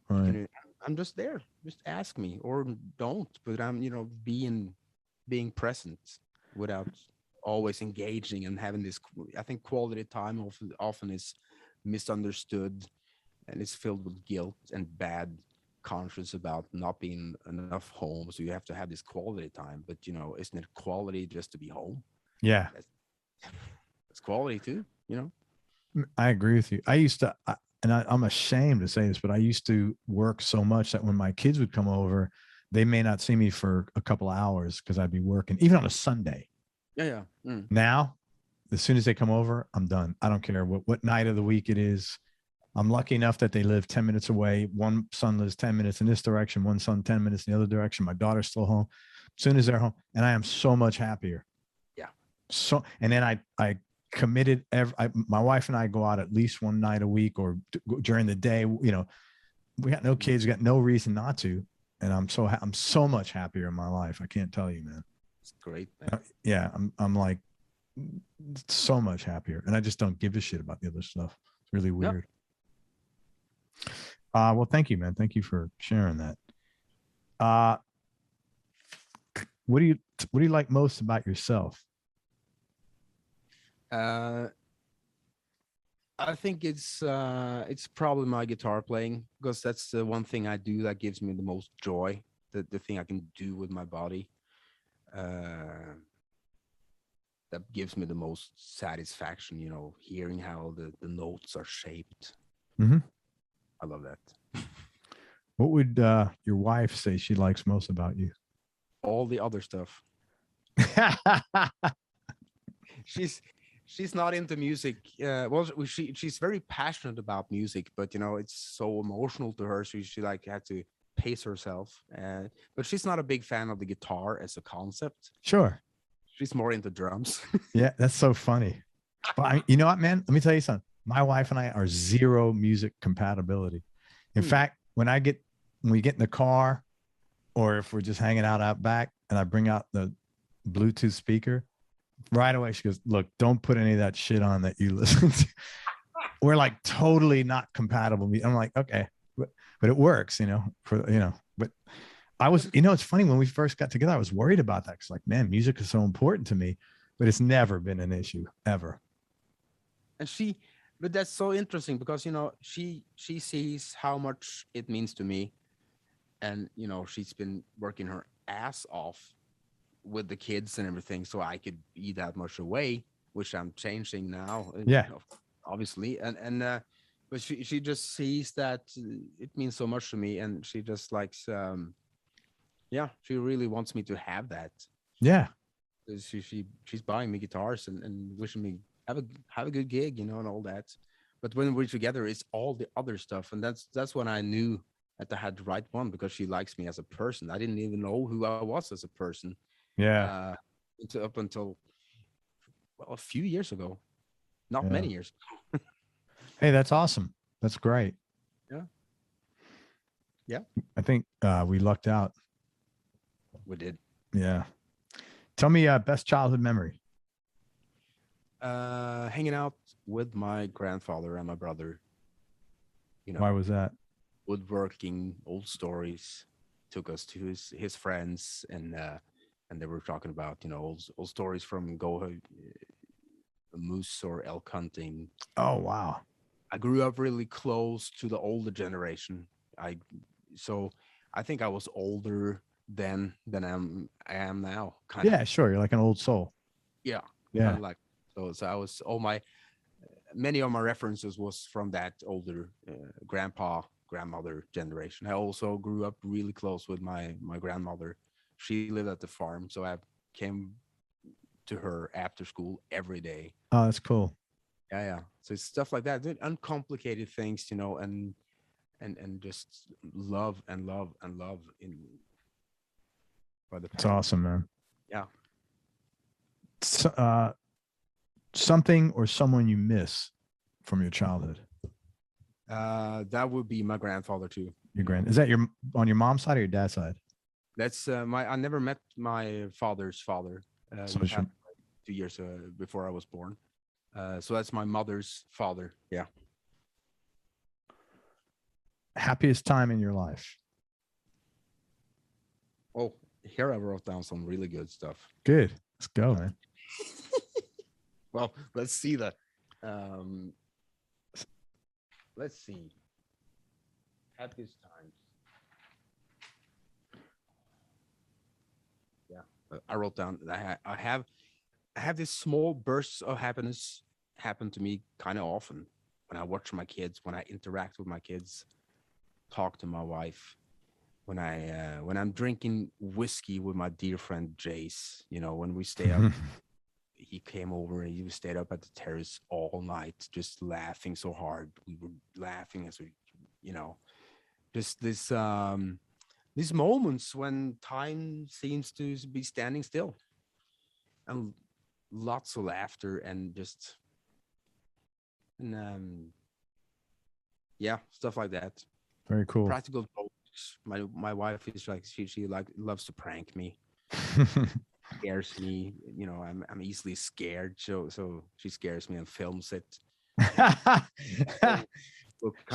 I'm just there. Just ask me or don't, but I'm, you know, being present without always engaging and having this. I think quality time often is misunderstood, and it's filled with guilt and bad conscience about not being enough home. So you have to have this quality time, but you know, isn't it quality just to be home? Yeah, it's quality too, you know. I agree with you. I used to, and I'm ashamed to say this, but I used to work so much that when my kids would come over, they may not see me for a couple of hours because I'd be working, even on a Sunday. Yeah. Now, as soon as they come over, I'm done. I don't care what night of the week it is. I'm lucky enough that they live 10 minutes away. One son lives 10 minutes in this direction, one son 10 minutes in the other direction. My daughter's still home. As soon as they're home, and I am so much happier. Yeah. So, and then I committed my wife and I go out at least one night a week or during the day. You know, we got no kids, we got no reason not to, and I'm so much happier in my life. I can't tell you, man. It's great, man. Yeah, I'm like so much happier, and I just don't give a shit about the other stuff. It's really weird. Yep. Well, thank you, man. Thank you for sharing that. What do you like most about yourself? I think it's probably my guitar playing, because that's the one thing I do that gives me the most joy. The thing I can do with my body, that gives me the most satisfaction. You know, hearing how the notes are shaped. Mm-hmm. I love that. What would your wife say she likes most about you? all the other stuff. She's not into music. Well, she's very passionate about music, but you know, it's so emotional to her. So she like had to pace herself. But she's not a big fan of the guitar as a concept. Sure. She's more into drums. Yeah, that's so funny. But you know what, man? Let me tell you something. My wife and I are zero music compatibility. In fact, when we get in the car, or if we're just hanging out back, and I bring out the Bluetooth speaker, right away she goes, "Look, don't put any of that shit on that you listen to." We're like totally not compatible. I'm like, okay, but it works, But I was, it's funny, when we first got together, I was worried about that. Cause like, man, music is so important to me, but it's never been an issue ever. And but that's so interesting because, she sees how much it means to me. And, she's been working her ass off with the kids and everything, so I could be that much away, which I'm changing now. Yeah. Obviously. But she just sees that it means so much to me, and she just likes, she really wants me to have that. Yeah. She's buying me guitars and wishing me have a good gig, and all that. But when we're together, it's all the other stuff, and that's when I knew that I had the right one, because she likes me as a person. I didn't even know who I was as a person. Yeah. Up until a few years ago, not many years. Hey, that's awesome. That's great. Yeah. I think we lucked out. We did. Yeah. Tell me best childhood memory. Hanging out with my grandfather and my brother. Why was that? Woodworking, old stories. Took us to his friends, and they were talking about old stories from moose or elk hunting. Oh wow! I grew up really close to the older generation. So I think I was older then than I am now. Kind of. Sure. You're like an old soul. Yeah. Yeah. Like so I was many of my references was from that older grandmother generation. I also grew up really close with my grandmother. She lived at the farm, so I came to her after school every day. Oh, that's cool. Yeah. So it's stuff like that, uncomplicated things, and just love and love and love in. It's awesome, man. Yeah. Something or someone you miss from your childhood? That would be my grandfather too. Is that on your mom's side or your dad's side? That's I never met my father's father. So 2 years before I was born. So that's my mother's father. Yeah. Happiest time in your life? Oh, here I wrote down some really good stuff. Good. Let's go, man. Well, let's see that. Let's see. Happiest times. Yeah, I wrote down. I have this small bursts of happiness happen to me kind of often when I watch my kids, when I interact with my kids, talk to my wife, when I'm drinking whiskey with my dear friend Jace. When we stay up. He came over and he stayed up at the terrace all night, just laughing so hard. We were laughing as we, just these moments when time seems to be standing still, and lots of laughter and just, stuff like that. Very cool. Practical jokes. My wife is like she like loves to prank me. Scares me, I'm easily scared, so she scares me and films it.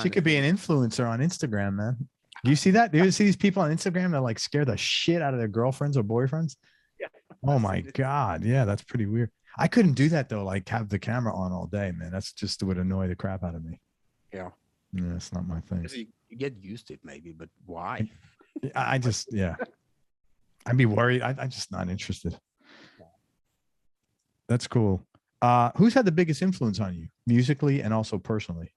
She could be an influencer on Instagram, man. Do you see that? Do you see these people on Instagram that like scare the shit out of their girlfriends or boyfriends? Yeah. Oh my God. Yeah, that's pretty weird. I couldn't do that though, like have the camera on all day, man. That's just would annoy the crap out of me. Yeah. Yeah, it's not my thing. You get used to it maybe, but why? I just, yeah. I'd be worried. I'm just not interested. That's cool. Who's had the biggest influence on you musically and also personally?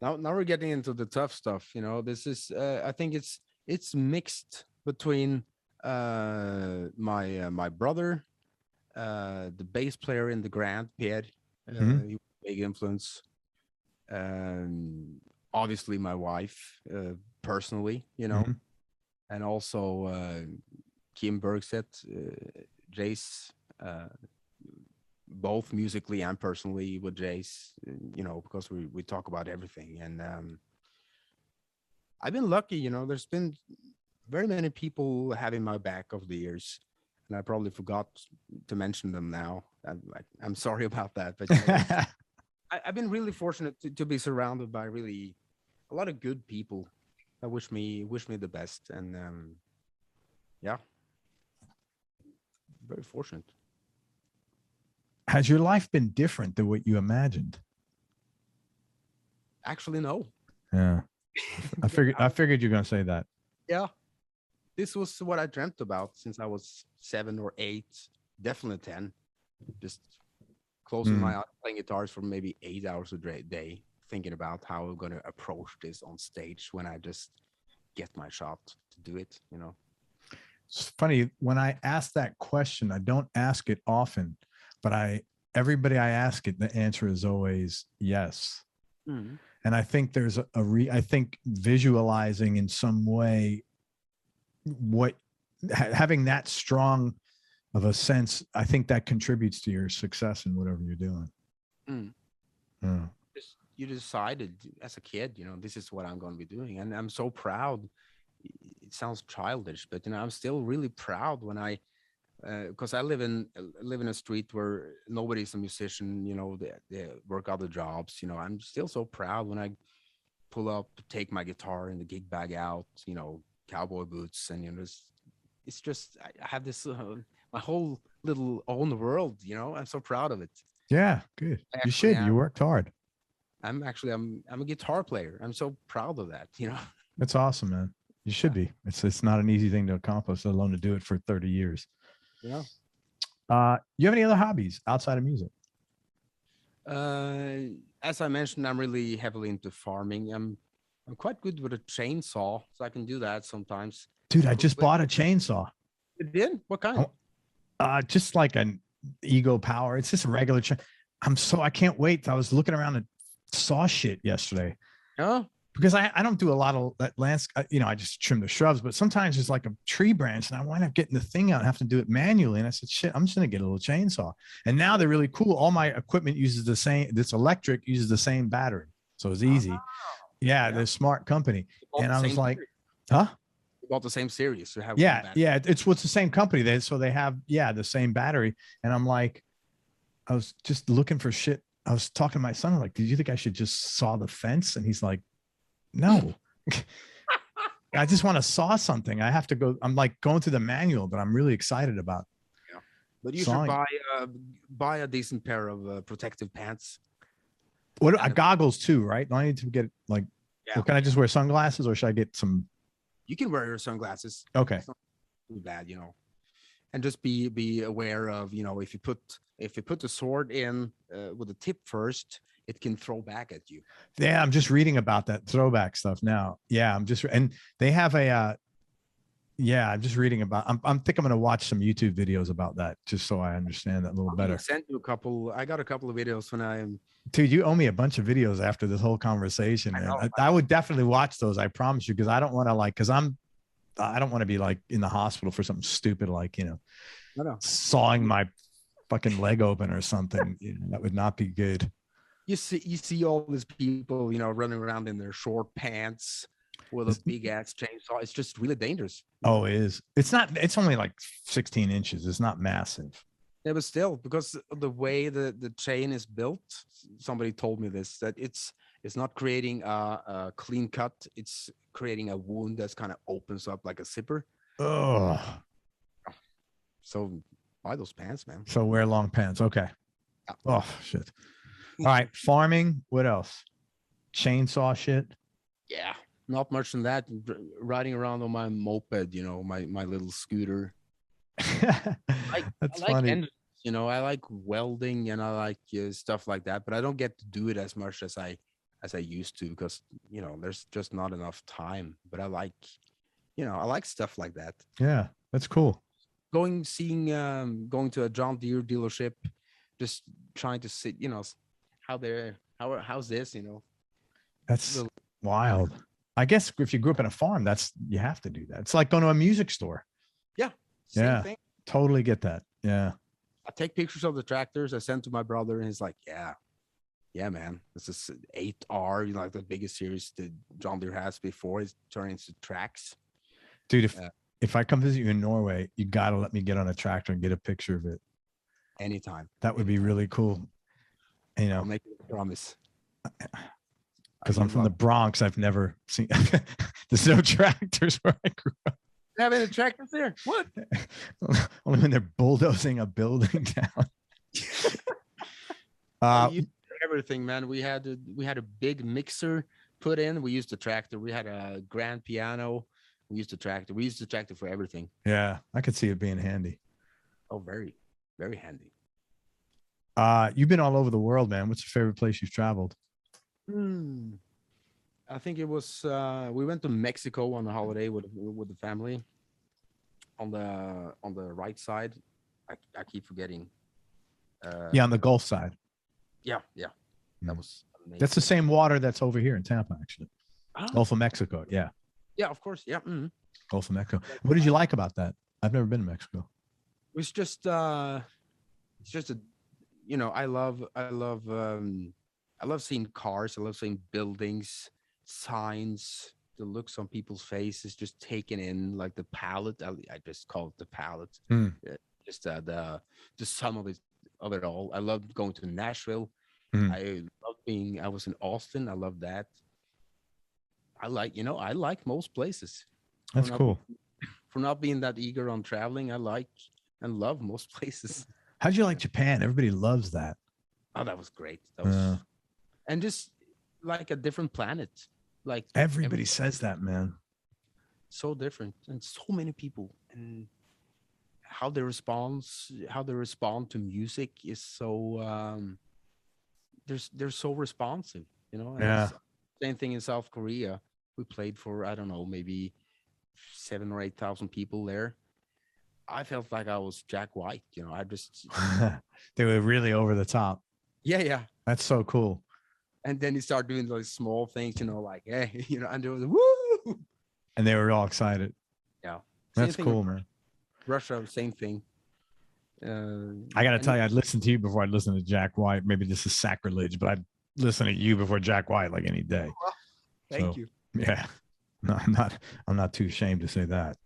Now we're getting into the tough stuff. This is I think it's mixed between my brother, the bass player in the Grand, Pierre. Hmm. He was a big influence. Obviously my wife, personally, Hmm. and also Kim Bergstedt, Jace, both musically and personally with Jace, because we talk about everything. And I've been lucky, there's been very many people having my back over the years. And I probably forgot to mention them now. I'm sorry about that, but I've been really fortunate to be surrounded by really a lot of good people that wish me the best. And yeah, very fortunate. Has your life been different than what you imagined? Actually, no. Yeah, I figured you're gonna say that. Yeah, this was what I dreamt about since I was 7 or 8, definitely 10. Just closing my eyes, playing guitars for maybe 8 hours a day, thinking about how I'm going to approach this on stage when I just get my shot to do it. It's funny when I ask that question. I don't ask it often, but everybody I ask it, the answer is always yes. Mhm. And I think there's I think visualizing in some way what having that strong of a sense, I think that contributes to your success in whatever you're doing. Mm. Yeah. You decided as a kid, this is what I'm going to be doing. And I'm so proud. It sounds childish, but I'm still really proud when because I live in a street where nobody's a musician. They work other jobs. I'm still so proud when I pull up, take my guitar and the gig bag out. Cowboy boots, and it's just I have this my whole little own world. I'm so proud of it. Yeah, good. I You actually should. am. You worked hard. I'm a guitar player. I'm so proud of that. That's awesome, man. You should Yeah. be. It's not an easy thing to accomplish, let alone to do it for 30 years. Yeah. You have any other hobbies outside of music? As I mentioned, I'm really heavily into farming. I'm quite good with a chainsaw, so I can do that sometimes. Dude, I Cook just with bought a chainsaw. You did? What kind? Just like an Ego Power. It's just a regular I can't wait. I was looking around and saw shit yesterday Oh, because I don't do a lot of that I just trim the shrubs, but sometimes there's like a tree branch and I wind up getting the thing out and have to do it manually. And I said, shit, I'm just going to get a little chainsaw. And now they're really cool. All my equipment uses this electric uses the same battery. So it's easy. Yeah. yeah. They're a smart company. You bought And the I was same like, series. huh? You bought the same series. You have one Yeah. battery. Yeah. It's what's the same company. They have, the same battery. And I'm like, I was just looking for shit. I was talking to my son. I'm like, did you think I should just saw the fence? And he's like, no. I just want to saw something. I have to go. I'm like going through the manual, but I'm really excited about Yeah. But you should sawing. buy a decent pair of protective pants. What And goggles too, right? Do I need to get like, yeah, well, can I just wear sunglasses or should I get some? you can wear your sunglasses. Okay. It's not too bad. And just be aware of, if you put the sword in with the tip first, it can throw back at you. Yeah. I'm just reading about that throwback stuff now. Yeah. and they have I'm just reading about, I'm think I'm going to watch some YouTube videos about that just so I understand that a little better. I got a couple of videos when Dude, you owe me a bunch of videos after this whole conversation, man. I would definitely watch those. I promise you. Cause I don't want to I don't want to be like in the hospital for something stupid, like, sawing my fucking leg open or something. That would not be good. You see all these people, running around in their short pants with a big ass chainsaw. It's just really dangerous. Oh, it is. It's only like 16 inches. It's not massive. Yeah, but still, because of the way the chain is built, somebody told me this, that it's not creating a clean cut. It's creating a wound that's kind of opens up like a zipper. Oh, so buy those pants, man. So wear long pants. Okay. Yeah. Oh, shit. All right. Farming. What else? Chainsaw shit. Yeah. Not much in that. Riding around on my moped, my little scooter. That's I like funny. engines, I like welding and I like stuff like that, but I don't get to do it as much as I as I used to, because there's just not enough time. But I like stuff like that. Yeah, that's cool. Going to a John Deere dealership, just trying to see, how's this, That's the, wild. I guess if you grew up in a farm, you have to do that. It's like going to a music store. yeah, same thing. Totally get that. Yeah. I take pictures of the tractors. I send to my brother, and he's like, yeah, man, this is 8R, like the biggest series that John Deere has before it's turned into tracks. Dude, if I come visit you in Norway, you got to let me get on a tractor and get a picture of it. Anytime. That would be really cool. I'll make a promise. Because I'm from the Bronx, I've never seen. There's no tractors where I grew up. Have any tractors there? What? Only when they're bulldozing a building down. Everything, man. We had a big mixer put in. We used the tractor. We had a grand piano. We used the tractor. We used the tractor for everything. Yeah, I could see it being handy. Oh, very, very handy. You've been all over the world, man. What's your favorite place you've traveled? I think it was we went to Mexico on a holiday with the family. On the right side, I keep forgetting. On the Gulf side. Yeah. That was amazing. That's the same water that's over here in Tampa, actually. Gulf of Mexico. Yeah. Yeah, of course. Yeah. Mm-hmm. Gulf of Mexico. What did you like about that? I've never been to Mexico. It was just it's just I love seeing cars. I love seeing buildings, signs, the looks on people's faces, just taken in, like the palette. I just call it the palette. Just the sum of it all. I loved going to Nashville. I was in Austin. I love that. I like most places. That's cool. For not being that eager on traveling, I like and love most places. How'd you like Japan? Everybody loves that. Oh, that was great. That was, and just like a different planet. Like everybody says that, man. So different, and so many people, and how they respond to music is so they're so responsive, And same thing in South Korea. We played for, I don't know, maybe 7,000 or 8,000 people there. I felt like I was Jack White, I just they were really over the top. Yeah. That's so cool. And then you start doing those small things, like, hey, and there was woo, and they were all excited. Yeah, that's cool, man. Russia, same thing. I gotta tell you, I'd listen to you before I'd listen to Jack White. Maybe this is sacrilege, but I'd listen to you before Jack White like any day. Well, thank you. Yeah, no, I'm not too ashamed to say that.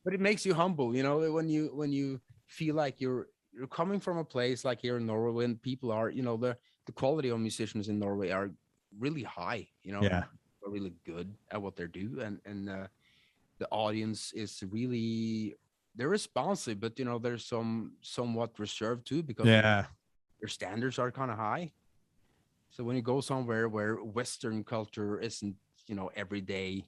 But it makes you humble, when you feel like you're coming from a place like here in Norway, when people are, the quality of musicians in Norway are really high, Yeah, are really good at what they do, and the audience is really, they're responsive, but they're somewhat reserved too, because their standards are kind of high. So when you go somewhere where Western culture isn't, every day,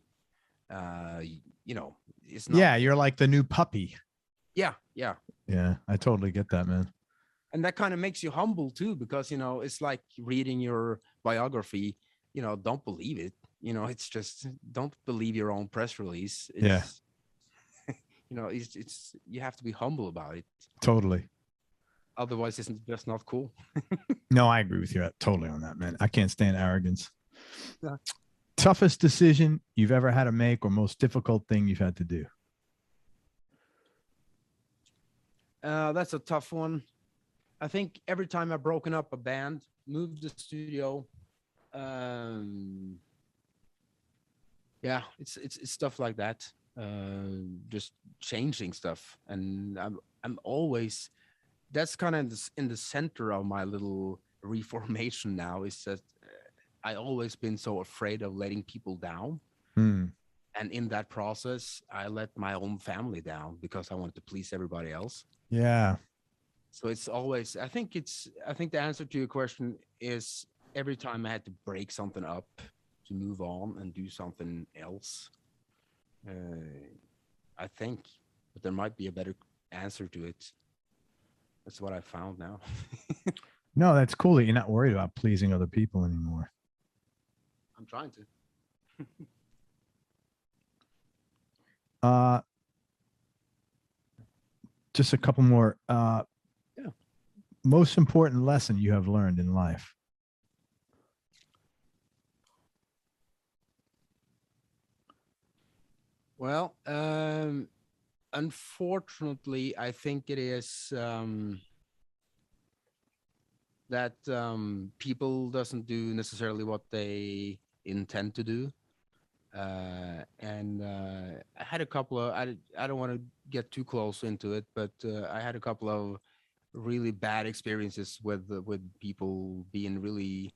it's not. Yeah, you're like the new puppy. Yeah. Yeah, I totally get that, man. And that kind of makes you humble too, because it's like reading your biography. Don't believe it. It's just, don't believe your own press release. It's, it's you have to be humble about it. Totally. Otherwise, it's just not cool. No, I agree with you totally on that, man. I can't stand arrogance. Yeah. Toughest decision you've ever had to make, or most difficult thing you've had to do? That's a tough one. I think every time I've broken up a band, moved the studio, it's stuff like that. Just changing stuff, and I'm always, that's kind of in the center of my little reformation now, is that I always been so afraid of letting people down. And in that process, I let my own family down because I wanted to please everybody else. Yeah. So it's always, I think the answer to your question is every time I had to break something up to move on and do something else. I think, but there might be a better answer to it. That's what I found now. No, that's cool that you're not worried about pleasing other people anymore. I'm trying to. Just a couple more. Yeah. Most important lesson you have learned in life. Well, unfortunately, I think it is that people doesn't do necessarily what they intend to do. And I had a couple of, I don't want to get too close into it, but I had a couple of really bad experiences with people being really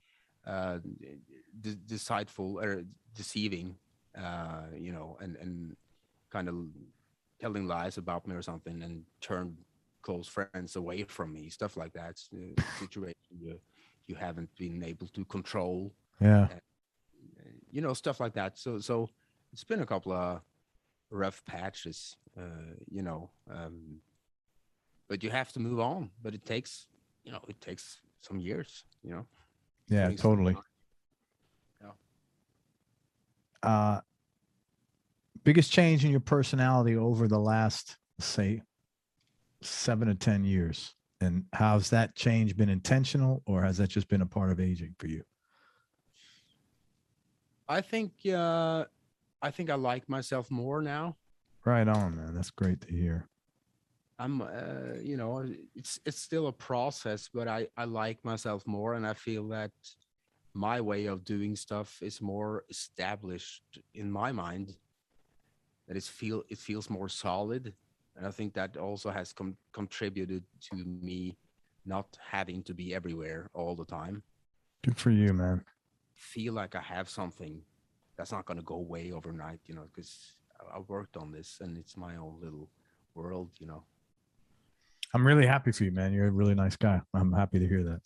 deceitful or deceiving, and kind of telling lies about me or something, and turn close friends away from me, stuff like that. Situation you haven't been able to control. Yeah. Stuff like that. So it's been a couple of rough patches, but you have to move on. But it takes some years, Yeah, totally. Yeah. Biggest change in your personality over the last, say, 7 to 10 years, and how's that change been intentional, or has that just been a part of aging for you? I think I like myself more now. Right on, man. That's great to hear. I'm it's still a process, but I like myself more, and I feel that my way of doing stuff is more established in my mind, that it feels more solid. And I think that also has contributed to me not having to be everywhere all the time. Good for you, man. Feel like I have something that's not going to go away overnight, because I worked on this and it's my own little world. I'm really happy for you, man. You're a really nice guy. I'm happy to hear that.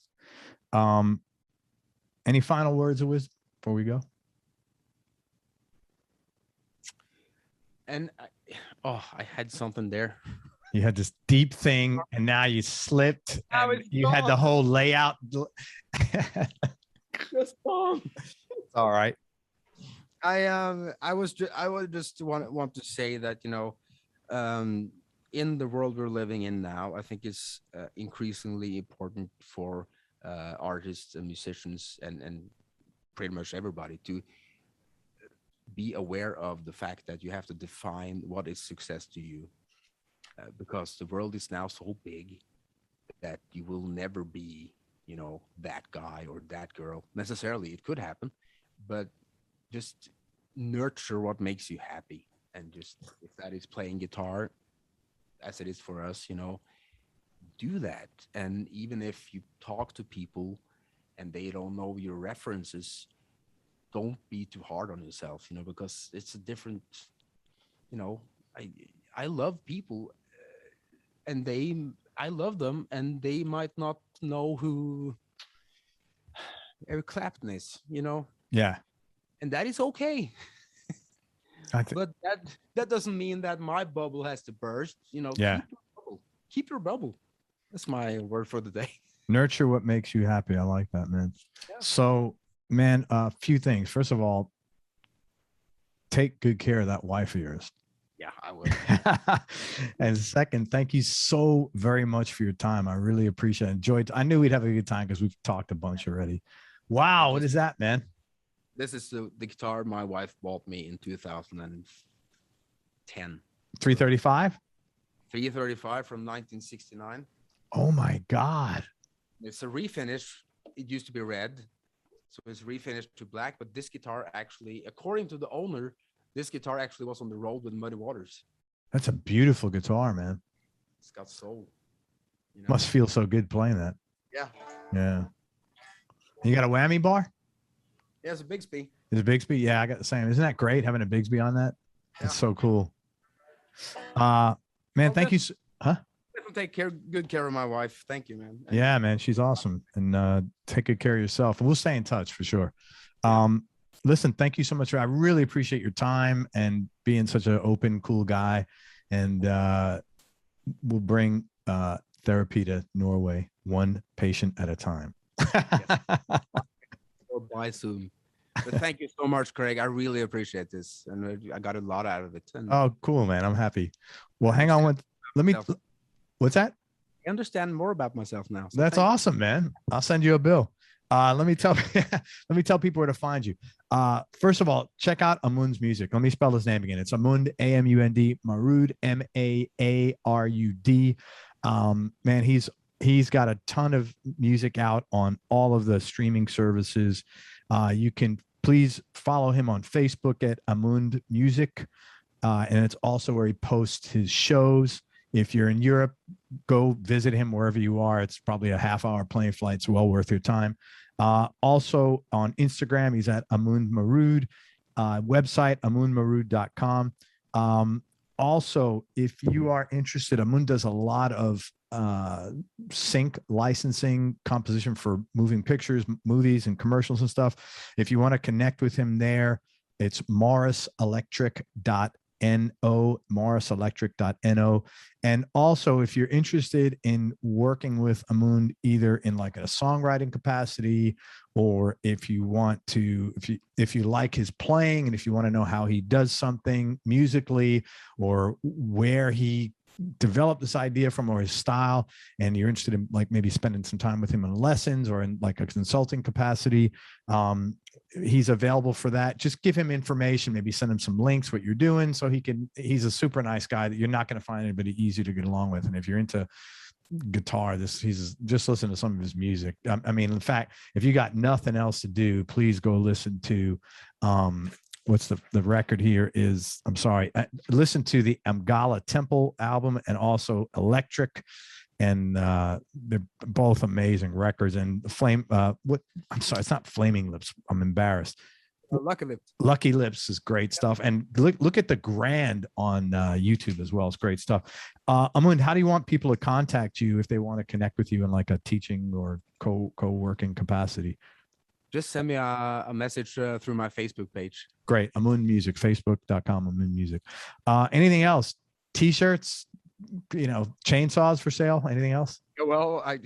Any final words of wisdom before we go? And I had something there. You had this deep thing, and now you slipped, and you had the whole layout. Just gone. All right. I would just want to say that in the world we're living in now, I think it's increasingly important for artists and musicians and pretty much everybody to be aware of the fact that you have to define what is success to you, because the world is now so big that you will never be, that guy or that girl necessarily. It could happen, but just nurture what makes you happy. And just, if that is playing guitar, as it is for us, do that. And even if you talk to people and they don't know your references, don't be too hard on yourself, because it's a different, I love people, and I love them, and they might not know who Eric Clapton is, Yeah. and that is okay. But that doesn't mean that my bubble has to burst. Yeah. Keep your bubble. That's my word for the day. Nurture what makes you happy. I like that, man. Yeah. So, man, a few things. First of all, take good care of that wife of yours. Yeah, I would. And second, thank you so very much for your time. I really appreciate it. Enjoyed. I knew we'd have a good time because we've talked a bunch already. Wow, what is that, man? This is the guitar my wife bought me in 2010. 335? 335 from 1969. Oh my God. It's a refinish. It used to be red, so it's refinished to black. But this guitar actually, according to the owner, this guitar actually was on the road with Muddy Waters. That's a beautiful guitar, man. It's got soul. Must feel so good playing that. Yeah. Yeah. You got a whammy bar? Yeah, it's a Bigsby. Is it Bigsby? Yeah, I got the same. Isn't that great having a Bigsby on that? That's so cool. Man, thank you. Huh? Take good care of my wife. Thank you, man. Yeah, man, she's awesome. And take good care of yourself. And we'll stay in touch for sure. Listen, thank you so much. I really appreciate your time and being such an open, cool guy. And we'll bring therapy to Norway one patient at a time. Or by Zoom. But thank you so much, Craig. I really appreciate this, and I got a lot out of it. And Oh, cool, man. I'm happy. Well, hang on let me, what's that? I understand more about myself now. So that's awesome, man. I'll send you a bill. Let me tell people where to find you. First of all, check out Amund's music. Let me spell his name again. It's Amund, Amund, Maarud, Maarud. Man, he's got a ton of music out on all of the streaming services. You can please follow him on Facebook at Amund Music. And it's also where he posts his shows. If you're in Europe, go visit him wherever you are. It's probably a half-hour plane flight. It's well worth your time. Also on Instagram, he's at Amund Maarud. Website, amundmaarud.com. Also, if you are interested, Amund does a lot of sync licensing, composition for moving pictures, movies, and commercials and stuff. If you want to connect with him there, it's morriselectric.no. And also, if you're interested in working with Amund, either in like a songwriting capacity, or if you want to, if you like his playing, and if you want to know how he does something musically, or where he developed this idea from, or his style, and you're interested in like maybe spending some time with him in lessons or in like a consulting capacity, he's available for that. Just give him information, maybe send him some links, what you're doing, so he's a super nice guy that you're not going to find anybody easy to get along with. And if you're into guitar, he's just listen to some of his music. I mean, in fact, if you got nothing else to do, please go listen to what's the record here is, I'm sorry, listen to the Amgala Temple album, and also Electric, and they're both amazing records. And I'm sorry, it's not Flaming Lips, I'm embarrassed. Lucky Lips is great stuff. And look at the Grand on YouTube as well. It's great stuff. Amund, how do you want people to contact you if they want to connect with you in like a teaching or co-working capacity? Just send me a message through my Facebook page. Great. Amund Music, facebook.com, Amund Music. Anything else? T-shirts, chainsaws for sale? Anything else? Well, I'm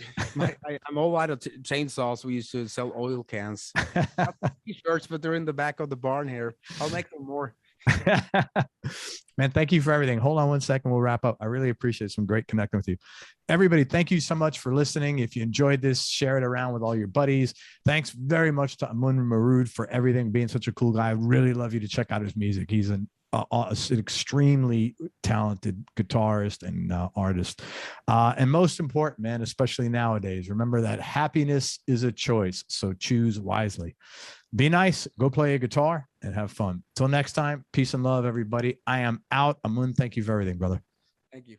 all out of chainsaws. We used to sell oil cans. T-shirts, but they're in the back of the barn here. I'll make them more. Man, thank you for everything. Hold on one second. We'll wrap up. I really appreciate some great connecting with you. Everybody, thank you so much for listening. If you enjoyed this, share it around with all your buddies. Thanks very much to Amund Maarud for everything, being such a cool guy. I really love you to check out his music. He's an extremely talented guitarist and artist. And most important, man, especially nowadays, remember that happiness is a choice. So choose wisely. Be nice, go play a guitar, and have fun. Till next time, peace and love, everybody. I am out. Amund, thank you for everything, brother. Thank you.